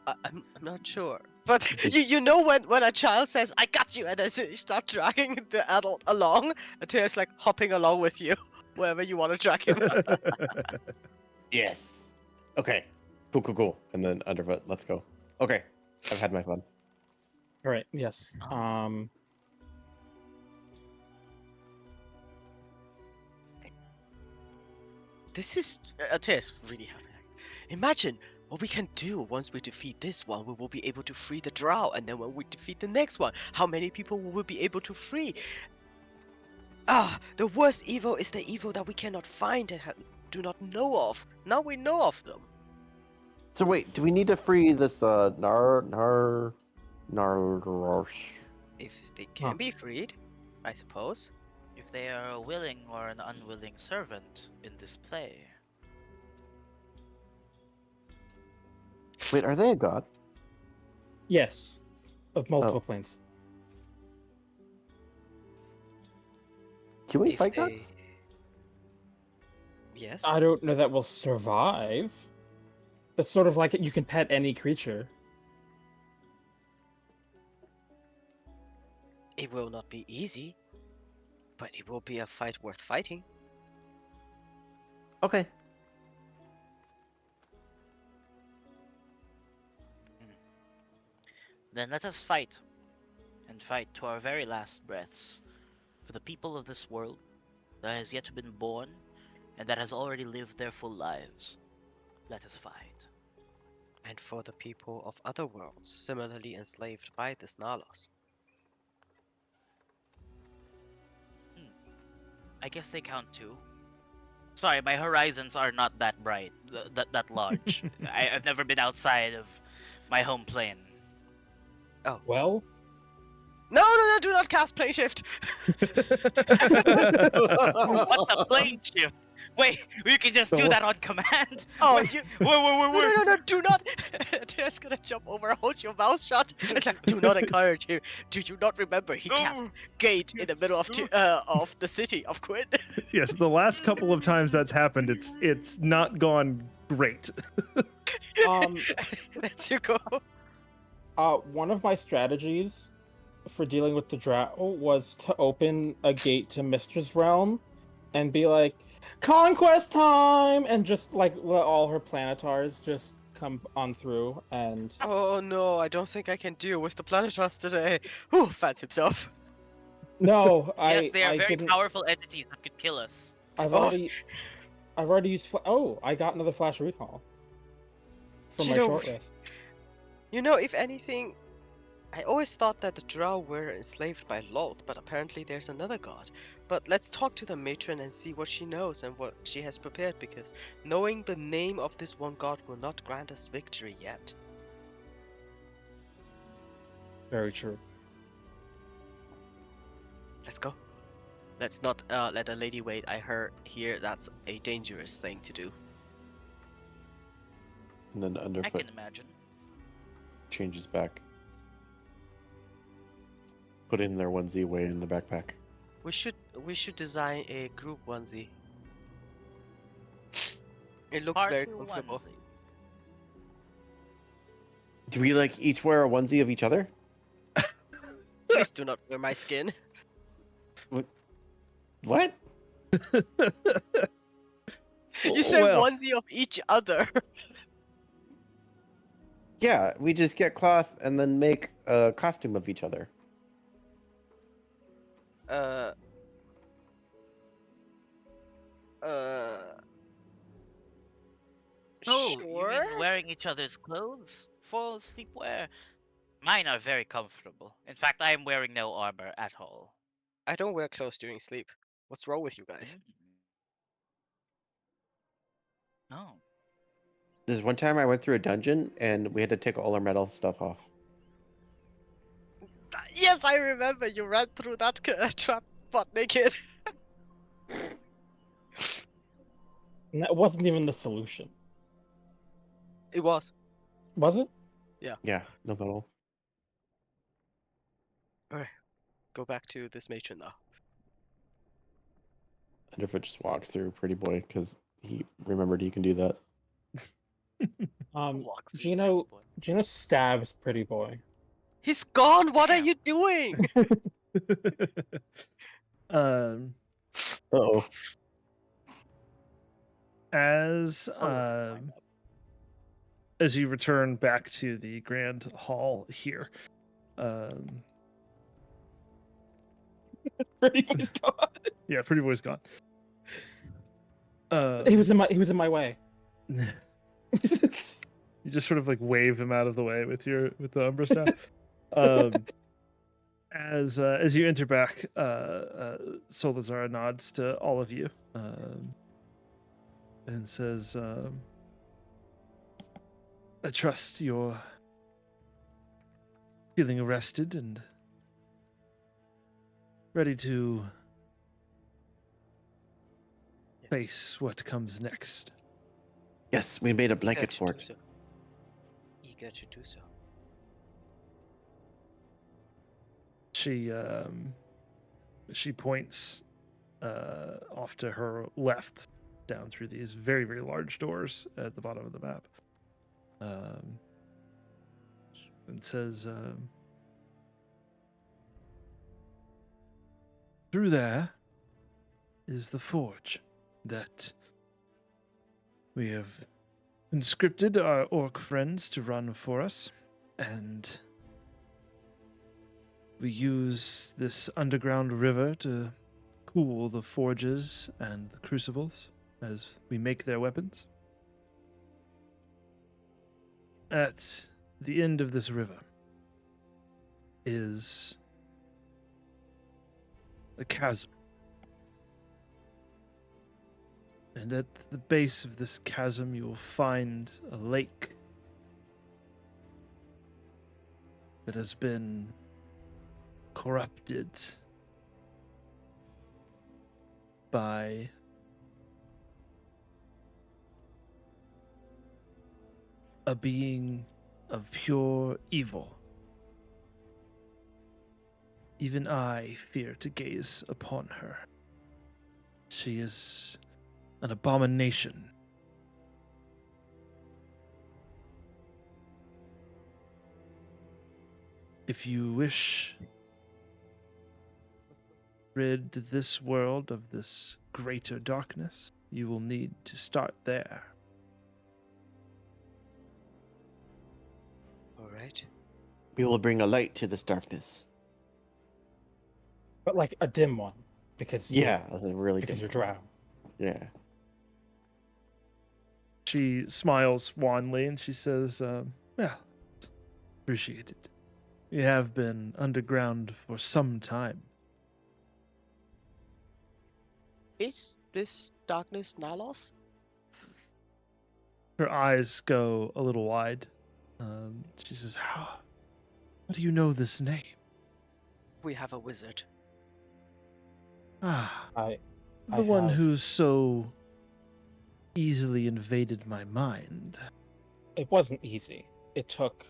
I'm not sure. But you know when a child says, I got you, and then you start dragging the adult along, until it's like hopping along with you, wherever you want to drag him. Yes. Okay. Cool. And then underfoot. Let's go. Okay. I've had my fun. All right. Yes. This is really happy. Imagine what we can do once we defeat this one. We will be able to free the drow, and then when we defeat the next one, how many people will we be able to free? The worst evil is the evil that we cannot find and do not know of. Now we know of them. So wait, do we need to free this Nar If they can be freed, I suppose. If they are a willing or an unwilling servant in this play. Wait, are they a god? Yes. Of multiple planes. Can we If fight they... gods? Yes. I don't know that will survive. It's sort of like you can pet any creature. It will not be easy, but it will be a fight worth fighting. Okay. Then let us fight. And fight to our very last breaths. For the people of this world that has yet been born and that has already lived their full lives. Let us fight. And for the people of other worlds, similarly enslaved by the Snarlos. I guess they count too. Sorry, my horizons are not that bright, that large. I've never been outside of my home plane. Well, No, do not cast plane shift! What's a plane shift? Wait, you can just do that on command? Oh, wait, you... wait. No, do not! Tira's gonna jump over, hold your mouth shut. It's like, do not encourage him. Do you not remember he cast Gate in the middle of the city of Quinn? Yes, the last couple of times that's happened, it's not gone great. Let's you go. one of my strategies for dealing with the drow was to open a gate to Mistress Realm and be like, conquest time, and just like let all her planetars just come on through. And Oh no, I don't think I can deal with the Planetars today. Whew, Fats himself. no, Yes, they are I very didn't- powerful entities that could kill us. I've Oh. already used I got another flash recall for Do my you know- short rest. You know, if anything, I always thought that the Drow were enslaved by Loth, but apparently there's another god. But let's talk to the matron and see what she knows and what she has prepared, because knowing the name of this one god will not grant us victory yet. Very true. Let's go. Let's not let a lady wait. I hear that's a dangerous thing to do. And then I underfoot can imagine. changes back. Put in their onesie way in the backpack. We should design a group onesie. It looks very Party comfortable. onesie. Do we like each wear a onesie of each other? Please do not wear my skin. What? You said Well. onesie of each other. Yeah, we just get cloth and then make a costume of each other. Uh. Oh, you Sure. mean wearing each other's clothes for sleepwear? Mine are very comfortable. In fact, I am wearing no armor at all. I don't wear clothes during sleep. What's wrong with you guys? Mm. Oh. There's one time I went through a dungeon and we had to take all our metal stuff off. Yes, I remember you ran through that trap butt naked. And that wasn't even the solution, It was. was it? Yeah, no metal. Alright, go back to this matron now. Underfoot just walked through Pretty Boy because he remembered he can do that. Walks through Gino Boy. Gino stabs Pretty Boy. He's gone! What are Damn. you doing? um, Uh-oh. as Oh, fine. as you return back to the grand hall here, Pretty Boy's gone. yeah, Pretty Boy's gone. He was in my way. You just sort of like wave him out of the way with the Umbra staff. As you enter back, Solazar nods to all of you and says, "I trust you're feeling rested and ready to face what comes next." Yes, we made a Eager blanket to for do it. so. Eager to do so. She points off to her left down through these very, very large doors at the bottom of the map, and says, "Through there is the forge that we have conscripted our orc friends to run for us, and we use this underground river to cool the forges and the crucibles as we make their weapons. At the end of this river is a chasm. And at the base of this chasm, you will find a lake that has been corrupted by a being of pure evil. Even I fear to gaze upon her. She is an abomination. If you wish rid this world of this greater darkness, you will need to start there. Alright. We will bring a light to this darkness. But like a dim one, because Yeah, really because good. you're drow. Yeah. She smiles wanly and she says, well, appreciate it. We have been underground for some time. Is this darkness Nalos? Her eyes go a little wide. She says, how do you know this name? We have a wizard. Ah, I the one have- who so easily invaded my mind. It wasn't easy. It took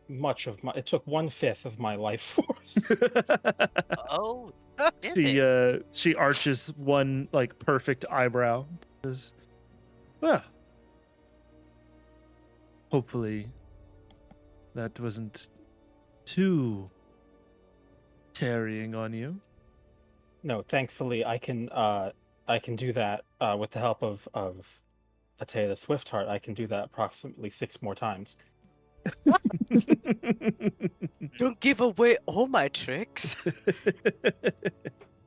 it took 1/5 of my life force. Oh, did it? She arches one like perfect eyebrow. Says, well, hopefully that wasn't too tarrying on you. No, thankfully I can do that with the help of let's say the Swift Heart. I can do that approximately 6 more times. Don't give away all my tricks.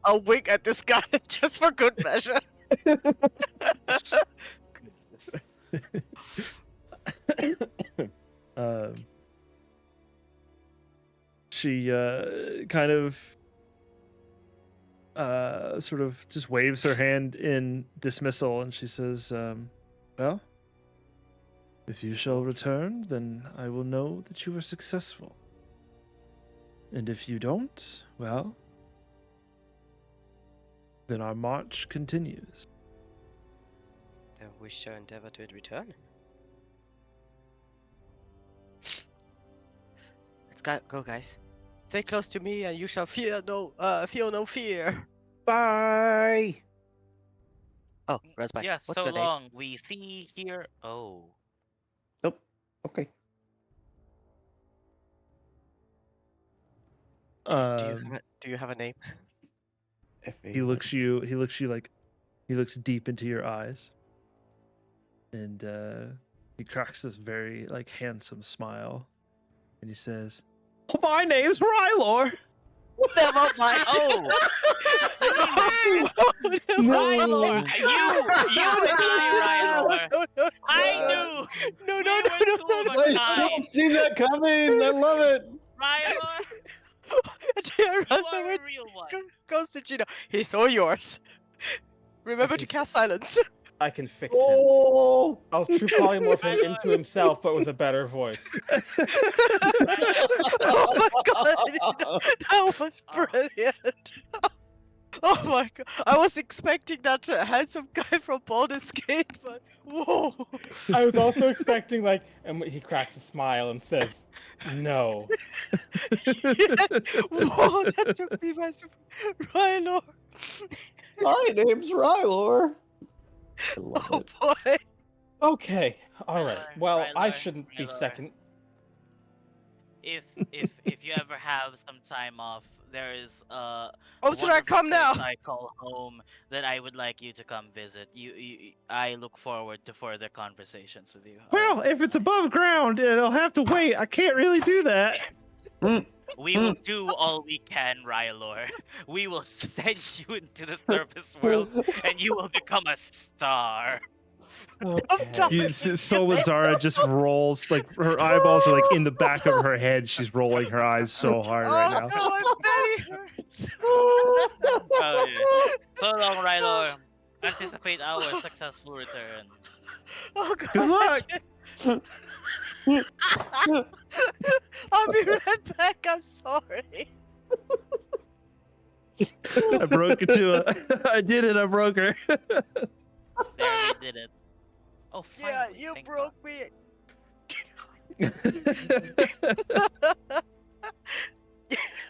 I'll wink at this guy just for good measure. She kind of sort of just waves her hand in dismissal, and she says, well, if you shall return, then I will know that you were successful. And if you don't, well, then our march continues. Then we shall endeavor to return. Let's go, guys. Stay close to me, and you shall feel no fear. Bye. Oh, Razbike. Yeah, what's so your name? long. We see here. Oh. Nope. Okay. Do you have a name? He looks you he looks deep into your eyes, and he cracks this very like handsome smile, and he says, my name's Rylor. Never mind. Oh! Rylor! You the guy, Rylor! I knew! No. We were two of a I should have kind! seen that coming. I love it. Rylor! Dear You Russell, are a real one! goes to Gino. He's all yours. Remember to cast silence. I can fix him. Oh. I'll true polymorph him into himself, but with a better voice. Oh my god, that was brilliant. Oh my god, I was expecting that handsome guy from Baldur's Gate, but whoa. I was also expecting and he cracks a smile and says, "No." Yes. Whoa, that took me by surprise. Rylor. My name's Rylor. I love Oh it. boy. Okay, all right. Well, I Rylor, shouldn't be Rylor. second. If you ever have some time off, there is Oh, a should I wonderful come now? place I call home that I would like you to come visit. I look forward to further conversations with you. Well, if it's above ground, it'll have to wait. I can't really do that. We will do all we can, Rylor. We will send you into the surface world, and you will become a star. Okay. Solazara just rolls, like her eyeballs are like in the back of her head. She's rolling her eyes so hard right now. Oh, my belly hurts. Oh, yeah. So long, Rylor. Anticipate our successful return. Oh god. Good luck. I'll be right back. I'm sorry. I broke it I did it. I broke her. There, we did it. Oh, Yeah, finally, you thank broke God. me.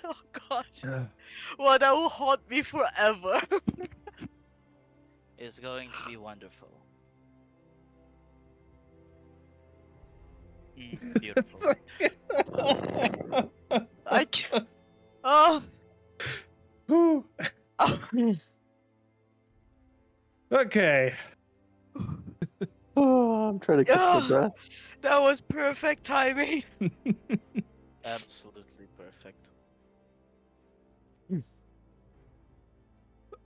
Oh god. Well, that will haunt me forever. It's going to be wonderful. Beautiful. I can't. Oh. Whew. Oh. Okay. Oh, I'm trying to catch my breath. That was perfect timing. Absolutely perfect.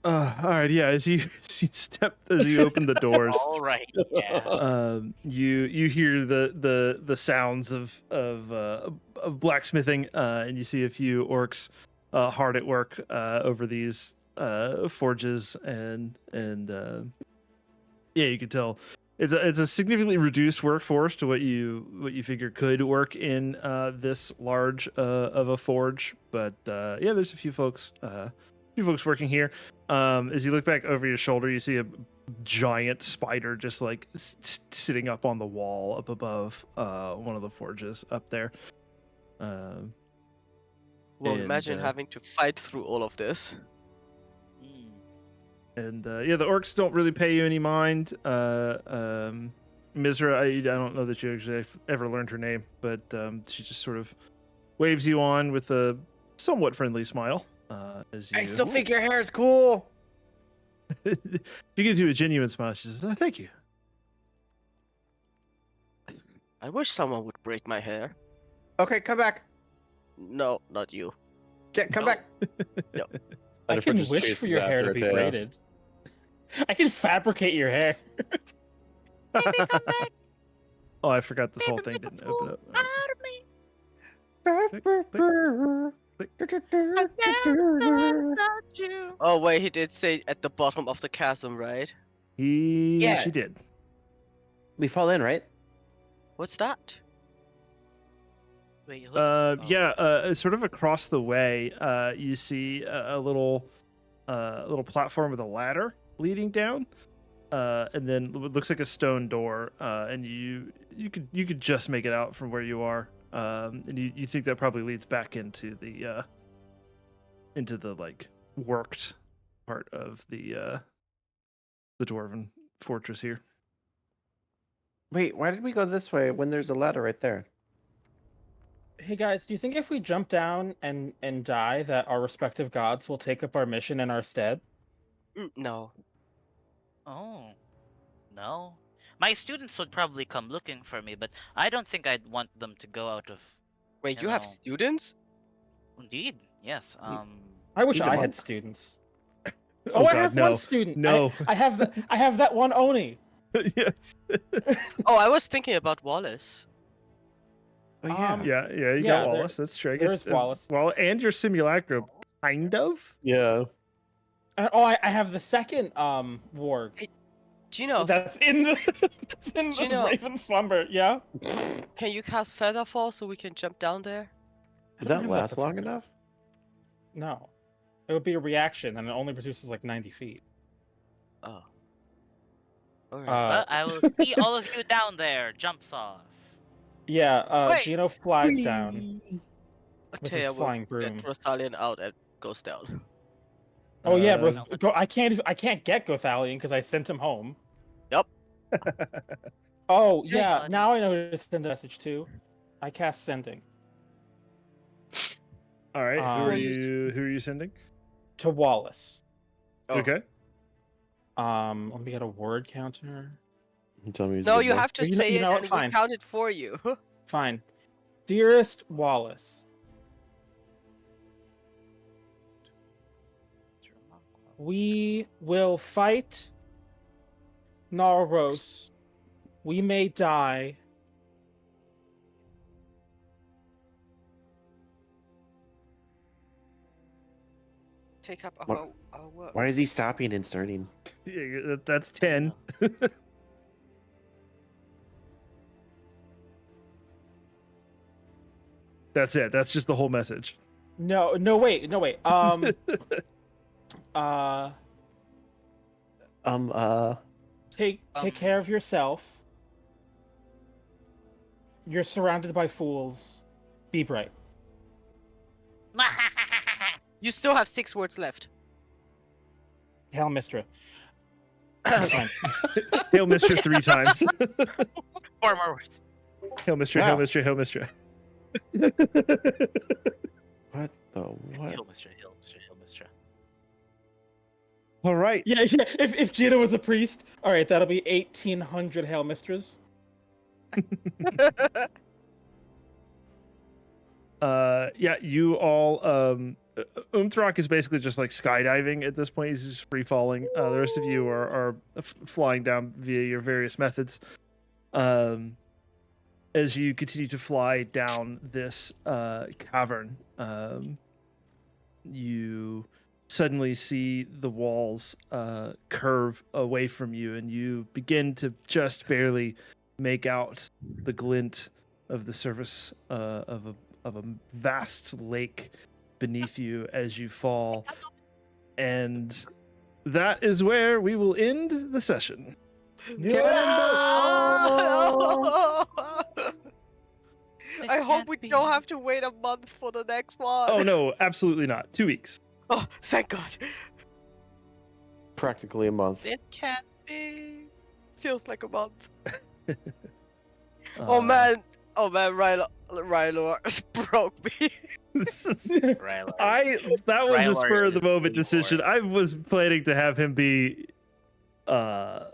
All right. Yeah. As you open the doors, All right. Yeah. you hear the sounds of blacksmithing, and you see a few orcs hard at work over these forges, and yeah, you can tell it's a significantly reduced workforce to what you figure could work in this large of a forge, but yeah, there's a few folks working here. As you look back over your shoulder, you see a giant spider just like sitting up on the wall up above one of the forges up there. Well, And, imagine having to fight through all of this. And yeah, the orcs don't really pay you any mind. Mizra, I don't know that you actually ever learned her name, but she just sort of waves you on with a somewhat friendly smile. As you... I still think your hair is cool. She gives you a genuine smile. She says, "Thank you." I wish someone would braid my hair. Okay, come back. No, not you. Come No. back. No. I Jennifer can just wish for chases your hair to after be Teo. braided. I can fabricate your hair. Baby, come back. Oh, I forgot this whole Baby, thing make a didn't open fool up. out of me. Click, click. I never thought about you. Oh wait, he did say at the bottom of the chasm, right? Yeah. She did. We fall in, right? What's that? Wait, hold on. Oh. Yeah, sort of across the way, you see a little platform with a ladder leading down, and then what looks like a stone door, and you could just make it out from where you are, and you think that probably leads back into the like worked part of the dwarven fortress here. Wait, why did we go this way when there's a ladder right there? Hey guys, do you think if we jump down and die, that our respective gods will take up our mission in our stead? No. Oh. No. My students would probably come looking for me, but I don't think I'd want them to go out of. Wait, You you have know. students? Indeed, yes. I wish He's a I had monk. students. Oh, I God, have no. one student. No. I have that one Oni. Yes. Oh, I was thinking about Wallace. Oh yeah. Yeah, you Yeah, got Wallace. That's true. I there guess, is Wallace. Well, and your simulacrum, kind of. Yeah. I have the second warg. Gino, That's in the Gino. Raven Slumber. Yeah. can you cast Featherfall so we can jump down there? Did I don't that have last long before. enough? No. It would be a reaction, and it only produces like 90 feet. Oh. Alright. Well, I will see all of you down there. Jumps off. Yeah. Wait. Gino flies down with his Taya will flying broom. get Rosalian out and goes down. Oh yeah, Uh, I can't get Gothalion because I sent him home. Yup. Oh Very yeah, funny. now I know who to send a message to. I cast sending All right. Um, Who are you sending? to Wallace. Oh. Okay. Let me get a word counter. You tell me. he's a No, good you monk. have to You know- say you it know what? and Fine. we'll count it for you. Fine. Dearest Wallace, we will fight Narros. We may die. Take up What? our work. Why is he stopping and starting? Yeah, that's 10. That's it. That's just the whole message. No, wait. Uh, take care of yourself. You're surrounded by fools. Be bright. You still have 6 words left. Hail Mistra. That's fine. Hail Mistra 3 times. 4 more words. Hail Mistra, Wow. Hail Mistra, Hail Mistra. What the what? Hill, Mr. Hill, Mr. Hill, Mr. All right. Yeah. If Gina was a priest, all right, that'll be 1,800 Hail Mistras. Yeah, you all Umthrak is basically just like skydiving at this point. He's just free falling. The rest of you are flying down via your various methods. As you continue to fly down this cavern, you suddenly see the walls curve away from you, and you begin to just barely make out the glint of the surface of a vast lake beneath you as you fall. And that is where we will end the session. I hope we don't have to wait a month for the next one. Oh no, absolutely not. 2 weeks. Oh, thank God. Practically a month. It can't be. Feels like a month. Uh, Oh man, Rylor broke me. this is- Rylar. that was the Rylar spur of the is moment the decision. Lord. I was planning to have him be Like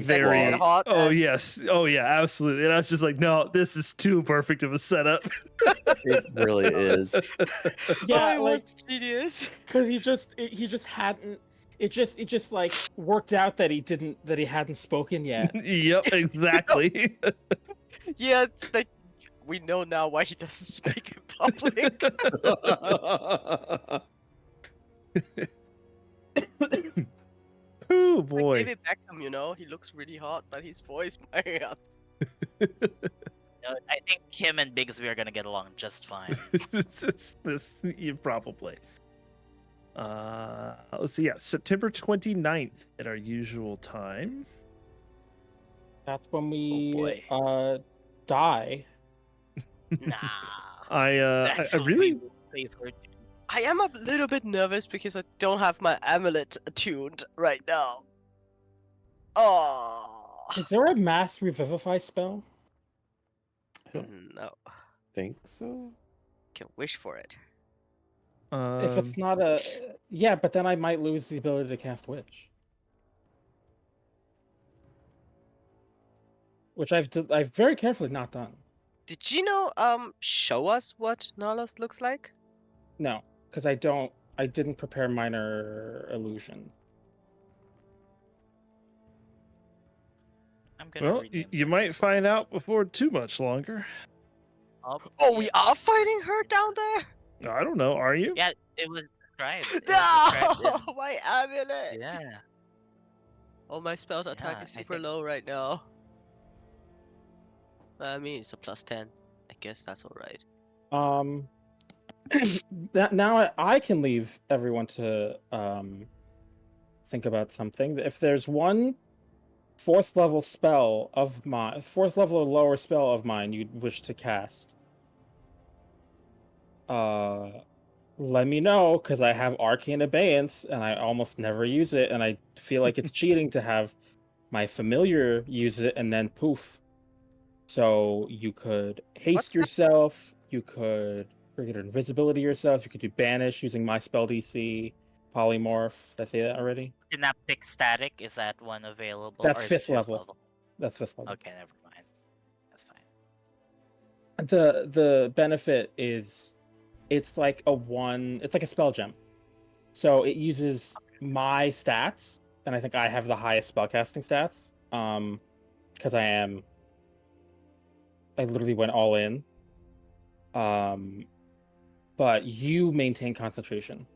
sexy very- and hot. Oh and- yes, oh yeah, absolutely. And I was just like, no, this is too perfect of a setup. It really is. Yeah, it like was genius. because he just hadn't. It just like worked out that he hadn't spoken yet. Yep, exactly. Yeah, it's like we know now why he doesn't speak in public. Oh Like boy. David Beckham, he looks really hot, but his voice, my God. I think him and Bigsby are gonna get along just fine. You probably. Let's see. Yeah, September 29th at our usual time. That's when we boy. die. Nah. I That's really what we face for too. I am a little bit nervous because I don't have my amulet attuned right now. Oh. Is there a mass revivify spell? No. Think so. Can wish for it. If it's not a yeah, but then I might lose the ability to cast Witch, which I've very carefully not done. Did you show us what Nalas looks like? No, because I didn't prepare minor illusion. I'm gonna well, rename you them might this find one. out before too much longer. Oh, we are fighting her down there? I don't know. Are you? Yeah, it was described. It No! was described My amulet! in... Yeah. Oh, my spell attack Yeah, is I super think- low right now. I mean, it's a +10. I guess that's alright. Now I can leave everyone to think about something. If there's one fourth level or lower spell of mine you'd wish to cast, let me know, because I have Arcane Abeyance and I almost never use it, and I feel like it's cheating to have my familiar use it and then poof. So you could haste What's that? yourself, you could regular invisibility yourself, you could do banish using my spell DC, polymorph. Did I say that already? Synaptic Static, is that one available? That's or is it fifth level. That's fifth level. Okay, never mind. That's fine. The benefit is it's like a spell gem. So it uses my stats, and I think I have the highest spellcasting stats. Because I literally went all in. But you maintain concentration.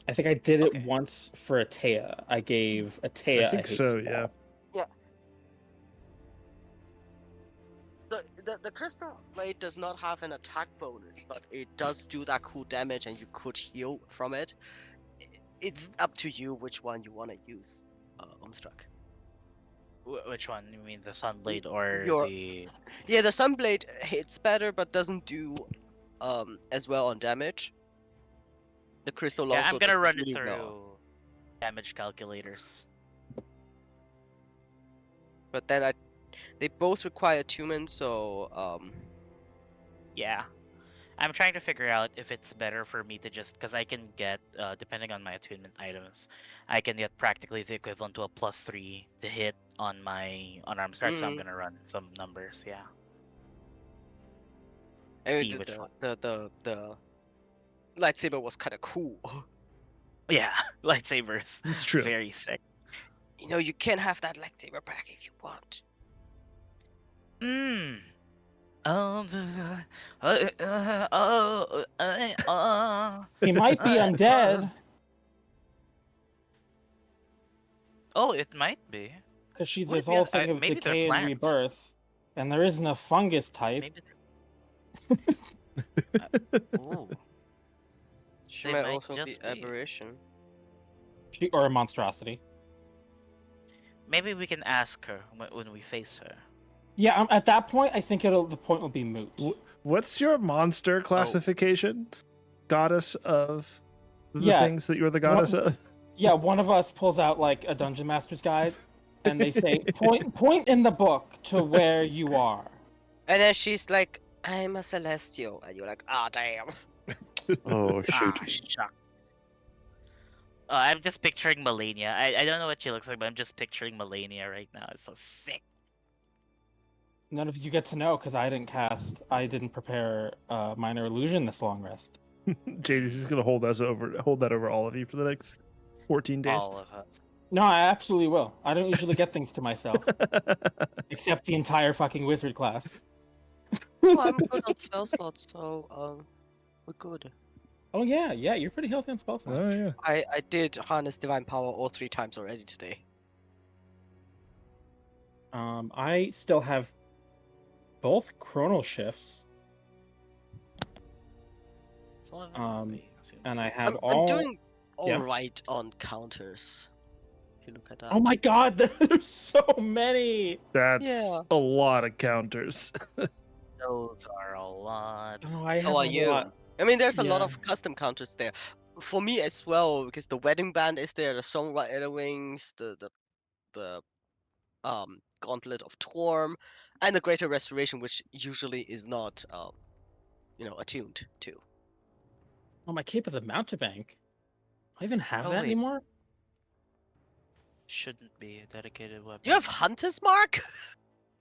I think I did it Okay. once for Atea. I gave Atea I a think haste so. spell. Yeah. The crystal blade does not have an attack bonus, but it does do that cool damage, and you could heal from it. It's up to you which one you want to use, Umstruck. Which one? You mean the Sunblade or Your- the... Yeah, the Sunblade hits better, but doesn't do as well on damage. The crystal Yeah, also I'm gonna does run it really through well. damage calculators. But then they both require attunement, so Yeah. I'm trying to figure out if it's better for me to just... Because I can get, depending on my attunement items, I can get practically the equivalent to a +3 to hit on my unarmed strike, so I'm Mm. gonna run some numbers, yeah. I See mean, which one. the lightsaber was kind of cool. Yeah, lightsabers. It's true. Very sick. You can have that lightsaber back if you want. Mmm. He might be undead, Oh, it might be. because she's Would it this be whole un- thing of maybe they're decay and plants. rebirth, and there isn't a fungus type. Maybe. Ooh. She They might might also be just be. aberration. Or a monstrosity. Maybe we can ask her when we face her. Yeah, at that point, I think the point will be moot. What's your Oh. monster classification? Goddess of the Yeah, things that you're the goddess of? Yeah, one of us pulls out like a dungeon master's guide, and they say, point in the book to where you are. And then she's like, "I'm a celestial," and you're like, "Ah, damn." Oh shoot. Ah, shucks. I'm just picturing Melania. I don't know what she looks like, but I'm just picturing Melania right now. It's so sick. None of you get to know because I didn't prepare Minor Illusion this long rest. JD's just gonna hold that over all of you for the next 14 days. All of us. No, I absolutely will. I don't usually get things to myself, except the entire fucking wizard class. Oh, I'm good on spell slots, so we're good. Oh yeah, you're pretty healthy on spell slots. Oh yeah. I did harness divine power all 3 times already today. I still have both chronal shifts, and I have I'm doing yeah. alright on counters. If you look at that. Oh my god, there's so many. That's Yeah. a lot of counters. Those are a lot. Oh, I So have are a you. lot. I mean, there's a lot Yeah. of custom counters there. For me as well, because the wedding band is there, the songwriter wings, the gauntlet of Torm, and the greater restoration, which usually is not attuned to. Oh, my Cape of the Mountebank. Do I even have Oh, that wait. anymore? Shouldn't be a dedicated weapon. You have Hunter's Mark?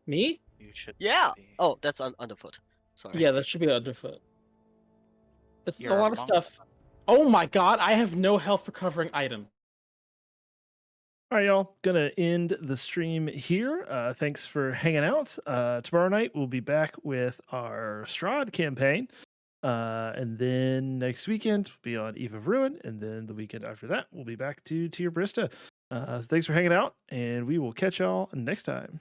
Me? You should. Yeah. Be. Oh, that's underfoot. Sorry. Yeah, that should be underfoot. It's You're a lot of monk. stuff. Oh my god, I have no health recovering item. All right, y'all. Gonna end the stream here. Thanks for hanging out. Tomorrow night we'll be back with our Strahd campaign. And then next weekend we'll be on Eve of Ruin, and then the weekend after that we'll be back to Tir Briste. Thanks for hanging out, and we will catch y'all next time.